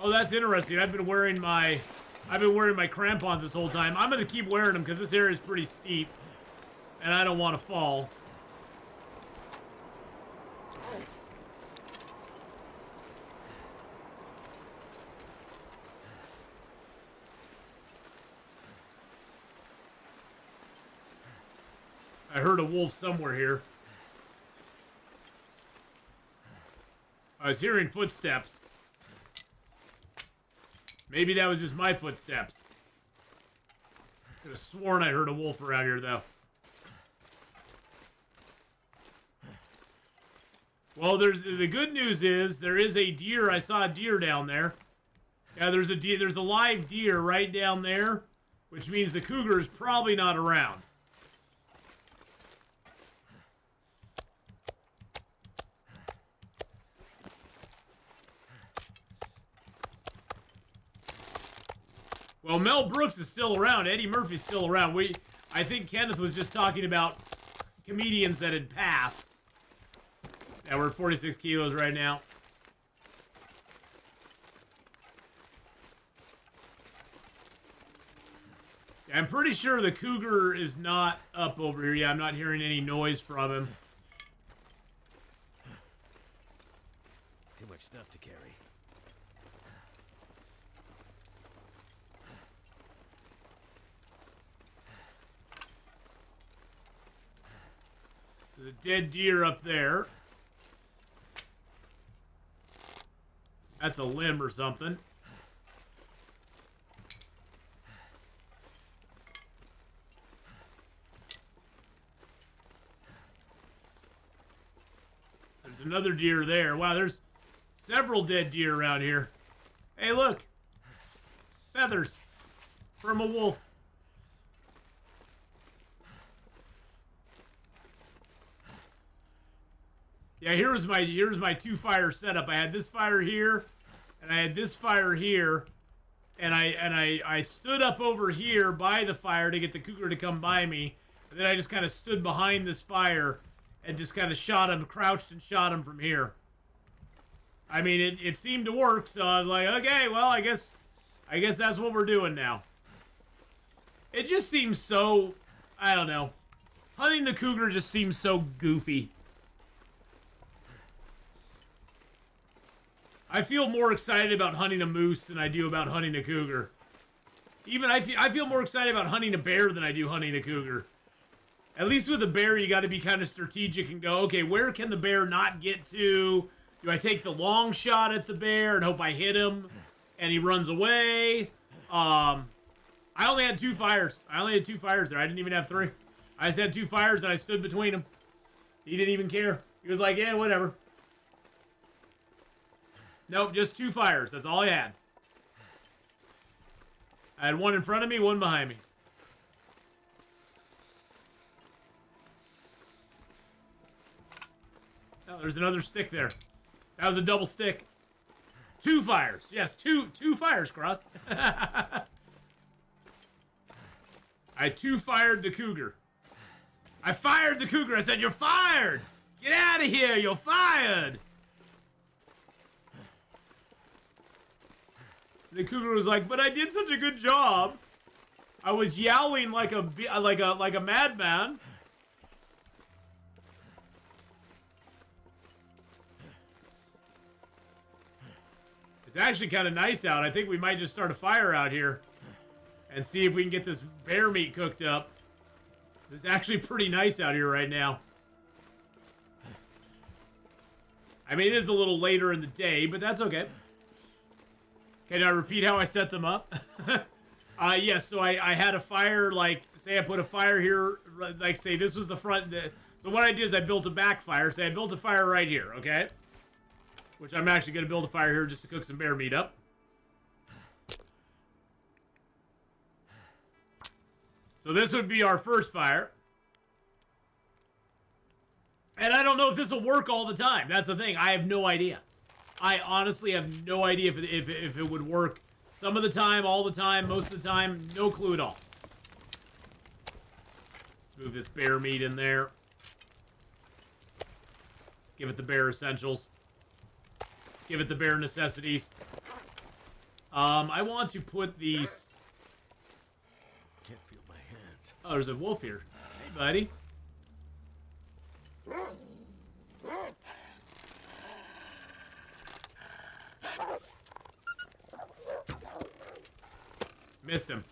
Speaker 2: Oh, that's interesting. I've been wearing my crampons this whole time. I'm gonna keep wearing them because this area is pretty steep, and I don't want to fall. I heard a wolf somewhere here. I was hearing footsteps. Maybe that was just my footsteps. Could have sworn I heard a wolf around here, though. Well, the good news is there is a deer. I saw a deer down there. Yeah, there's a deer. There's a live deer right down there, which means the cougar is probably not around. Well, Mel Brooks is still around. Eddie Murphy's still around. I think Kenneth was just talking about comedians that had passed. Yeah, we're at 46 kilos right now. Yeah, I'm pretty sure the cougar is not up over here. Yeah, I'm not hearing any noise from him.
Speaker 4: Too much stuff to carry.
Speaker 2: There's a dead deer up there. That's a limb or something. another deer there. Wow, there's several dead deer around here. Hey, look. Feathers from a wolf. Yeah, here's my two fire setup. I had this fire here, and I had this fire here, and I stood up over here by the fire to get the cougar to come by me, and then I just kind of stood behind this fire and just kind of shot him, crouched and shot him from here. I mean, it seemed to work, so I was like, okay, well, I guess that's what we're doing now. It just seems so, I don't know. Hunting the cougar just seems so goofy. I feel more excited about hunting a moose than I do about hunting a cougar. Even I feel more excited about hunting a bear than I do hunting a cougar. At least with a bear, you got to be kind of strategic and go, okay, where can the bear not get to? Do I take the long shot at the bear and hope I hit him and he runs away? I only had 2 fires. I only had 2 fires there. I didn't even have 3. I just had 2 fires and I stood between them. He didn't even care. He was like, yeah, whatever. Nope, just 2 fires. That's all I had. I had 1 in front of me, 1 behind me. Oh, there's another stick there. That was a double stick. 2 fires. Yes, two fires, Cross. I 2-fired the cougar. I fired the cougar. I said, you're fired. Get out of here. You're fired. The cougar was like, but I did such a good job. I was yowling like a madman. It's actually kind of nice out. I think we might just start a fire out here and see if we can get this bear meat cooked up. It's actually pretty nice out here right now. I mean, it is a little later in the day, but that's okay. Can I repeat how I set them up? Yes, so I had a fire, like, say I put a fire here, like, say this was the front. So what I did is I built a backfire. Say I built a fire right here, okay? Which I'm actually going to build a fire here just to cook some bear meat up. So this would be our first fire. And I don't know if this will work all the time. That's the thing. I have no idea. I honestly have no idea if it would work some of the time, all the time, most of the time. No clue at all. Let's move this bear meat in there. Give it the bear essentials. Give it the bear necessities. I want to put these...
Speaker 4: Can't feel my hands.
Speaker 2: Oh, there's a wolf here. Hey, buddy. Missed him.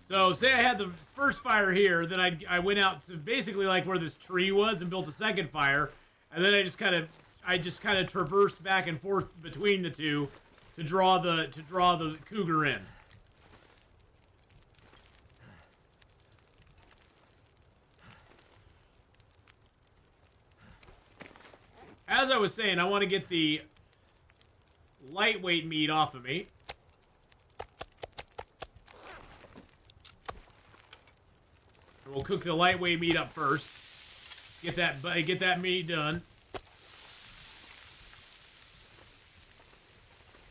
Speaker 2: So, say I had the first fire here, then I went out to basically like where this tree was and built a second fire, and then I just kind of traversed back and forth between the two to draw the cougar in. As I was saying, I want to get the lightweight meat off of me. And we'll cook the lightweight meat up first. Get that meat done.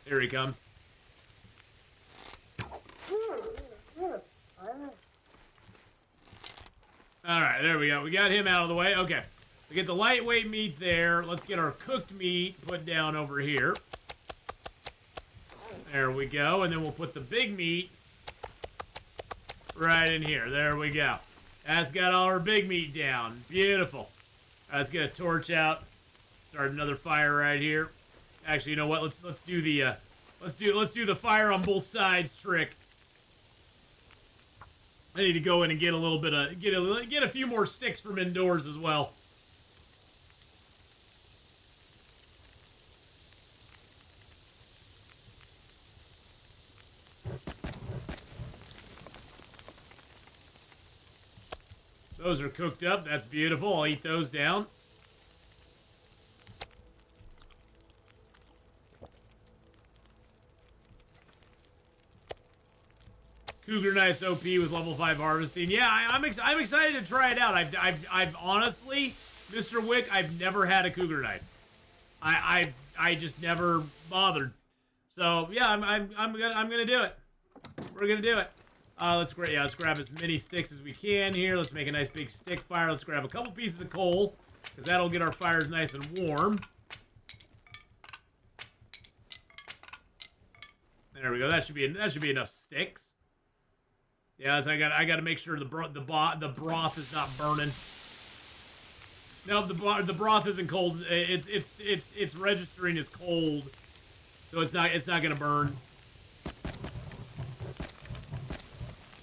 Speaker 2: There he comes. Alright, there we go. We got him out of the way. Okay. We get the lightweight meat there. Let's get our cooked meat put down over here. There we go. And then we'll put the big meat right in here. There we go. That's got all our big meat down. Beautiful. Let's get a torch out. Start another fire right here. Actually, you know what? Let's do the let's do the fire on both sides trick. I need to go in and get a little bit of get a few more sticks from indoors as well. Those are cooked up. That's beautiful. I'll eat those down. Cougar knife's OP with level 5 harvesting. Yeah, I'm excited to try it out. I've honestly, Mr. Wick, I've never had a cougar knife. I just never bothered. So yeah, I'm gonna do it. We're gonna do it. Let's grab as many sticks as we can here. Let's make a nice big stick fire. Let's grab a couple pieces of coal, because that'll get our fires nice and warm. There we go. That should be enough sticks. Yeah, so I got to make sure the broth is not burning. No, the broth isn't cold. It's registering as cold, so it's not gonna burn.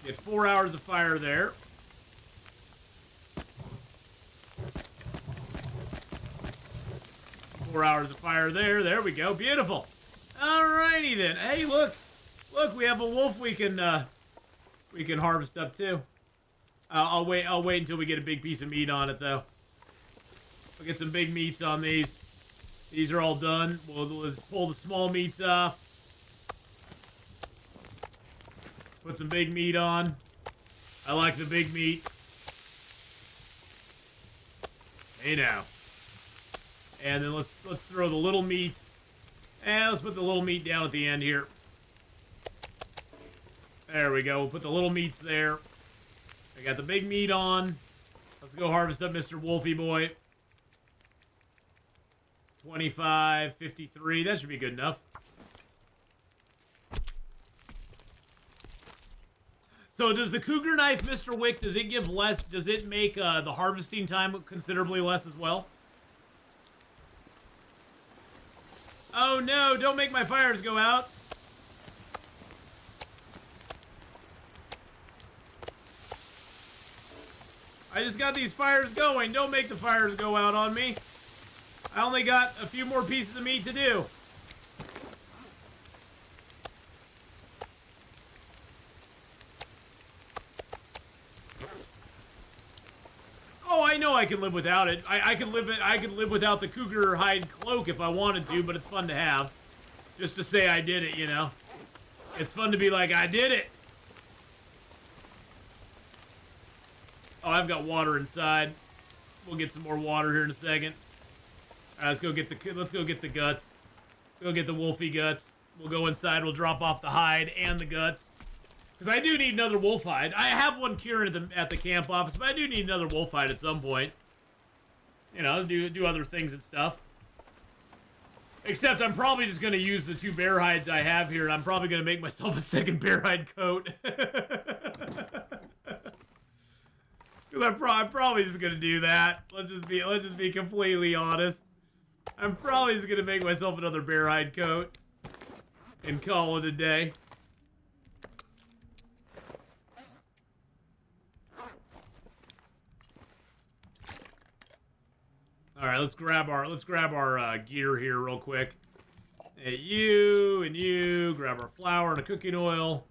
Speaker 2: Get 4 hours of fire there. Four hours of fire there. There we go. Beautiful. Alrighty then. Hey, look, we have a wolf we can harvest up too. I'll wait until we get a big piece of meat on it though. We'll get some big meats on these. These are all done. Let's pull the small meats off. Put some big meat on. I like the big meat. Hey now. And then let's throw the little meats. And let's put the little meat down at the end here. There we go. We'll put the little meats there. I got the big meat on. Let's go harvest up Mr. Wolfie boy. 25, 53. That should be good enough. So does the Cougar knife, Mr. Wick, does it give less? Does it make the harvesting time considerably less as well? Oh no, don't make my fires go out. I just got these fires going. Don't make the fires go out on me. I only got a few more pieces of meat to do. Oh, I know I can live without it. I can live without the cougar hide cloak if I wanted to, but it's fun to have. Just to say I did it, you know. It's fun to be like, I did it. Oh, I've got water inside. We'll get some more water here in a second. All right, let's go get the guts. Let's go get the wolfie guts. We'll go inside. We'll drop off the hide and the guts. Because I do need another wolf hide. I have one curing at the camp office, but I do need another wolf hide at some point. You know, do other things and stuff. Except I'm probably just going to use the 2 bear hides I have here, and I'm probably going to make myself a second bear hide coat. Because I'm probably just going to do that. Let's just be completely honest. I'm probably just going to make myself another bear hide coat and call it a day. All right, let's grab our gear here real quick. Hey, you and you, grab our flour and a cooking oil.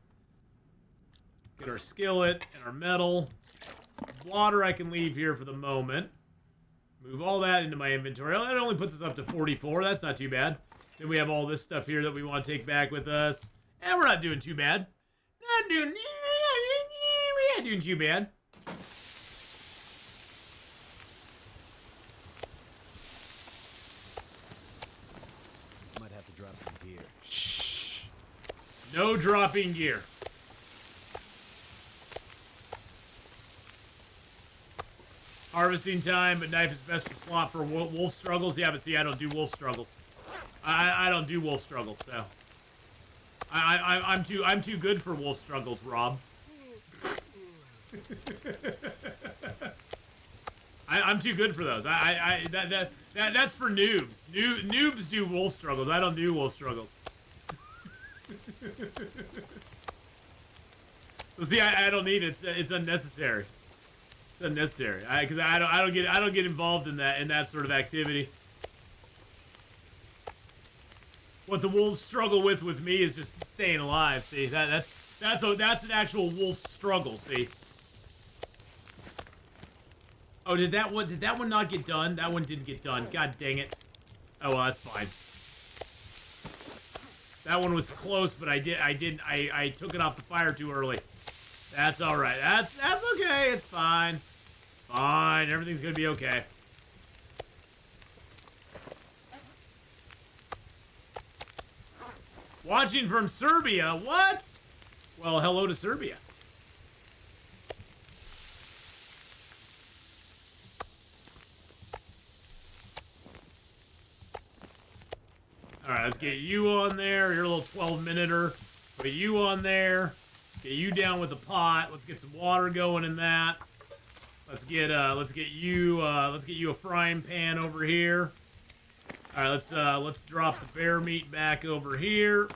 Speaker 2: Get our skillet and our metal. Water I can leave here for the moment. Move all that into my inventory. Oh, that only puts us up to 44. That's not too bad. Then we have all this stuff here that we want to take back with us. And we're not doing too bad. We're not doing too bad.
Speaker 4: Might have to drop some gear.
Speaker 2: Shh. No dropping gear. Harvesting time, but knife is best for plot for wolf struggles. Yeah, but see, I don't do wolf struggles. I don't do wolf struggles, so I'm too good for wolf struggles, Rob. I'm too good for those. That's for noobs. Noobs do wolf struggles. I don't do wolf struggles. So see, I don't need it. It's unnecessary. It's unnecessary. Because I don't get involved in that sort of activity. What the wolves struggle with me is just staying alive. See, that's an actual wolf struggle. See. Oh, did that one not get done? That one didn't get done. God dang it. Oh, well, that's fine. That one was close, but I took it off the fire too early. That's all right. That's okay. It's fine. Fine. Everything's gonna be okay. Watching from Serbia. What? Well, hello to Serbia. Alright, let's get you on there. You're a little 12-minuter. Put you on there. Get you down with the pot. Let's get some water going in that. Let's get you a frying pan over here. Alright, let's drop the bear meat back over here.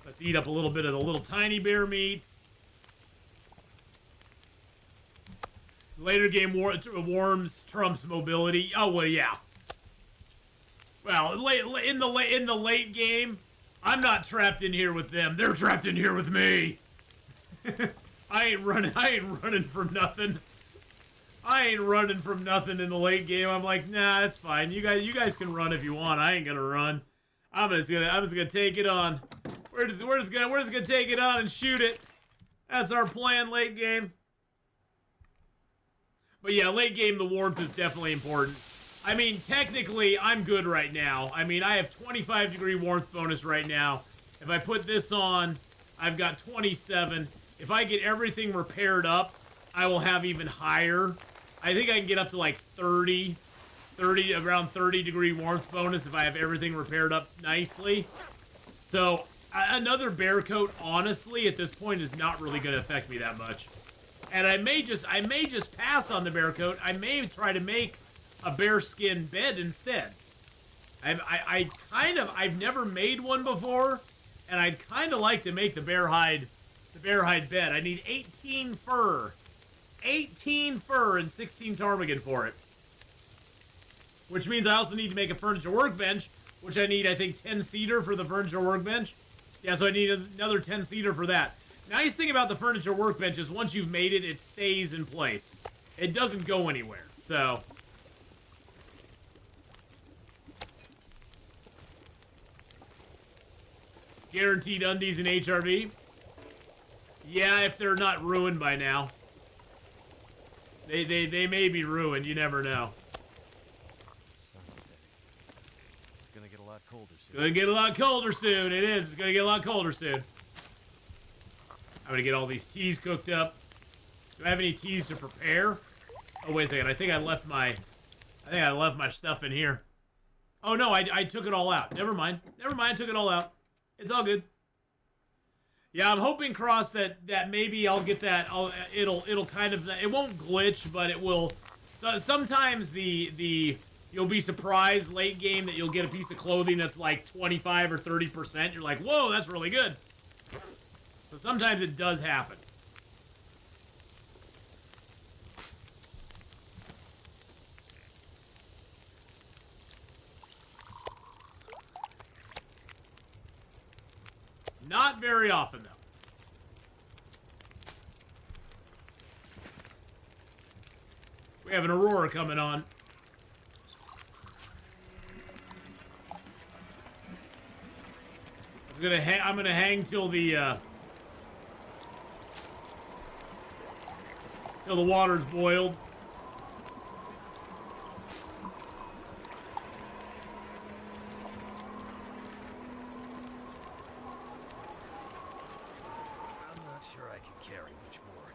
Speaker 2: Let's eat up a little bit of the little tiny bear meats. Later game warms Trump's mobility. Oh well, yeah. Well, in the late game, I'm not trapped in here with them. They're trapped in here with me. I ain't running from nothing. I ain't running from nothing in the late game. I'm like, nah, that's fine. You guys can run if you want. I ain't gonna run. I'm just gonna take it on. We're just gonna take it on and shoot it. That's our plan late game. But yeah, late game the warmth is definitely important. I mean, technically, I'm good right now. I mean, I have 25-degree warmth bonus right now. If I put this on, I've got 27. If I get everything repaired up, I will have even higher. I think I can get up to like 30, around 30-degree warmth bonus if I have everything repaired up nicely. So, another bear coat, honestly, at this point is not really going to affect me that much. And I may just pass on the bear coat. I may try to make a bearskin bed instead. I've never made one before, and I'd kind of like to make the bear hide bed. I need 18 fur, and 16 ptarmigan for it. Which means I also need to make a furniture workbench, which I need, I think, 10 cedar for the furniture workbench. Yeah, so I need another 10 cedar for that. Nice thing about the furniture workbench is once you've made it, it stays in place. It doesn't go anywhere, so... Guaranteed undies and HRV? Yeah, if they're not ruined by now. They may be ruined, you never know.
Speaker 4: Sun's setting. It's gonna get a lot colder soon.
Speaker 2: Gonna get a lot colder soon, it is. It's gonna get a lot colder soon. I'm gonna get all these teas cooked up. Do I have any teas to prepare? Oh, wait a second, I think I left my stuff in here. Oh no, I took it all out. Never mind, I took it all out. It's all good. Yeah, I'm hoping cross that maybe I'll get that. It'll kind of, it won't glitch, but it will. So sometimes you'll be surprised late game that you'll get a piece of clothing that's like 25 or 30%. You're like, whoa, that's really good. So sometimes it does happen. Not very often, though. We have an aurora coming on. I'm gonna hang till the water's boiled.
Speaker 4: Sure I can carry much more.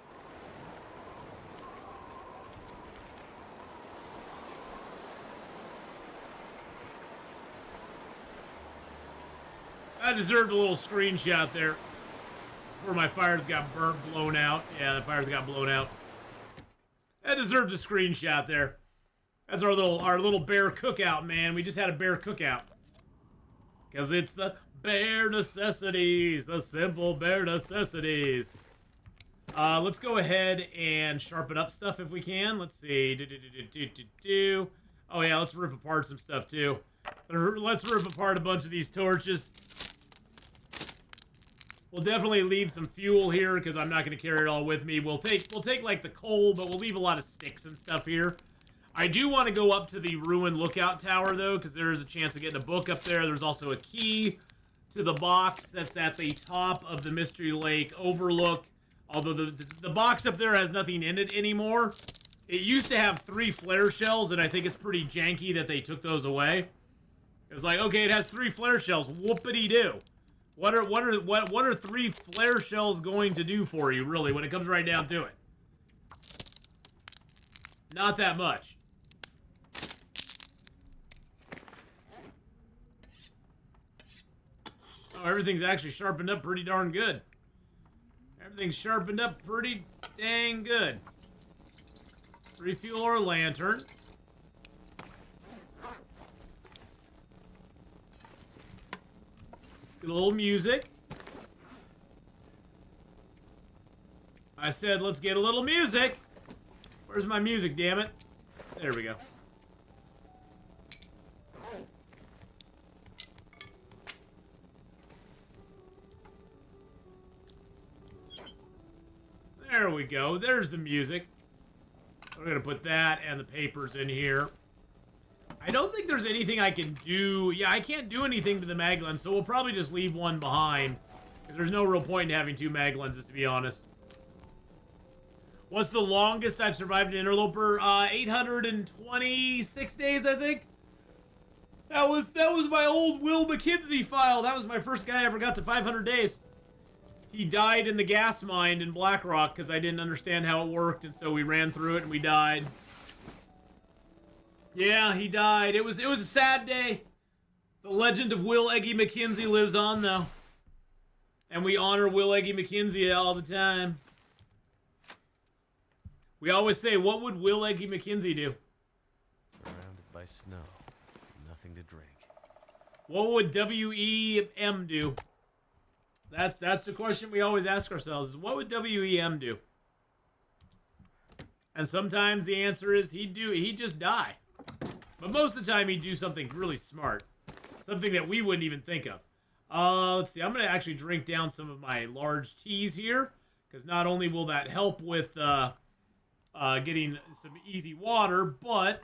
Speaker 2: I deserved a little screenshot there where my fires got blown out. Yeah, the fires got blown out. That deserves a screenshot there. That's our little bear cookout, man. We just had a bear cookout. Because it's the bare necessities, the simple bare necessities. Let's go ahead and sharpen up stuff if we can. Let's see. Oh yeah, let's rip apart some stuff too. Let's rip apart a bunch of these torches. We'll definitely leave some fuel here because I'm not going to carry it all with me. We'll take like the coal, but we'll leave a lot of sticks and stuff here. I do want to go up to the ruined lookout tower though, because there is a chance of getting a book up there. There's also a key to the box that's at the top of the Mystery Lake overlook. Although the box up there has nothing in it anymore. It used to have 3 flare shells, and I think it's pretty janky that they took those away. It was like, okay, it has 3 flare shells. Whoopity-doo. What are 3 flare shells going to do for you, really, when it comes right down to it? Not that much. Oh, everything's actually sharpened up pretty darn good. Everything's sharpened up pretty dang good. Refuel our lantern. Get a little music. I said, let's get a little music. Where's my music, damn it? There we go. There we go. There's the music. We're going to put that and the papers in here. I don't think there's anything I can do. Yeah, I can't do anything to the mag lens, so we'll probably just leave one behind. Because there's no real point in having 2 mag lenses, to be honest. What's the longest I've survived an interloper? 826 days, I think. That was my old Will McKenzie file. That was my first guy I ever got to 500 days. He died in the gas mine in Blackrock because I didn't understand how it worked, and so we ran through it and we died. Yeah, he died. It was a sad day. The legend of Will Eggy McKenzie lives on, though. And we honor Will Eggy McKenzie all the time. We always say, what would Will Eggy McKenzie do?
Speaker 4: Surrounded by snow. Nothing to drink.
Speaker 2: What would W.E.M. do? That's the question we always ask ourselves, is what would W.E.M. do? And sometimes the answer is he'd just die. But most of the time he'd do something really smart. Something that we wouldn't even think of. Let's see, I'm going to actually drink down some of my large teas here. Because not only will that help with getting some easy water, but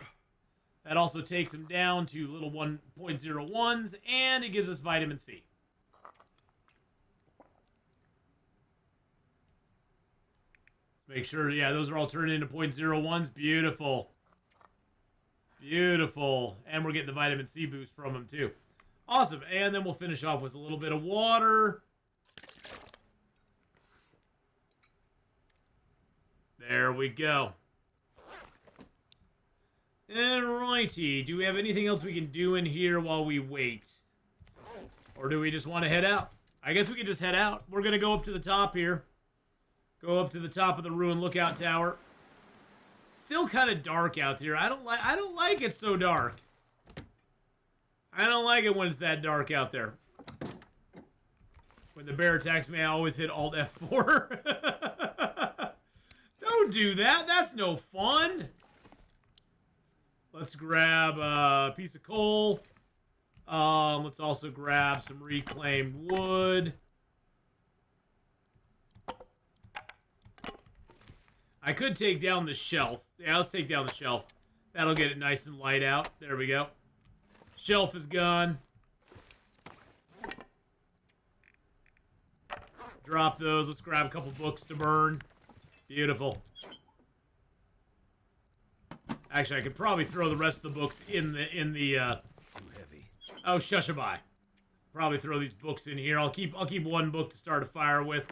Speaker 2: that also takes them down to little 1.01s, and it gives us vitamin C. Let's make sure, yeah, those are all turned into 0.01s. Beautiful. Beautiful. And we're getting the vitamin C boost from them, too. Awesome. And then we'll finish off with a little bit of water. There we go. Alrighty. Do we have anything else we can do in here while we wait? Or do we just want to head out? I guess we could just head out. We're going to go up to the top here. Go up to the top of the ruined lookout tower. Still kind of dark out there. I don't like it so dark. I don't like it when it's that dark out there. When the bear attacks me, I always hit Alt F4. Don't do that. That's no fun. Let's grab a piece of coal. Let's also grab some reclaimed wood. I could take down the shelf. Yeah, let's take down the shelf. That'll get it nice and light out. There we go. Shelf is gone. Drop those. Let's grab a couple books to burn. Beautiful. Actually, I could probably throw the rest of the books in the
Speaker 4: Too heavy.
Speaker 2: Oh, shushaby. Probably throw these books in here. I'll keep one book to start a fire with.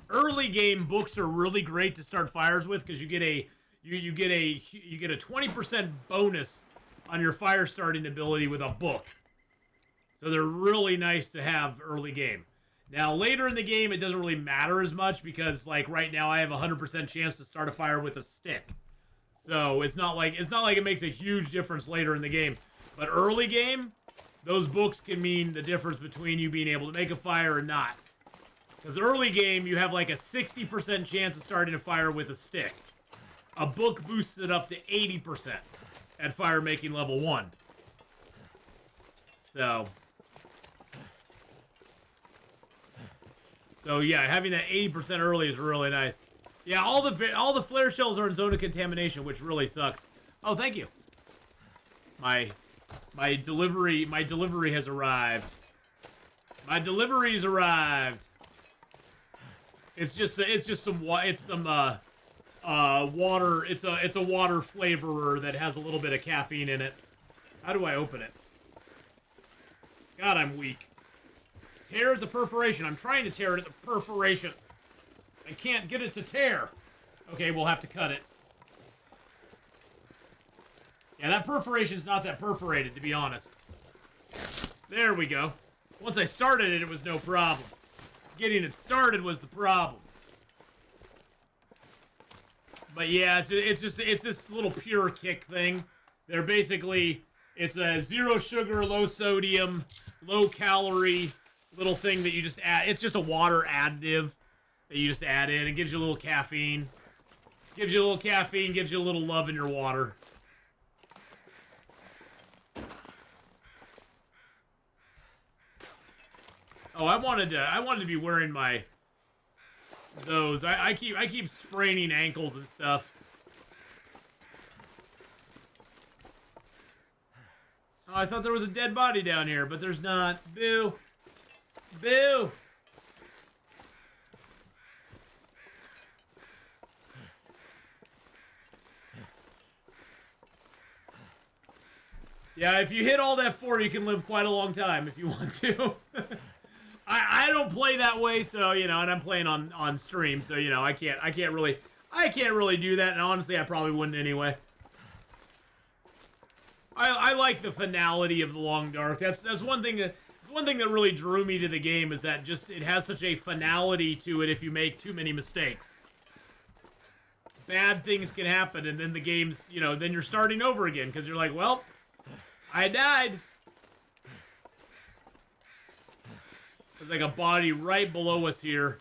Speaker 2: Early game books are really great to start fires with because you get a 20% bonus on your fire starting ability with a book. So they're really nice to have early game. Now later in the game it doesn't really matter as much because like right now I have a 100% chance to start a fire with a stick. So it's not like it makes a huge difference later in the game. But early game, those books can mean the difference between you being able to make a fire or not. Because early game, you have like a 60% chance of starting a fire with a stick. A book boosts it up to 80% at fire making level 1. So, So yeah, having that 80% early is really nice. Yeah, all the flare shells are in zone of contamination, which really sucks. Oh, thank you. My delivery has arrived. My delivery's arrived. It's some water. It's a water flavorer that has a little bit of caffeine in it. How do I open it? God, I'm weak. Tear at the perforation. I'm trying to tear it at the perforation. I can't get it to tear. Okay, we'll have to cut it. Yeah, that perforation's not that perforated, to be honest. There we go. Once I started it, it was no problem. Getting it started was the problem. But yeah, it's this little pure kick thing. They're basically, it's a 0 sugar, low sodium, low calorie little thing that you just add. It's just a water additive that you just add in. It gives you a little caffeine. Gives you a little caffeine, gives you a little love in your water. Oh, I wanted to be wearing my those. I keep spraining ankles and stuff. Oh, I thought there was a dead body down here, but there's not. Boo. Boo. Yeah, if you hit all that 4, you can live quite a long time if you want to. I don't play that way, so you know, and I'm playing on stream, so you know, I can't really do that, and honestly, I probably wouldn't anyway. I like the finality of the Long Dark. That's one thing that really drew me to the game, is that just it has such a finality to it. If you make too many mistakes, bad things can happen, and then the game's, you know, then you're starting over again because you're like, well, I died. There's like a body right below us here.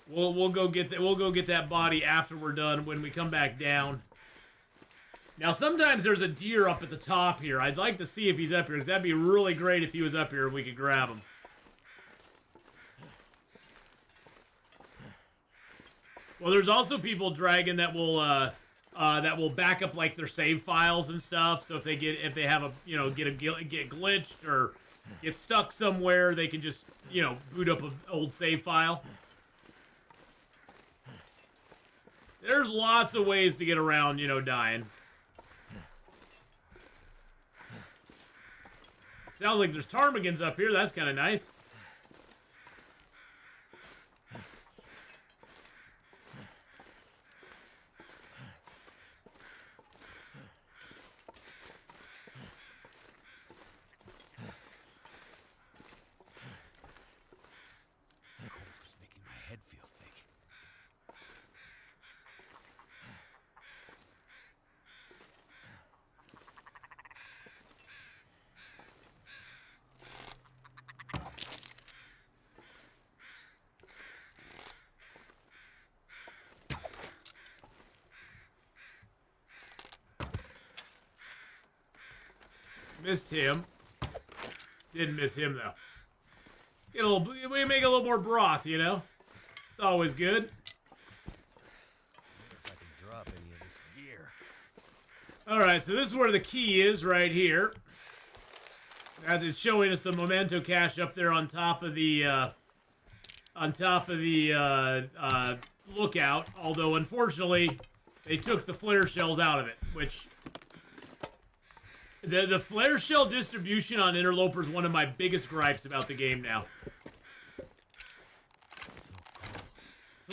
Speaker 2: We'll go get that body after we're done, when we come back down. Now sometimes there's a deer up at the top here. I'd like to see if he's up here, because that'd be really great if he was up here and we could grab him. Well, there's also people dragging that will back up like their save files and stuff. So if they have a, you know, get glitched or get stuck somewhere, they can just, you know, boot up an old save file. There's lots of ways to get around, you know, dying. Sounds like there's ptarmigans up here. That's kind of nice.
Speaker 4: Cold's making my head feel thick.
Speaker 2: Missed him. Didn't miss him though. Get a little. We make a little more broth, you know. It's always good.
Speaker 4: I wonder if I can drop any of this gear.
Speaker 2: All right, so this is where the key is, right here. That is showing us the memento cache up there on top of the lookout. Although unfortunately, they took the flare shells out of it, which. The flare shell distribution on Interloper is one of my biggest gripes about the game now. It's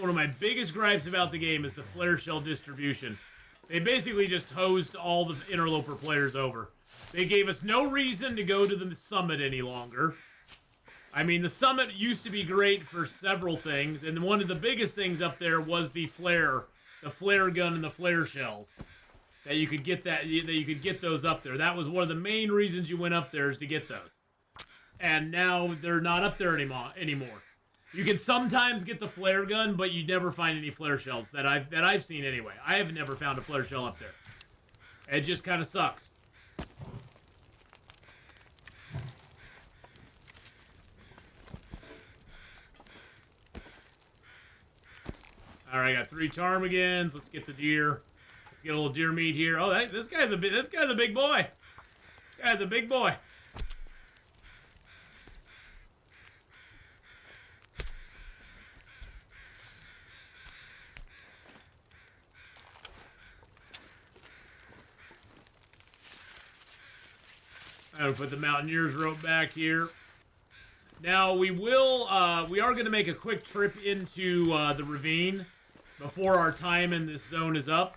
Speaker 2: one of my biggest gripes about the game is the flare shell distribution. They basically just hosed all the Interloper players over. They gave us no reason to go to the summit any longer. I mean, the summit used to be great for several things, and one of the biggest things up there was the flare gun and the flare shells. That you could get those up there. That was one of the main reasons you went up there, is to get those. And now they're not up there anymore. You can sometimes get the flare gun, but you never find any flare shells that I've seen anyway. I have never found a flare shell up there. It just kind of sucks. All right, I got 3 ptarmigans. Let's get the deer. Let's get a little deer meat here. Oh, this guy's a big boy. This guy's a big boy. I'm gonna put the Mountaineer's rope back here. Now we are going to make a quick trip into the ravine before our time in this zone is up,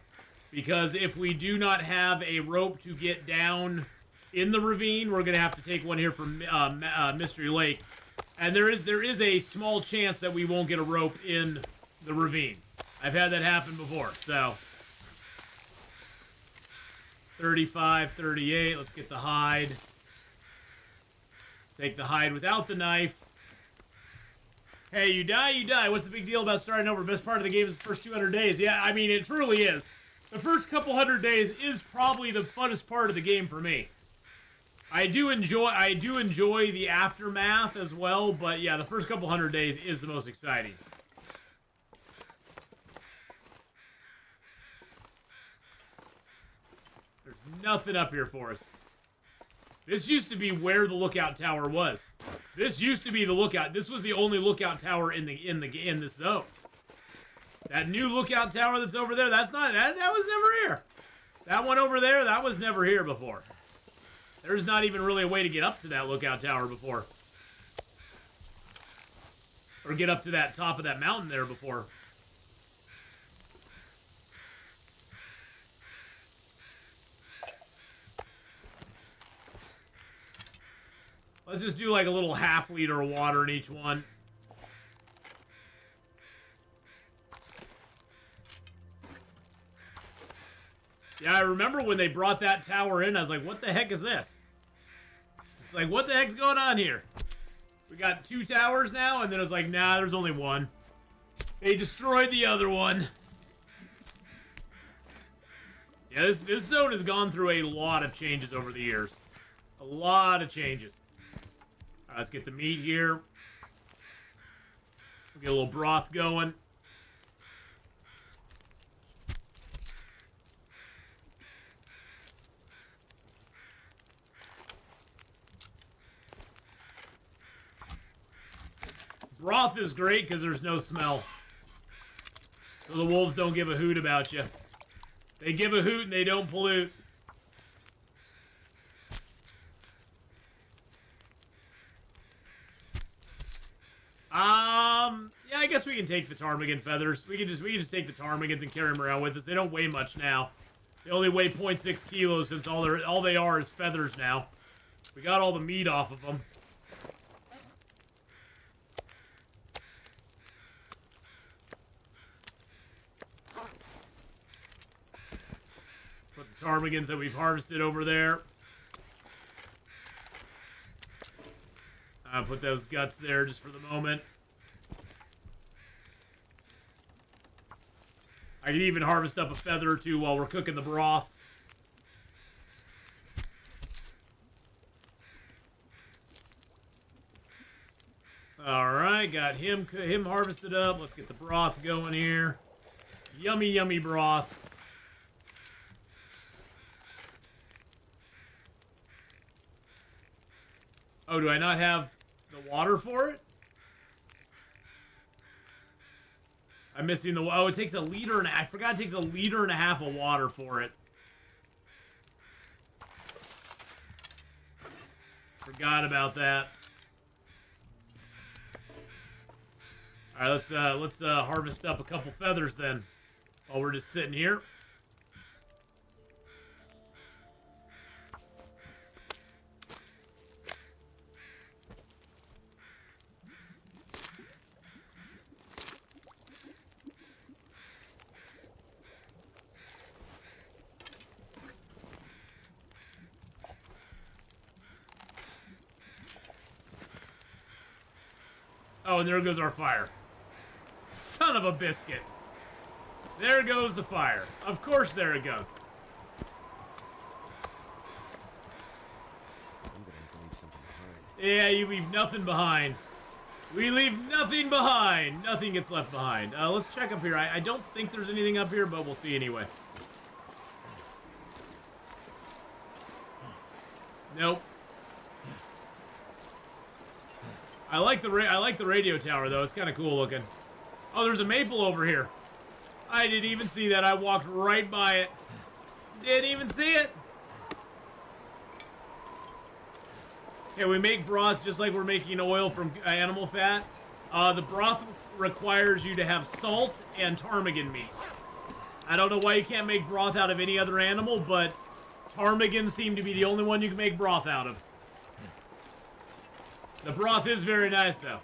Speaker 2: because if we do not have a rope to get down in the ravine, we're going to have to take one here from Mystery Lake, and there is a small chance that we won't get a rope in the ravine. I've had that happen before. So 35, 38. Let's get the hide. Take the hide without the knife. Hey, you die, you die. What's the big deal about starting over? Best part of the game is the first 200 days. Yeah, I mean, it truly is. The first couple hundred days is probably the funnest part of the game for me. I do enjoy the aftermath as well, but yeah, the first couple hundred days is the most exciting. There's nothing up here for us. This used to be where the lookout tower was. This used to be the lookout. This was the only lookout tower in this zone. That new lookout tower that's over there, that was never here. That one over there, that was never here before. There's not even really a way to get up to that lookout tower before. Or get up to that top of that mountain there before. Let's just do like a little half liter of water in each one. Yeah, I remember when they brought that tower in, I was like, what the heck is this? It's like, what the heck's going on here? We got 2 towers now, and then it was like, nah, there's only one. They destroyed the other one. Yeah, this zone has gone through a lot of changes over the years. A lot of changes. All right, let's get the meat here. We'll get a little broth going. Broth is great because there's no smell. So the wolves don't give a hoot about you. They give a hoot and they don't pollute. Yeah, I guess we can take the ptarmigan feathers. We can just take the ptarmigans and carry them around with us. They don't weigh much now. They only weigh 0.6 kilos since all they are is feathers now. We got all the meat off of them. Put the ptarmigans that we've harvested over there. I'll put those guts there just for the moment. I can even harvest up a feather or two while we're cooking the broth. Alright, got him harvested up. Let's get the broth going here. Yummy, yummy broth. Oh, do I not have the water for it? I'm missing the... Oh, it takes a liter and a... I forgot it takes a liter and a half of water for it. Forgot about that. All right, let's harvest up a couple feathers then, while we're just sitting here. Oh, and there goes our fire. Son of a biscuit. There goes the fire. Of course there it goes.
Speaker 4: I'm gonna have to leave something behind.
Speaker 2: Yeah, you leave nothing behind. We leave nothing behind. Nothing gets left behind. Let's check up here. I don't think there's anything up here, but we'll see anyway. Nope. I like the radio tower though. It's kind of cool looking. Oh, there's a maple over here. I didn't even see that. I walked right by it. Didn't even see it. Okay, we make broth just like we're making oil from animal fat. The broth requires you to have salt and ptarmigan meat. I don't know why you can't make broth out of any other animal, but ptarmigan seem to be the only one you can make broth out of. The broth is very nice, though.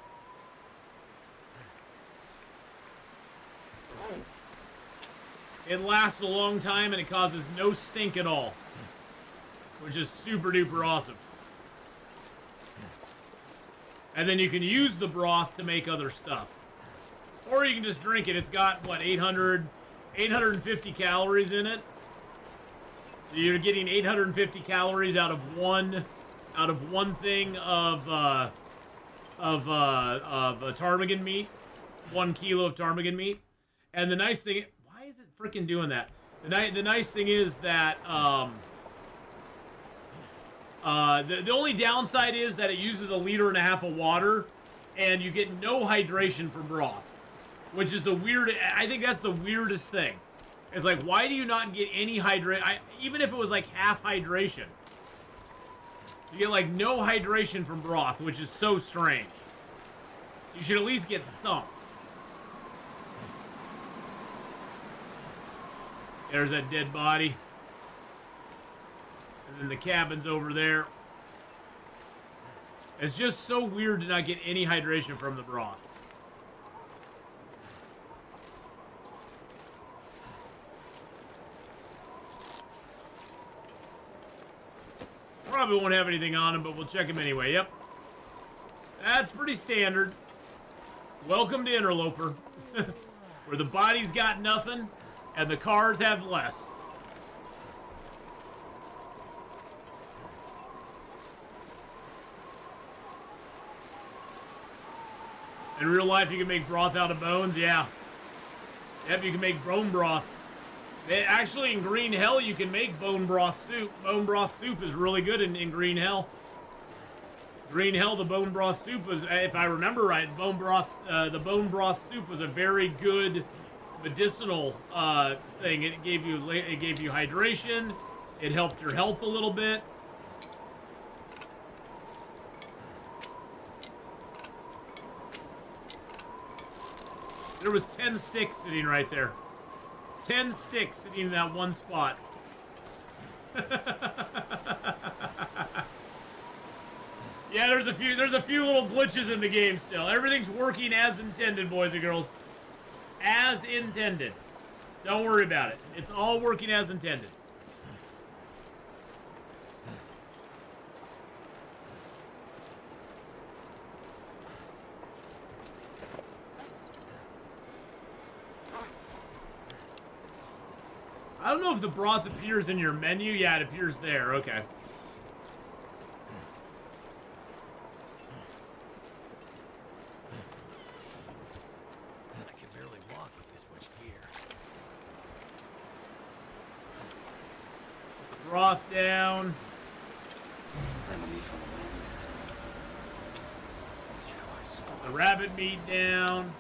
Speaker 2: It lasts a long time and it causes no stink at all, which is super duper awesome. And then you can use the broth to make other stuff. Or you can just drink it. It's got, what, 850 calories in it. So you're getting 850 calories out of one thing of ptarmigan meat. 1 kilo of ptarmigan meat. And the nice thing, why is it freaking doing that? The nice thing is that the only downside is that it uses 1.5 liters of water, and you get no hydration from broth, which is the weird. I think that's the weirdest thing. It's like, why do you not get any hydration? Even if it was like half hydration, you get like no hydration from broth, which is so strange. You should at least get some. There's that dead body. And then the cabin's over there. It's just so weird to not get any hydration from the broth. Probably won't have anything on him, but we'll check him anyway. Yep. That's pretty standard. Welcome to Interloper. Where the body's got nothing and the cars have less. In real life, you can make broth out of bones, yeah. Yep, you can make bone broth. Actually, in Green Hell, you can make bone broth soup. Bone broth soup is really good in Green Hell. Green Hell, the bone broth soup was, if I remember right, the bone broth soup was a very good medicinal thing. It gave you hydration. It helped your health a little bit. There was 10 sticks sitting right there. 10 sticks sitting in that one spot. Yeah, there's a few little glitches in the game still. Everything's working as intended, boys and girls. As intended. Don't worry about it. It's all working as intended. I don't know if the broth appears in your menu. Yeah, it appears there. Okay.
Speaker 4: I can barely walk with this much gear.
Speaker 2: Broth down. The rabbit meat down.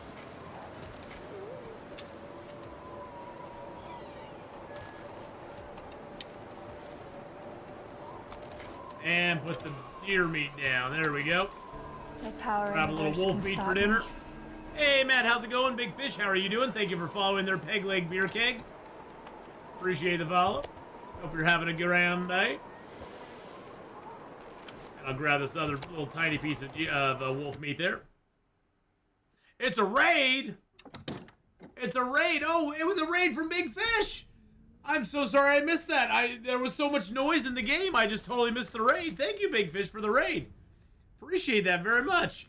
Speaker 2: And put the deer meat down. There we go. Grab a little wolf meat for dinner. Hey, Matt, how's it going? Big Fish, how are you doing? Thank you for following their Peg Leg Beer Keg. Appreciate the follow. Hope you're having a grand day. And I'll grab this other little tiny piece of wolf meat there. It's a raid! It's a raid! Oh, it was a raid from Big Fish! I'm so sorry I missed that. There was so much noise in the game, I just totally missed the raid. Thank you, Big Fish, for the raid. Appreciate that very much.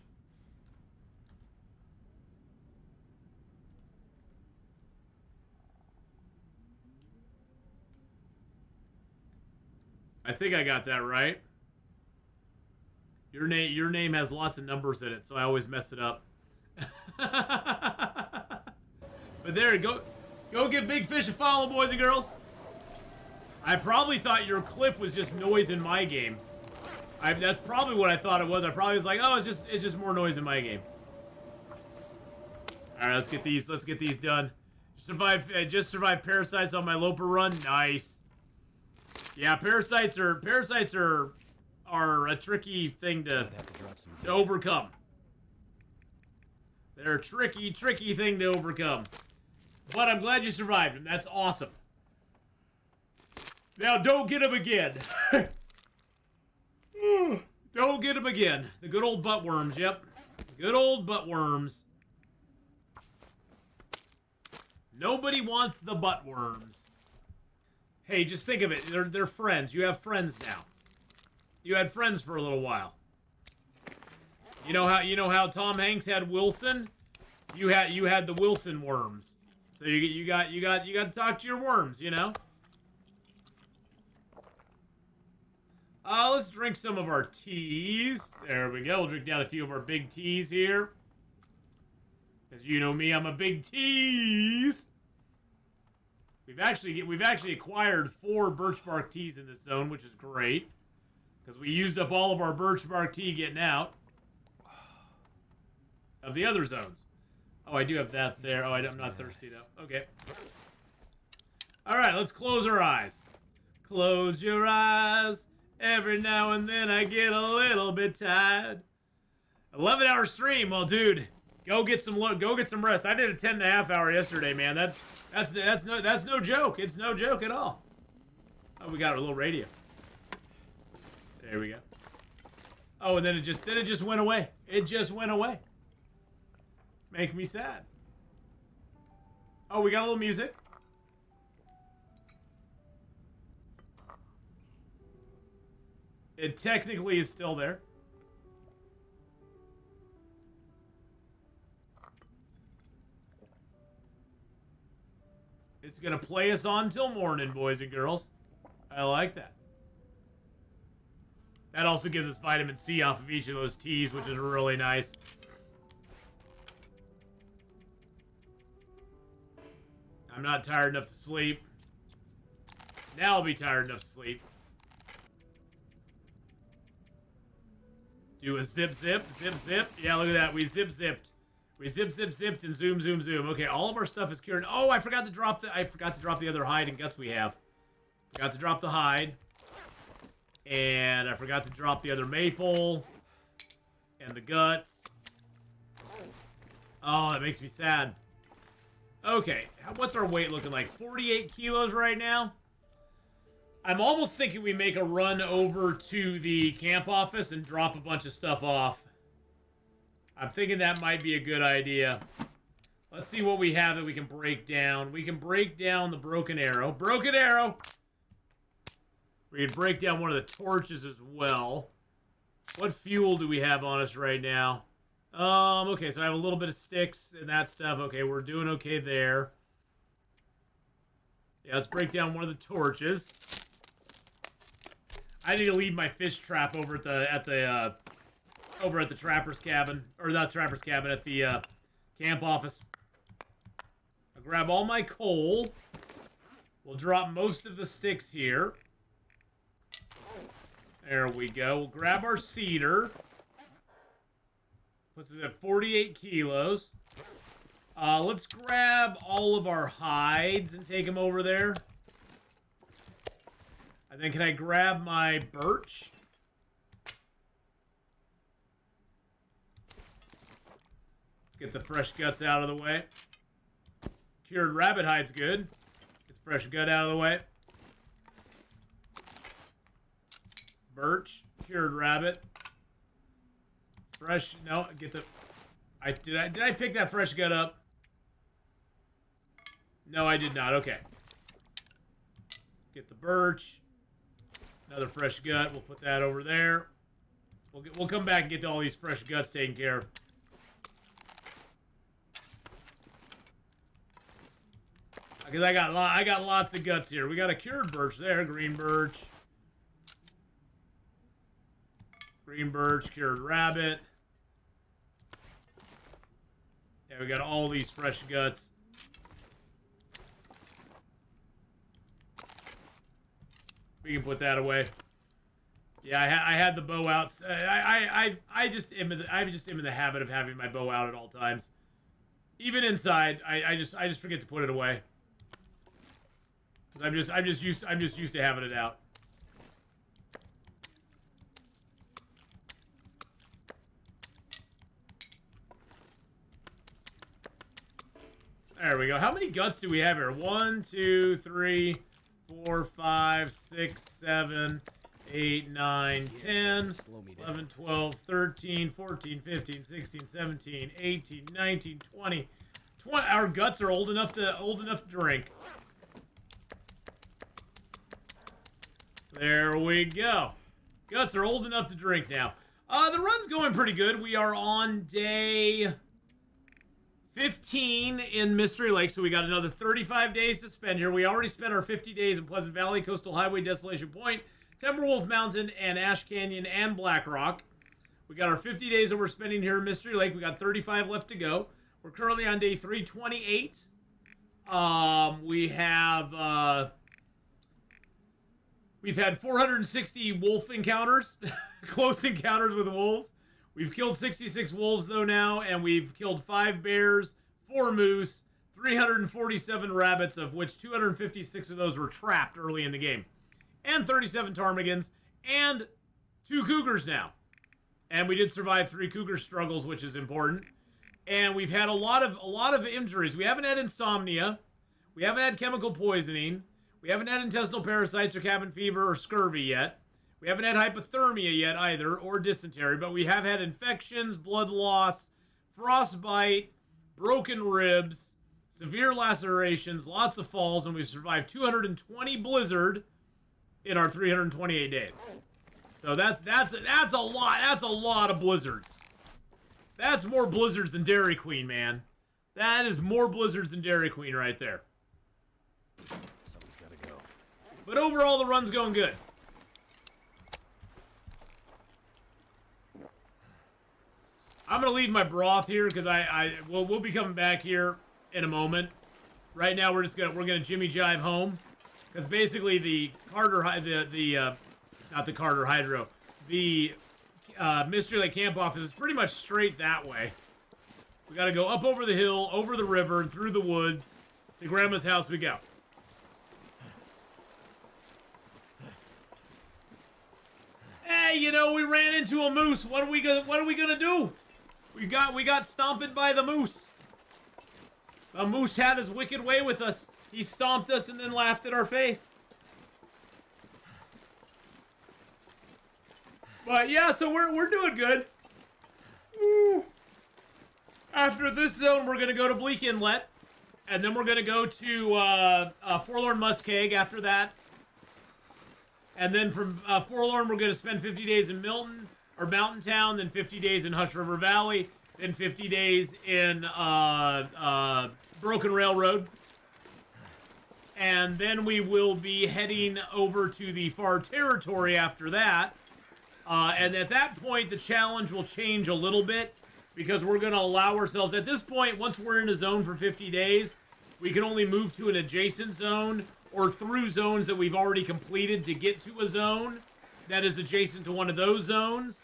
Speaker 2: I think I got that right. Your name has lots of numbers in it, so I always mess it up. But there, go give Big Fish a follow, boys and girls. I probably thought your clip was just noise in my game. That's probably what I thought it was. I probably was like, oh, it's just more noise in my game. All right, let's get these done. Just survive parasites on my Loper run. Nice. Yeah, parasites are a tricky thing to overcome. They're a tricky thing to overcome. But I'm glad you survived them. That's awesome. Now, don't get them again. Don't get them again. The good old butt worms, yep. Good old butt worms. Nobody wants the butt worms. Hey, just think of it. They're friends. You have friends now. You had friends for a little while. You know how Tom Hanks had Wilson? You had the Wilson worms. So you got to talk to your worms, you know? Let's drink some of our teas. There we go. We'll drink down a few of our big teas here. Because you know me, I'm a big teas. We've actually acquired 4 birch bark teas in this zone, which is great. Because we used up all of our birch bark tea getting out of the other zones. Oh, I do have that there. Oh, I'm not thirsty though. Okay. All right, let's close our eyes. Close your eyes. Every now and then I get a little bit tired. 11-hour stream. Well, dude, go get some rest. I did a 10.5 hour yesterday, man. That's no joke. It's no joke at all. Oh, we got a little radio. There we go. Oh, and then it just went away. It just went away. Make me sad. Oh, we got a little music. It technically is still there. It's gonna play us on till morning, boys and girls. I like that. That also gives us vitamin C off of each of those teas, which is really nice. I'm not tired enough to sleep. Now I'll be tired enough to sleep. Do a zip. Yeah, look at that. We zipped. We zipped and zoom. Okay, all of our stuff is cured. Oh, I forgot to drop the other hide and guts we have. Forgot to drop the hide. And I forgot to drop the other maple. And the guts. Oh, that makes me sad. Okay, what's our weight looking like? 48 kilos right now? I'm almost thinking we make a run over to the camp office and drop a bunch of stuff off. I'm thinking that might be a good idea. Let's see what we have that we can break down. We can break down the broken arrow. Broken arrow! We can break down one of the torches as well. What fuel do we have on us right now? Okay, so I have a little bit of sticks and that stuff. Okay, we're doing okay there. Yeah, let's break down one of the torches. I need to leave my fish trap over at the trapper's cabin, or not trapper's cabin, at the camp office. I'll grab all my coal. We'll drop most of the sticks here. There we go. We'll grab our cedar. Puts us at 48 kilos. Let's grab all of our hides and take them over there. And then can I grab my birch? Let's get the fresh guts out of the way. Cured rabbit hide's good. Get the fresh gut out of the way. Birch, cured rabbit. Fresh, no, get the... Did I pick that fresh gut up? No, I did not. Okay. Get the birch. Another fresh gut. We'll put that over there. We'll come back and get all these fresh guts taken care of. Because I got lots of guts here. We got a cured birch there, green birch. Green birch, cured rabbit. Yeah, we got all these fresh guts. We can put that away. Yeah, I had the bow out. I just am in the habit of having my bow out at all times. Even inside, I just forget to put it away. Cause I'm just used to having it out. There we go. How many guts do we have here? 1, 2, 3, 4, 5, 6, 7, 8, 9, 10, 11, 12, 13, 14, 15, 16, 17, 18, 19, 20. Our guts are old enough to drink. There we go. Guts are old enough to drink now. The run's going pretty good. We are on day 15 in Mystery Lake, so we got another 35 days to spend here. We already spent our 50 days in Pleasant Valley, Coastal Highway, Desolation Point, Timberwolf Mountain, and Ash Canyon, and Black Rock. We got our 50 days that we're spending here in Mystery Lake. We got 35 left to go. We're currently on day 328. We've had 460 wolf encounters, close encounters with wolves. We've killed 66 wolves, though, now, and we've killed 5 bears, 4 moose, 347 rabbits, of which 256 of those were trapped early in the game, and 37 ptarmigans, and 2 cougars now. And we did survive 3 cougar struggles, which is important. And we've had a lot of injuries. We haven't had insomnia. We haven't had chemical poisoning. We haven't had intestinal parasites or cabin fever or scurvy yet. We haven't had hypothermia yet either, or dysentery, but we have had infections, blood loss, frostbite, broken ribs, severe lacerations, lots of falls, and we've survived 220 blizzard in our 328 days. So that's a lot. That's a lot of blizzards. That's more blizzards than Dairy Queen, man. That is more blizzards than Dairy Queen right there.
Speaker 4: Something's gotta go.
Speaker 2: But overall, the run's going good. I'm gonna leave my broth here because we'll be coming back here in a moment. Right now, we're gonna Jimmy Jive home, because basically the Mystery Lake Camp Office is pretty much straight that way. We gotta go up over the hill, over the river, and through the woods. To Grandma's house we go. Hey, you know, we ran into a moose. What are we gonna do? We got stomped by the moose. The moose had his wicked way with us. He stomped us and then laughed at our face. But yeah, so we're doing good. Ooh. After this zone, we're gonna go to Bleak Inlet, and then we're gonna go to Forlorn Muskeg after that. And then from Forlorn, we're gonna spend 50 days in Milton or Mountain Town, then 50 days in Hush River Valley, then 50 days in Broken Railroad. And then we will be heading over to the Far Territory after that. And at that point, the challenge will change a little bit, because we're going to allow ourselves, at this point, once we're in a zone for 50 days, we can only move to an adjacent zone or through zones that we've already completed to get to a zone that is adjacent to one of those zones.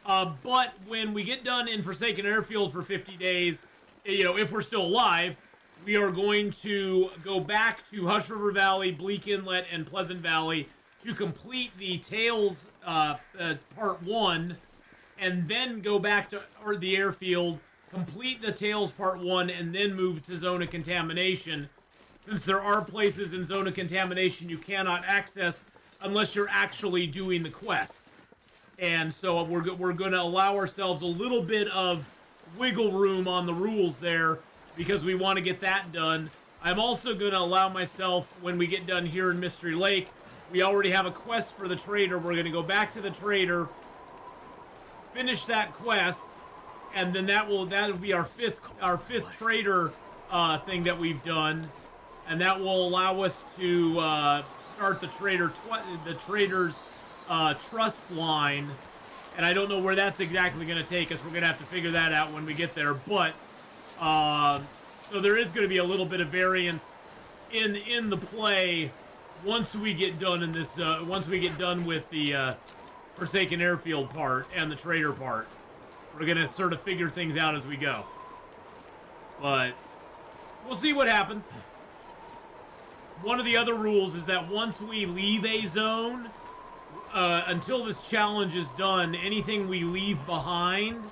Speaker 2: But when we get done in Forsaken Airfield for 50 days, you know, if we're still alive, we are going to go back to Hush River Valley, Bleak Inlet, and Pleasant Valley to complete the Tales Part 1, and then go back to the airfield, complete the Tales Part 1, and then move to Zone of Contamination, since there are places in Zone of Contamination you cannot access unless you're actually doing the quest. And so we're going to allow ourselves a little bit of wiggle room on the rules there, because we want to get that done. I'm also going to allow myself, when we get done here in Mystery Lake, we already have a quest for the trader. We're going to go back to the trader, finish that quest, and then that'll be our fifth trader thing that we've done, and that will allow us to start the trader's trust line, and I don't know where that's exactly going to take us. We're going to have to figure that out when we get there. But so there is going to be a little bit of variance in the play once we get done in this. Once we get done with the Forsaken Airfield part and the trader part, we're going to sort of figure things out as we go. But we'll see what happens. One of the other rules is that once we leave a zone, until this challenge is done, anything we leave behind,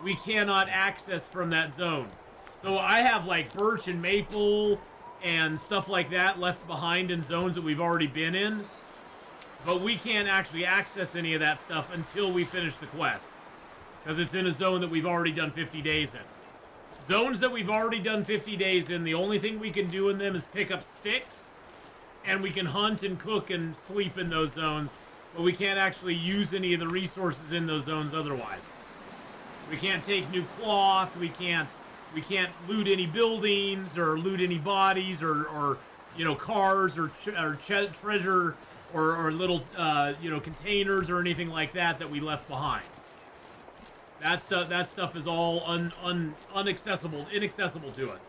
Speaker 2: we cannot access from that zone. So I have like birch and maple and stuff like that left behind in zones that we've already been in. But we can't actually access any of that stuff until we finish the quest. Because it's in a zone that we've already done 50 days in. Zones that we've already done 50 days in, the only thing we can do in them is pick up sticks. And we can hunt and cook and sleep in those zones. But we can't actually use any of the resources in those zones otherwise. We can't take new cloth. We can't loot any buildings or loot any bodies or you know, cars or treasure or little you know, containers or anything like that we left behind. That stuff is all inaccessible to us.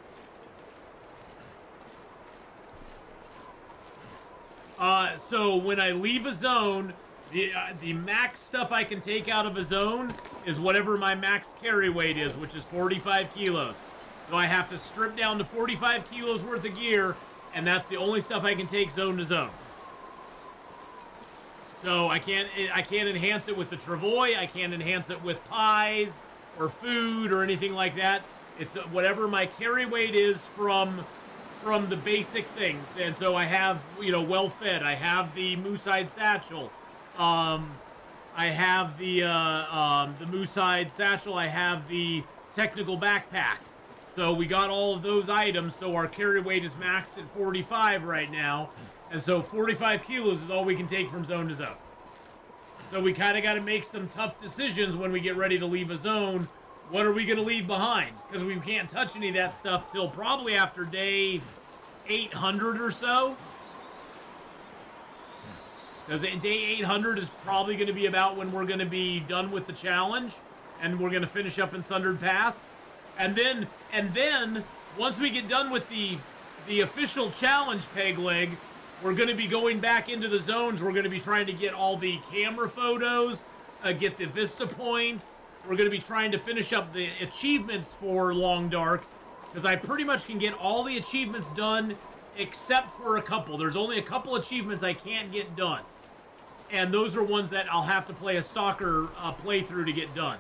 Speaker 2: So when I leave a zone, the max stuff I can take out of a zone is whatever my max carry weight is, which is 45 kilos. So I have to strip down to 45 kilos worth of gear, and that's the only stuff I can take zone to zone. So I can't enhance it with the travois, I can't enhance it with pies or food or anything like that. It's whatever my carry weight is from the basic things. And so I have, you know, well fed. I have the moose-hide satchel. I have the moose-hide satchel. I have the technical backpack. So we got all of those items. So our carry weight is maxed at 45 right now. And so 45 kilos is all we can take from zone to zone. So we kind of got to make some tough decisions when we get ready to leave a zone. What are we going to leave behind? Because we can't touch any of that stuff till probably after day 800 or so. Because day 800 is probably going to be about when we're going to be done with the challenge. And we're going to finish up in Sundered Pass. And then once we get done with the official challenge peg leg, we're going to be going back into the zones. We're going to be trying to get all the camera photos, get the vista points. We're going to be trying to finish up the achievements for Long Dark, because I pretty much can get all the achievements done except for a couple. There's only a couple achievements I can't get done. And those are ones that I'll have to play a stalker playthrough to get done.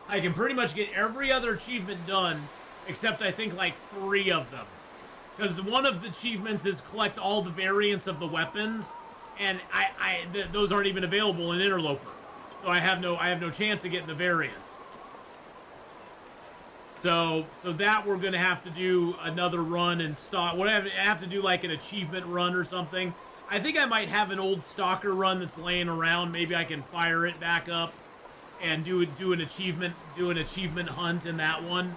Speaker 2: I can pretty much get every other achievement done except I think like 3 of them. Because one of the achievements is collect all the variants of the weapons, and those aren't even available in Interloper. So I have no chance of getting the variants. So that we're gonna have to do another run and stock. What I have to do like an achievement run or something. I think I might have an old stalker run that's laying around. Maybe I can fire it back up and do an achievement hunt in that one.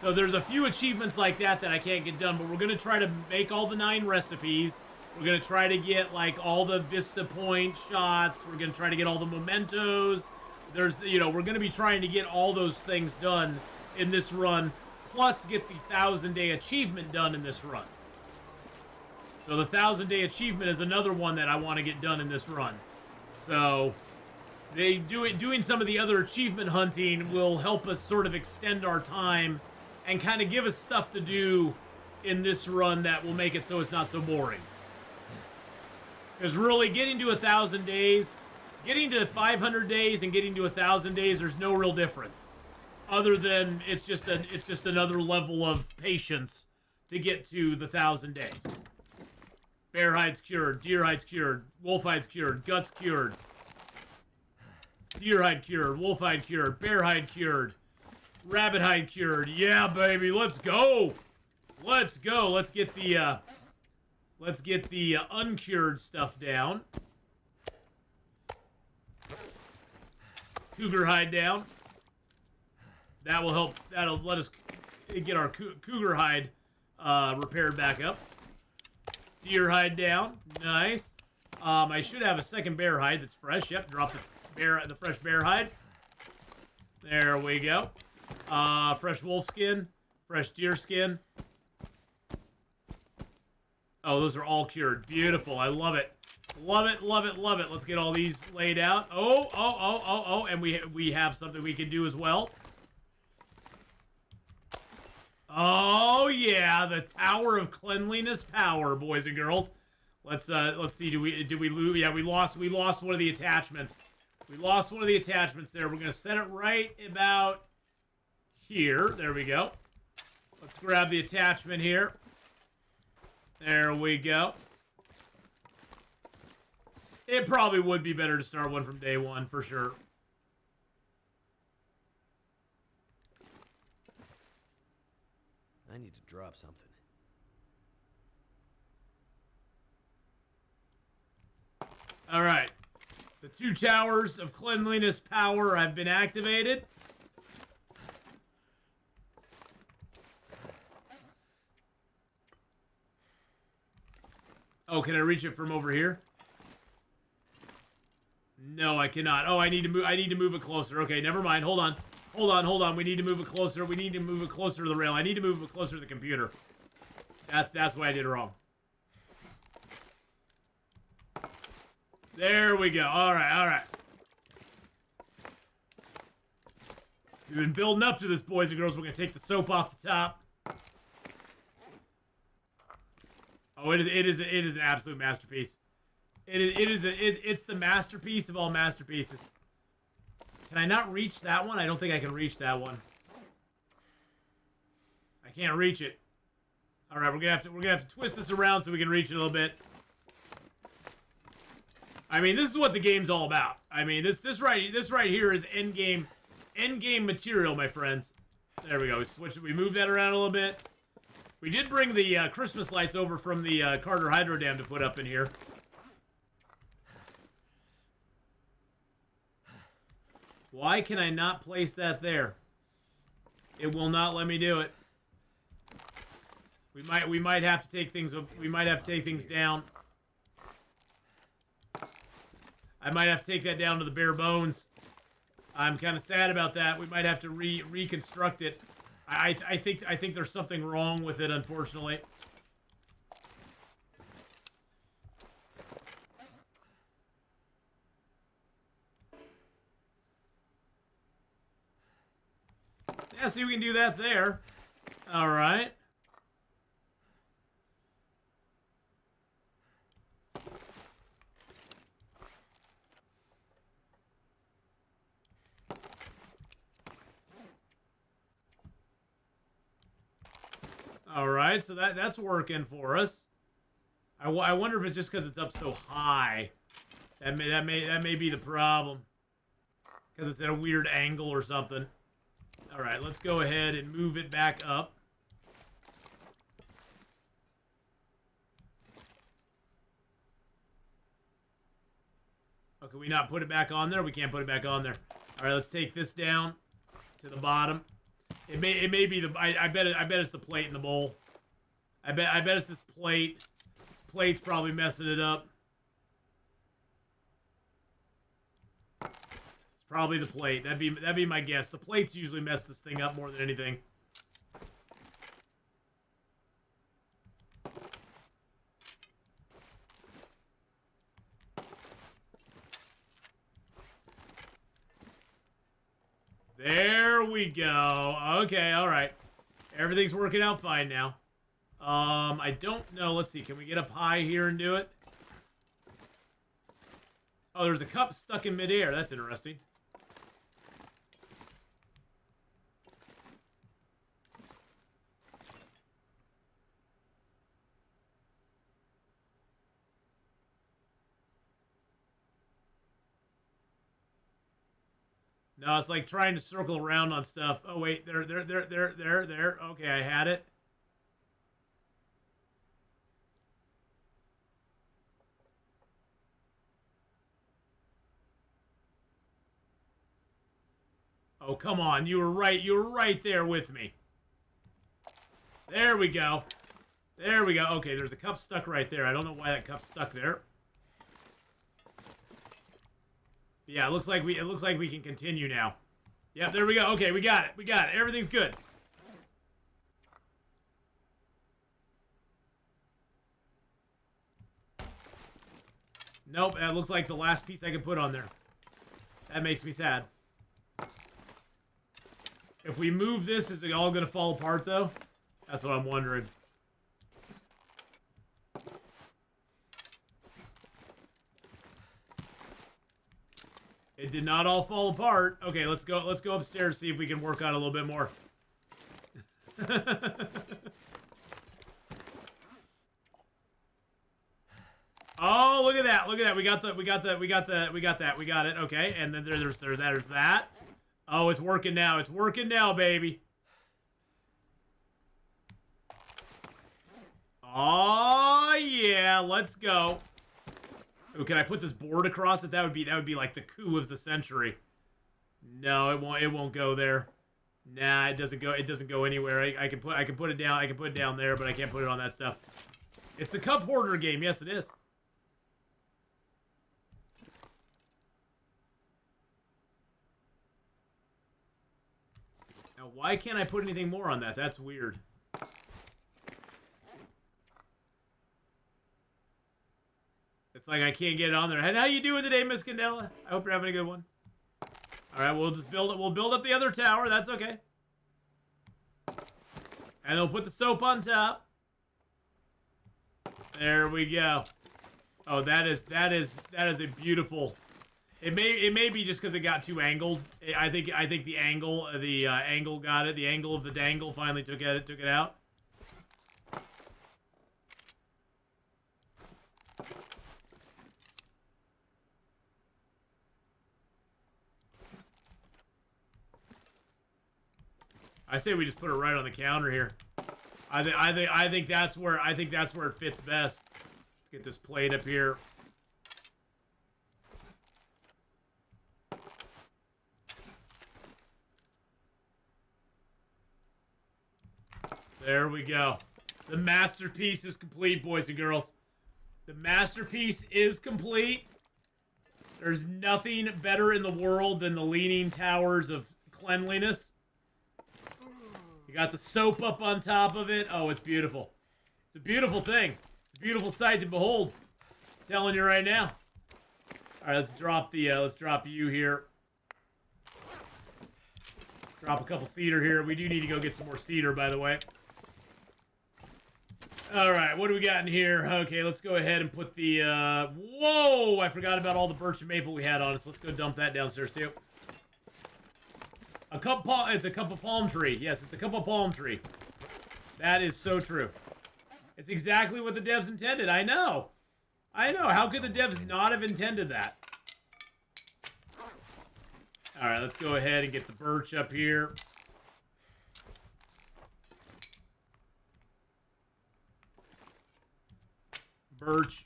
Speaker 2: So there's a few achievements like that I can't get done, but we're going to try to make all the 9 recipes. We're going to try to get like all the Vista Point shots. We're going to try to get all the mementos. There's, you know, we're going to be trying to get all those things done in this run, plus get the 1,000-day achievement done in this run. So the 1,000-day achievement is another one that I want to get done in this run. So doing some of the other achievement hunting will help us sort of extend our time and kind of give us stuff to do in this run that will make it so it's not so boring. Because really, getting to 1,000 days, getting to 500 days and getting to 1,000 days, there's no real difference. Other than it's just another level of patience to get to the 1,000 days. Bear hide's cured, deer hide's cured, wolf hide's cured, guts cured. Deer hide cured, wolf hide cured, bear hide cured. Rabbit hide cured. Yeah, baby, let's go. Let's go. Let's get the uncured stuff down. Cougar hide down. That will help. That'll let us get our cougar hide repaired back up. Deer hide down. Nice. I should have a second bear hide that's fresh. Yep, fresh bear hide. There we go. Fresh wolf skin, fresh deer skin. Oh, those are all cured. Beautiful. I love it. Love it, love it, love it. Let's get all these laid out. Oh, and we have something we can do as well. Oh yeah, the Tower of Cleanliness power, boys and girls. Let's see. Did we lose? Yeah, we lost one of the attachments. We lost one of the attachments there. We're gonna set it right about here. There we go. Let's grab the attachment here. There we go. It probably would be better to start one from day one, for sure.
Speaker 4: I need to drop something.
Speaker 2: All right. The 2 towers of cleanliness power have been activated. Oh, can I reach it from over here? No, I cannot. Oh, I need to move it closer. Okay, never mind. Hold on. We need to move it closer. We need to move it closer to the rail. I need to move it closer to the computer. That's why I did it wrong. There we go. All right. We've been building up to this, boys and girls. We're going to take the soap off the top. Oh, it is an absolute masterpiece. It's the masterpiece of all masterpieces. Can I not reach that one? I don't think I can reach that one. I can't reach it. All right, we're gonna have to twist this around so we can reach it a little bit. I mean, this is what the game's all about. I mean, this right here is end game material, my friends. There we go. We move that around a little bit. We did bring the Christmas lights over from the Carter Hydro Dam to put up in here. Why can I not place that there? It will not let me do it. We might have to take things down. I might have to take that down to the bare bones. I'm kind of sad about that. We might have to reconstruct it. I think there's something wrong with it, unfortunately. Yeah, see, we can do that there. All right. All right, so that's working for us. I wonder if it's just because it's up so high. That may be the problem. Because it's at a weird angle or something. All right, let's go ahead and move it back up. Oh, can we not put it back on there? We can't put it back on there. All right, let's take this down to the bottom. It may be the I bet it's the plate in the bowl. I bet it's this plate. This plate's probably messing it up. It's probably the plate. That'd be my guess. The plates usually mess this thing up more than anything. There we go. Okay, all right. Everything's working out fine now. I don't know. Let's see. Can we get up high here and do it? Oh, there's a cup stuck in midair. That's interesting. No, it's like trying to circle around on stuff. Oh, wait. There. Okay, I had it. Oh, come on. You were right. You were right there with me. There we go. There we go. Okay, there's a cup stuck right there. I don't know why that cup's stuck there. Yeah, it looks like we can continue now. Yep, there we go. Okay, we got it. We got it. Everything's good. Nope, that looks like the last piece I can put on there. That makes me sad. If we move this, is it all gonna fall apart though? That's what I'm wondering. It did not all fall apart. Okay, let's go upstairs, see if we can work on it a little bit more. Oh, look at that. Look at that. We got it. Okay. And then there's that. Oh, it's working now. It's working now, baby. Oh, yeah. Let's go. Oh, can I put this board across it? That would be like the coup of the century. No, it won't go there. Nah, it doesn't go anywhere. I can put it down. I can put it down there, but I can't put it on that stuff. It's the cup hoarder game. Yes, it is. Now, why can't I put anything more on that? That's weird. It's like I can't get it on there. And how you doing today, Miss Candela? I hope you're having a good one. All right, we'll just build it. We'll build up the other tower. That's okay. And we'll put the soap on top. There we go. Oh, that is a beautiful. It may be just because it got too angled. I think the angle got it. The angle of the dangle finally took it out. I say we just put it right on the counter here. I think that's where it fits best. Let's get this plate up here. There we go. The masterpiece is complete, boys and girls. The masterpiece is complete. There's nothing better in the world than the leaning towers of cleanliness. You got the soap up on top of it. Oh, it's beautiful. It's a beautiful thing. It's a beautiful sight to behold. I'm telling you right now. All right, let's drop you here. Drop a couple cedar here. We do need to go get some more cedar, by the way. All right, what do we got in here? Okay, let's go ahead and put the, whoa! I forgot about all the birch and maple we had on us. Let's go dump that downstairs, too. It's a cup of palm tree. Yes, it's a cup of palm tree. That is so true. It's exactly what the devs intended. I know. How could the devs not have intended that? All right, let's go ahead and get the birch up here. Birch.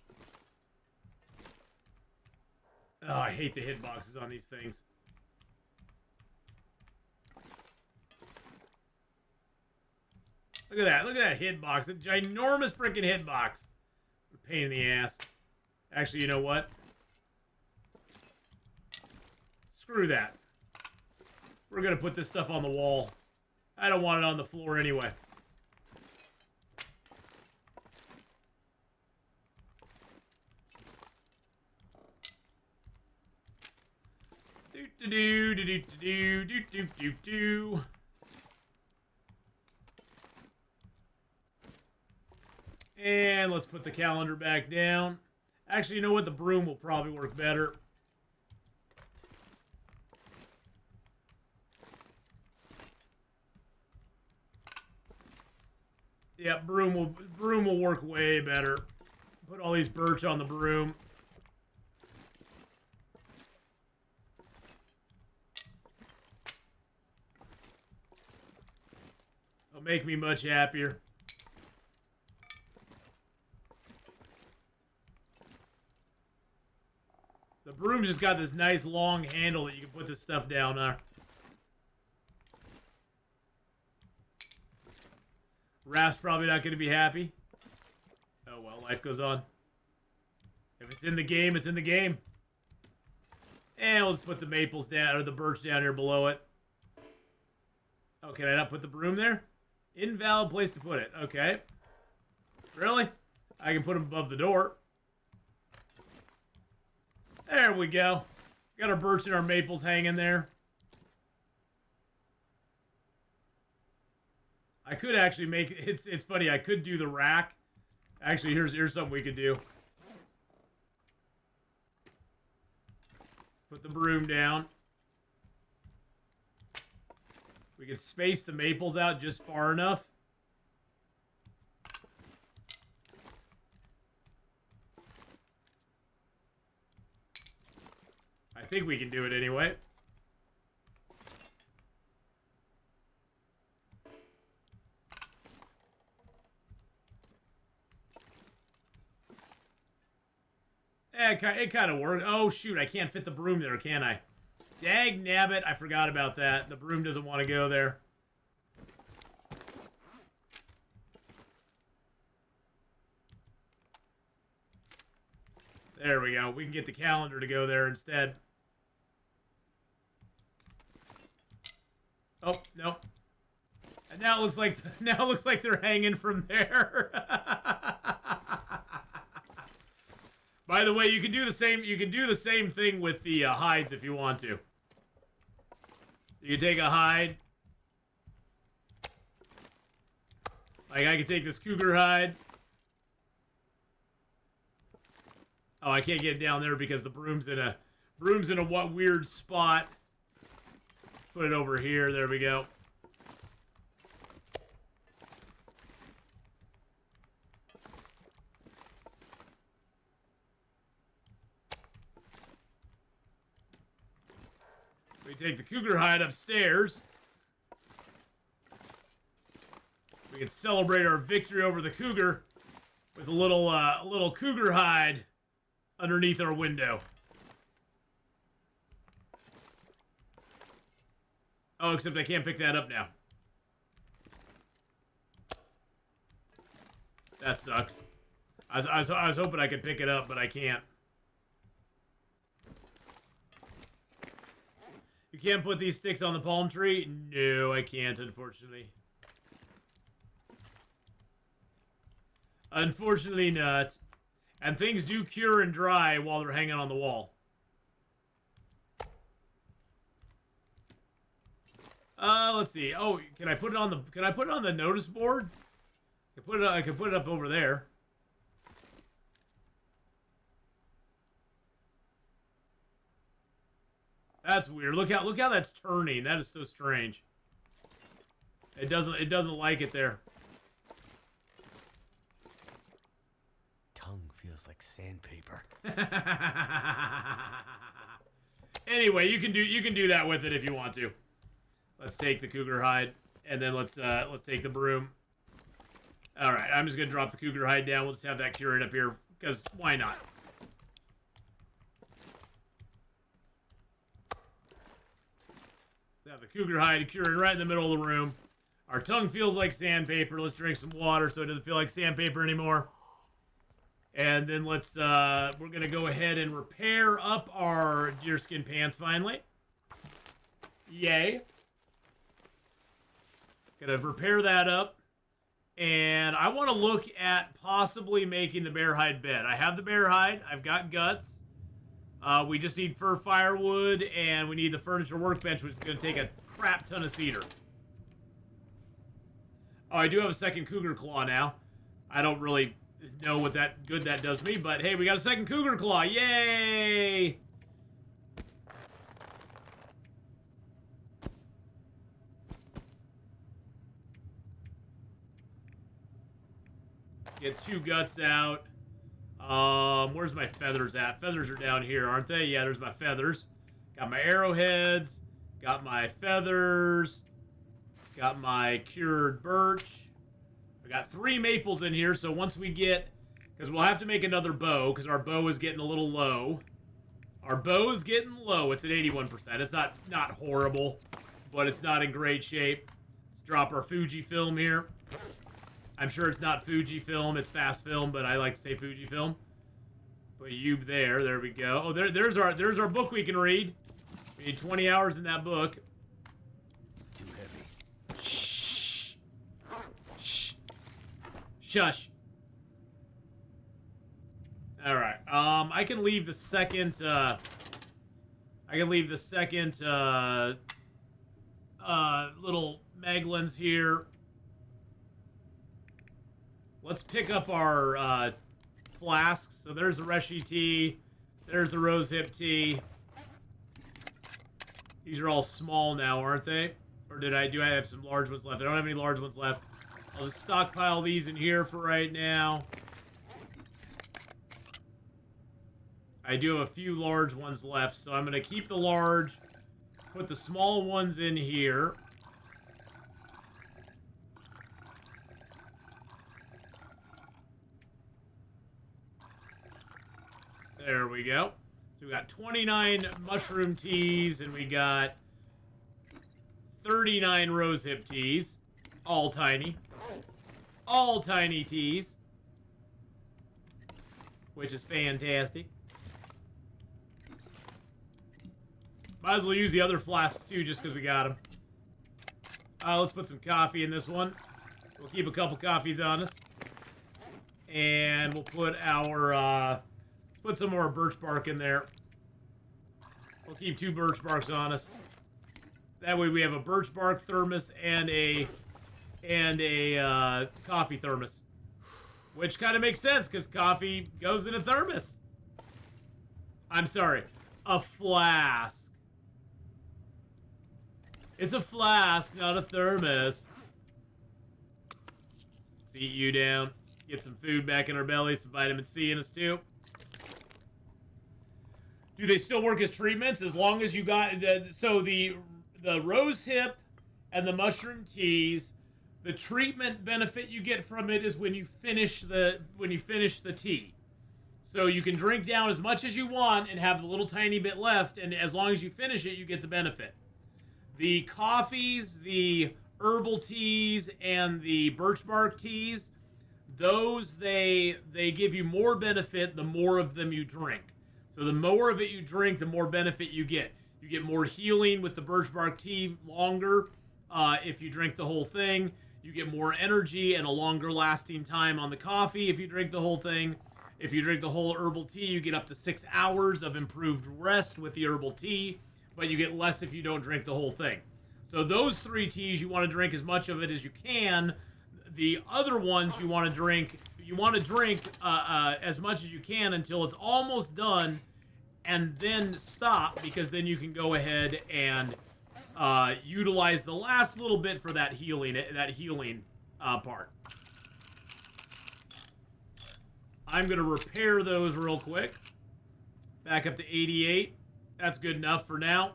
Speaker 2: Oh, I hate the hitboxes on these things. Look at that. Look at that hitbox. A ginormous freaking hitbox. Pain in the ass. Actually, you know what? Screw that. We're going to put this stuff on the wall. I don't want it on the floor anyway. Do. And let's put the calendar back down. Actually, you know what? The broom will probably work better. Yeah, broom will work way better. Put all these birch on the broom. It'll make me much happier. The broom's just got this nice long handle that you can put this stuff down on. Raph's probably not going to be happy. Oh well, life goes on. If it's in the game, it's in the game. And let's put the maples down, or the birch down here below it. Oh, can I not put the broom there? Invalid place to put it. Okay. Really? I can put them above the door. There we go. Got our birch and our maples hanging there. I could actually make it's funny, I could do the rack. Actually, here's something we could do. Put the broom down. We can space the maples out just far enough. I think we can do it anyway. It kind of worked. Oh, shoot. I can't fit the broom there, can I? Dag nabbit. I forgot about that. The broom doesn't want to go there. There we go. We can get the calendar to go there instead. Oh, no. And now it looks like they're hanging from there. By the way, you can do the same thing with the hides if you want to. You can take a hide. Like I can take this cougar hide. Oh, I can't get down there because the broom's in a what weird spot. Let's put it over here. There we go. We take the cougar hide upstairs. We can celebrate our victory over the cougar with a little cougar hide underneath our window. Oh, except I can't pick that up now. That sucks. I was hoping I could pick it up, but I can't. You can't put these sticks on the palm tree? No, I can't, unfortunately. Unfortunately not. And things do cure and dry while they're hanging on the wall. Let's see. Oh, can I put it on the notice board? I can put it up over there. That's weird. Look how that's turning. That is so strange. It doesn't like it there.
Speaker 4: Tongue feels like sandpaper.
Speaker 2: Anyway, you can do that with it if you want to. Let's take the cougar hide and then let's take the broom. All right, I'm just gonna drop the cougar hide down. We'll just have that cured up here because why not? Have the cougar hide curing right in the middle of the room. Our tongue feels like sandpaper. Let's drink some water so it doesn't feel like sandpaper anymore. And then we're gonna go ahead and repair up our deerskin pants finally. Yay. Gonna repair that up. And I want to look at possibly making the bear hide bed. I have the bear hide. I've got guts. We just need fir firewood, and we need the furniture workbench, which is going to take a crap ton of cedar. Oh, I do have a second cougar claw now. I don't really know what good that does me, but hey, we got a second cougar claw. Yay! Get 2 guts out. Where's my feathers at? Feathers are down here, aren't they? Yeah, there's my feathers. Got my arrowheads. Got my feathers. Got my cured birch. I got 3 maples in here, so once we get... Because we'll have to make another bow, because our bow is getting a little low. Our bow is getting low. It's at 81%. It's not horrible, but it's not in great shape. Let's drop our Fujifilm here. I'm sure it's not Fujifilm, it's fast film, but I like to say Fujifilm. Put you there. There we go. Oh, there's our book we can read. We need 20 hours in that book.
Speaker 4: Too heavy.
Speaker 2: Shh. Shh. Shush. All right. I can leave the second. Little Maglins here. Let's pick up our flasks. So there's the Reshi tea. There's the rosehip tea. These are all small now, aren't they? Or do I have some large ones left? I don't have any large ones left. I'll just stockpile these in here for right now. I do have a few large ones left, so I'm going to keep the large, put the small ones in here. There we go. So we got 29 mushroom teas, and we got 39 rosehip teas. All tiny. All tiny teas. Which is fantastic. Might as well use the other flasks too, just because we got them. Let's put some coffee in this one. We'll keep a couple coffees on us. And we'll put our, let's put some more birch bark in there. We'll keep 2 birch barks on us. That way we have a birch bark thermos and a coffee thermos. Which kind of makes sense, because coffee goes in a thermos. I'm sorry, a flask. It's a flask, not a thermos. Let's eat you down. Get some food back in our belly, some vitamin C in us too. Do they still work as treatments? As long as you got the rosehip and the mushroom teas, the treatment benefit you get from it is when you finish the tea. So you can drink down as much as you want and have the little tiny bit left, and as long as you finish it, you get the benefit. The coffees, the herbal teas, and the birch bark teas, those they give you more benefit the more of them you drink. So the more of it you drink, the more benefit you get. You get more healing with the birch bark tea longer if you drink the whole thing. You get more energy and a longer lasting time on the coffee if you drink the whole thing. If you drink the whole herbal tea, you get up to 6 hours of improved rest with the herbal tea, but you get less if you don't drink the whole thing. So those 3 teas, you want to drink as much of it as you can. The other ones you want to drink as much as you can until it's almost done, and then stop, because then you can go ahead and utilize the last little bit for that healing part. I'm going to repair those real quick. Back up to 88. That's good enough for now.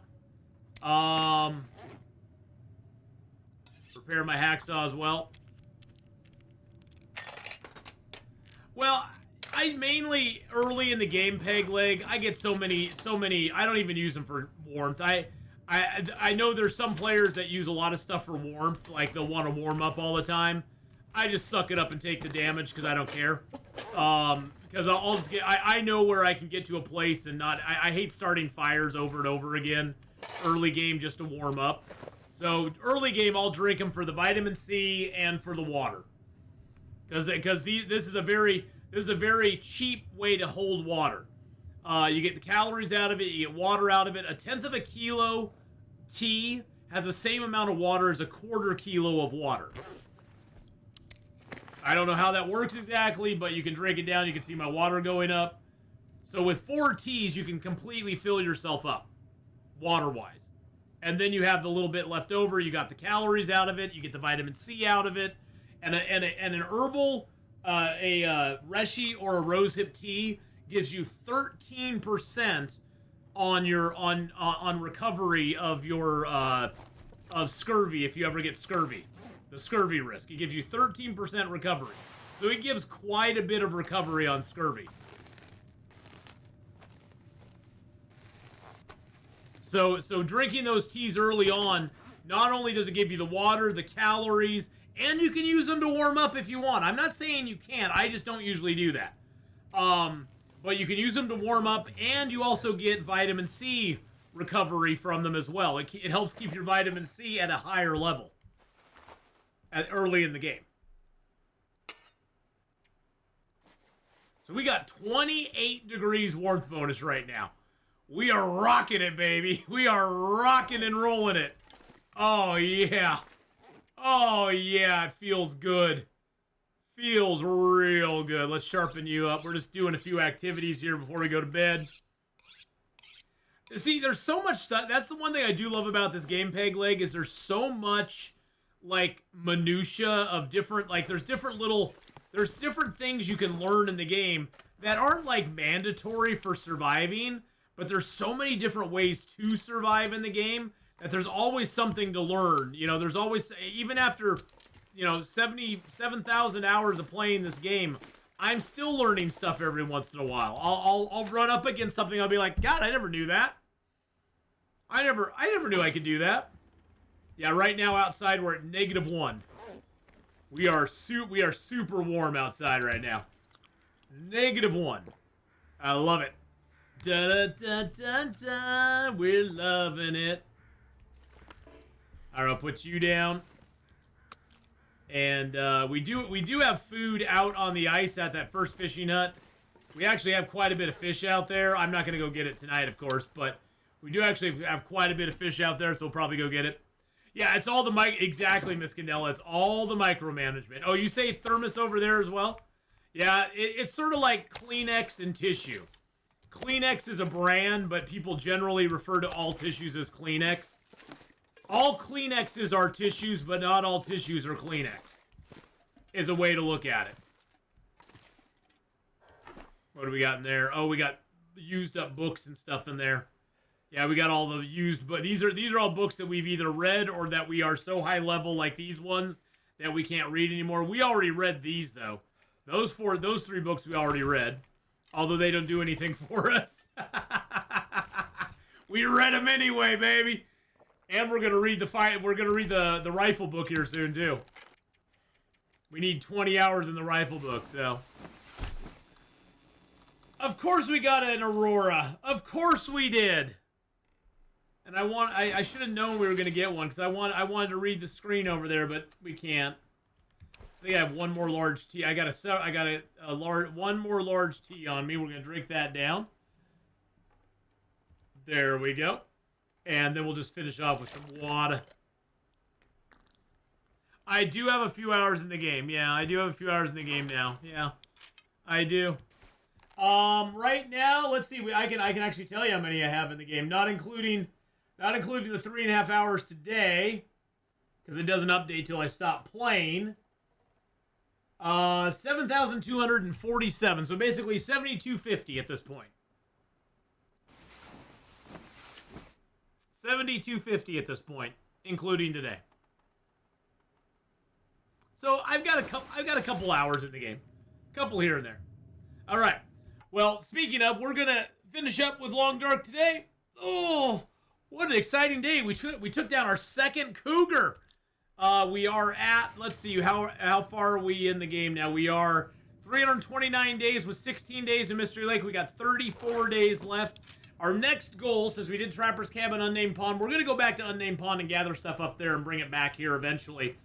Speaker 2: Repair my hacksaw as well. Well, I mainly, early in the game, Peg Leg, I get so many, I don't even use them for warmth. I know there's some players that use a lot of stuff for warmth, like they'll want to warm up all the time. I just suck it up and take the damage because I don't care. Because I'll just I know where I can get to a place and not, I hate starting fires over and over again early game just to warm up. So early game, I'll drink them for the vitamin C and for the water. Because this is a very cheap way to hold water. You get the calories out of it, you get water out of it. 1/10 of a kilo tea has the same amount of water as a 1/4 kilo of water. I don't know how that works exactly, but you can drink it down. You can see my water going up. So with 4 teas, you can completely fill yourself up, water-wise. And then you have the little bit left over. You got the calories out of it. You get the vitamin C out of it. And an herbal, Reshi or a rosehip tea gives you 13% on your on recovery of your of scurvy if you ever get scurvy. The scurvy risk. It gives you 13% recovery. So it gives quite a bit of recovery on scurvy. So drinking those teas early on, not only does it give you the water, the calories, and you can use them to warm up if you want. I'm not saying you can't. I just don't usually do that. But you can use them to warm up, and you also get vitamin C recovery from them as well. It helps keep your vitamin C at a higher level early in the game. So we got 28 degrees warmth bonus right now. We are rocking it, baby. We are rocking and rolling it. Oh, yeah. Oh, yeah, it feels good. Feels real good. Let's sharpen you up. We're just doing a few activities here before we go to bed. See, there's so much stuff. That's the one thing I do love about this game, Peg Leg, is there's so much, like, minutia of different, like, there's different things you can learn in the game that aren't, like, mandatory for surviving, but there's so many different ways to survive in the game that there's always something to learn. You know, there's always, even after, you know, 77,000 hours of playing this game, I'm still learning stuff every once in a while. I'll run up against something, I'll be like, God, I never knew that. I never knew I could do that. Yeah, right now outside we're at -1. We are super warm outside right now. -1. I love it. Da da da da. We're loving it. All right, I'll put you down. And we do have food out on the ice at that first fishing hut. We actually have quite a bit of fish out there. I'm not gonna go get it tonight, of course, but we do actually have quite a bit of fish out there, so we'll probably go get it. Yeah, it's all the exactly, Miss Candela. It's all the micromanagement. Oh, you say thermos over there as well? Yeah, it's sort of like Kleenex and tissue. Kleenex is a brand, but people generally refer to all tissues as Kleenex. All Kleenexes are tissues, but not all tissues are Kleenex, is a way to look at it. What do we got in there? Oh, we got used up books and stuff in there. Yeah, we got all the used, but these are all books that we've either read or that we are so high level, like these ones, that we can't read anymore. We already read these, though. Those 3 books we already read, although they don't do anything for us. We read them anyway, baby. And we're gonna read the rifle book here soon too. We need 20 hours in the rifle book, so. Of course we got an Aurora. Of course we did. And I should have known we were gonna get one because I wanted to read the screen over there, but we can't. I think I have one more large tea. I got one more large tea on me. We're gonna drink that down. There we go. And then we'll just finish off with some water. I do have a few hours in the game. Yeah, I do have a few hours in the game now. Yeah, I do. Right now, let's see. I can actually tell you how many I have in the game, not including the 3.5 hours today, because it doesn't update till I stop playing. 7,247. So basically 7,250 at this point. 7,250 at this point, including today. So I've got a couple hours in the game, a couple here and there. All right. Well, speaking of, we're gonna finish up with Long Dark today. Oh, what an exciting day! We took down our second Cougar. We are at, let's see, how far are we in the game now? We are 329 days with 16 days in Mystery Lake. We got 34 days left. Our next goal, since we did Trapper's Cabin, Unnamed Pond, we're going to go back to Unnamed Pond and gather stuff up there and bring it back here eventually.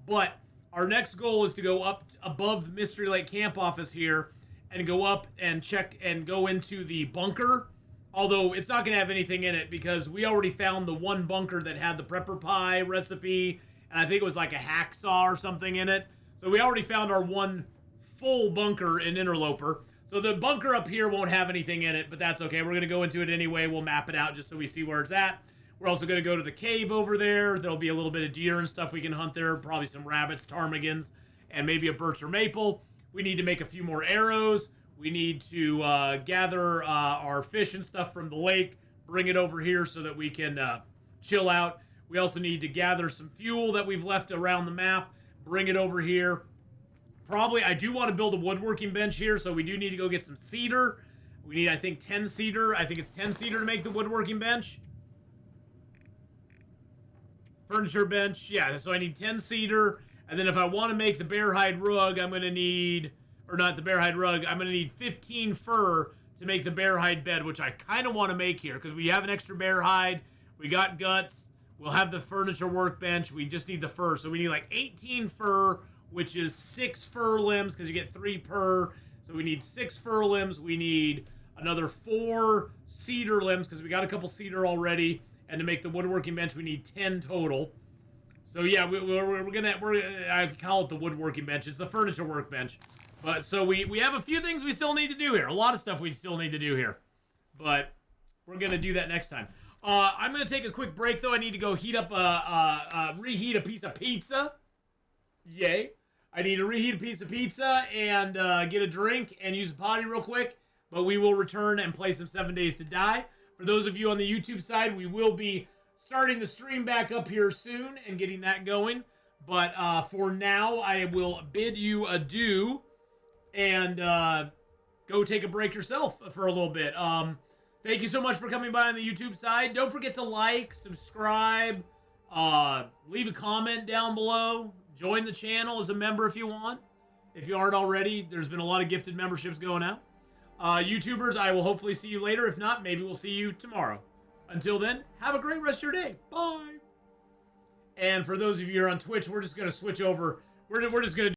Speaker 2: But our next goal is to go up above the Mystery Lake camp office here and go up and check and go into the bunker. Although it's not going to have anything in it because we already found the one bunker that had the prepper pie recipe, and I think it was like a hacksaw or something in it. So we already found our one full bunker in Interloper. So the bunker up here won't have anything in it, but that's okay. We're going to go into it anyway. We'll map it out just so we see where it's at. We're also going to go to the cave over there. There'll be a little bit of deer and stuff we can hunt there. Probably some rabbits, ptarmigans, and maybe a birch or maple. We need to make a few more arrows. We need to gather our fish and stuff from the lake, bring it over here so that we can chill out. We also need to gather some fuel that we've left around the map, bring it over here. Probably, I do want to build a woodworking bench here, so we do need to go get some cedar. We need, I think, 10 cedar. I think it's 10 cedar to make the woodworking bench. Furniture bench, yeah, so I need 10 cedar. And then if I want to make the bear hide rug, I'm going to need, or not the bear hide rug, I'm going to need 15 fur to make the bear hide bed, which I kind of want to make here because we have an extra bear hide. We got guts. We'll have the furniture workbench. We just need the fur. So we need like 18 fur, which is 6 fur limbs because you get 3 per. So we need 6 fur limbs. We need another 4 cedar limbs because we got a couple cedar already. And to make the woodworking bench, we need 10 total. So yeah, we're gonna I call it the woodworking bench. It's the furniture workbench. But so we have a few things we still need to do here. A lot of stuff we still need to do here. But we're gonna do that next time. I'm gonna take a quick break though. I need to go heat up reheat a piece of pizza. Yay! I need to reheat a piece of pizza and get a drink and use the potty real quick. But we will return and play some 7 Days to Die. For those of you on the YouTube side, we will be starting the stream back up here soon and getting that going. But for now, I will bid you adieu and go take a break yourself for a little bit. Thank you so much for coming by on the YouTube side. Don't forget to like, subscribe, leave a comment down below. Join the channel as a member if you want. If you aren't already, there's been a lot of gifted memberships going out. YouTubers, I will hopefully see you later. If not, maybe we'll see you tomorrow. Until then, have a great rest of your day. Bye. And for those of you who are on Twitch, we're just going to switch over. We're just going to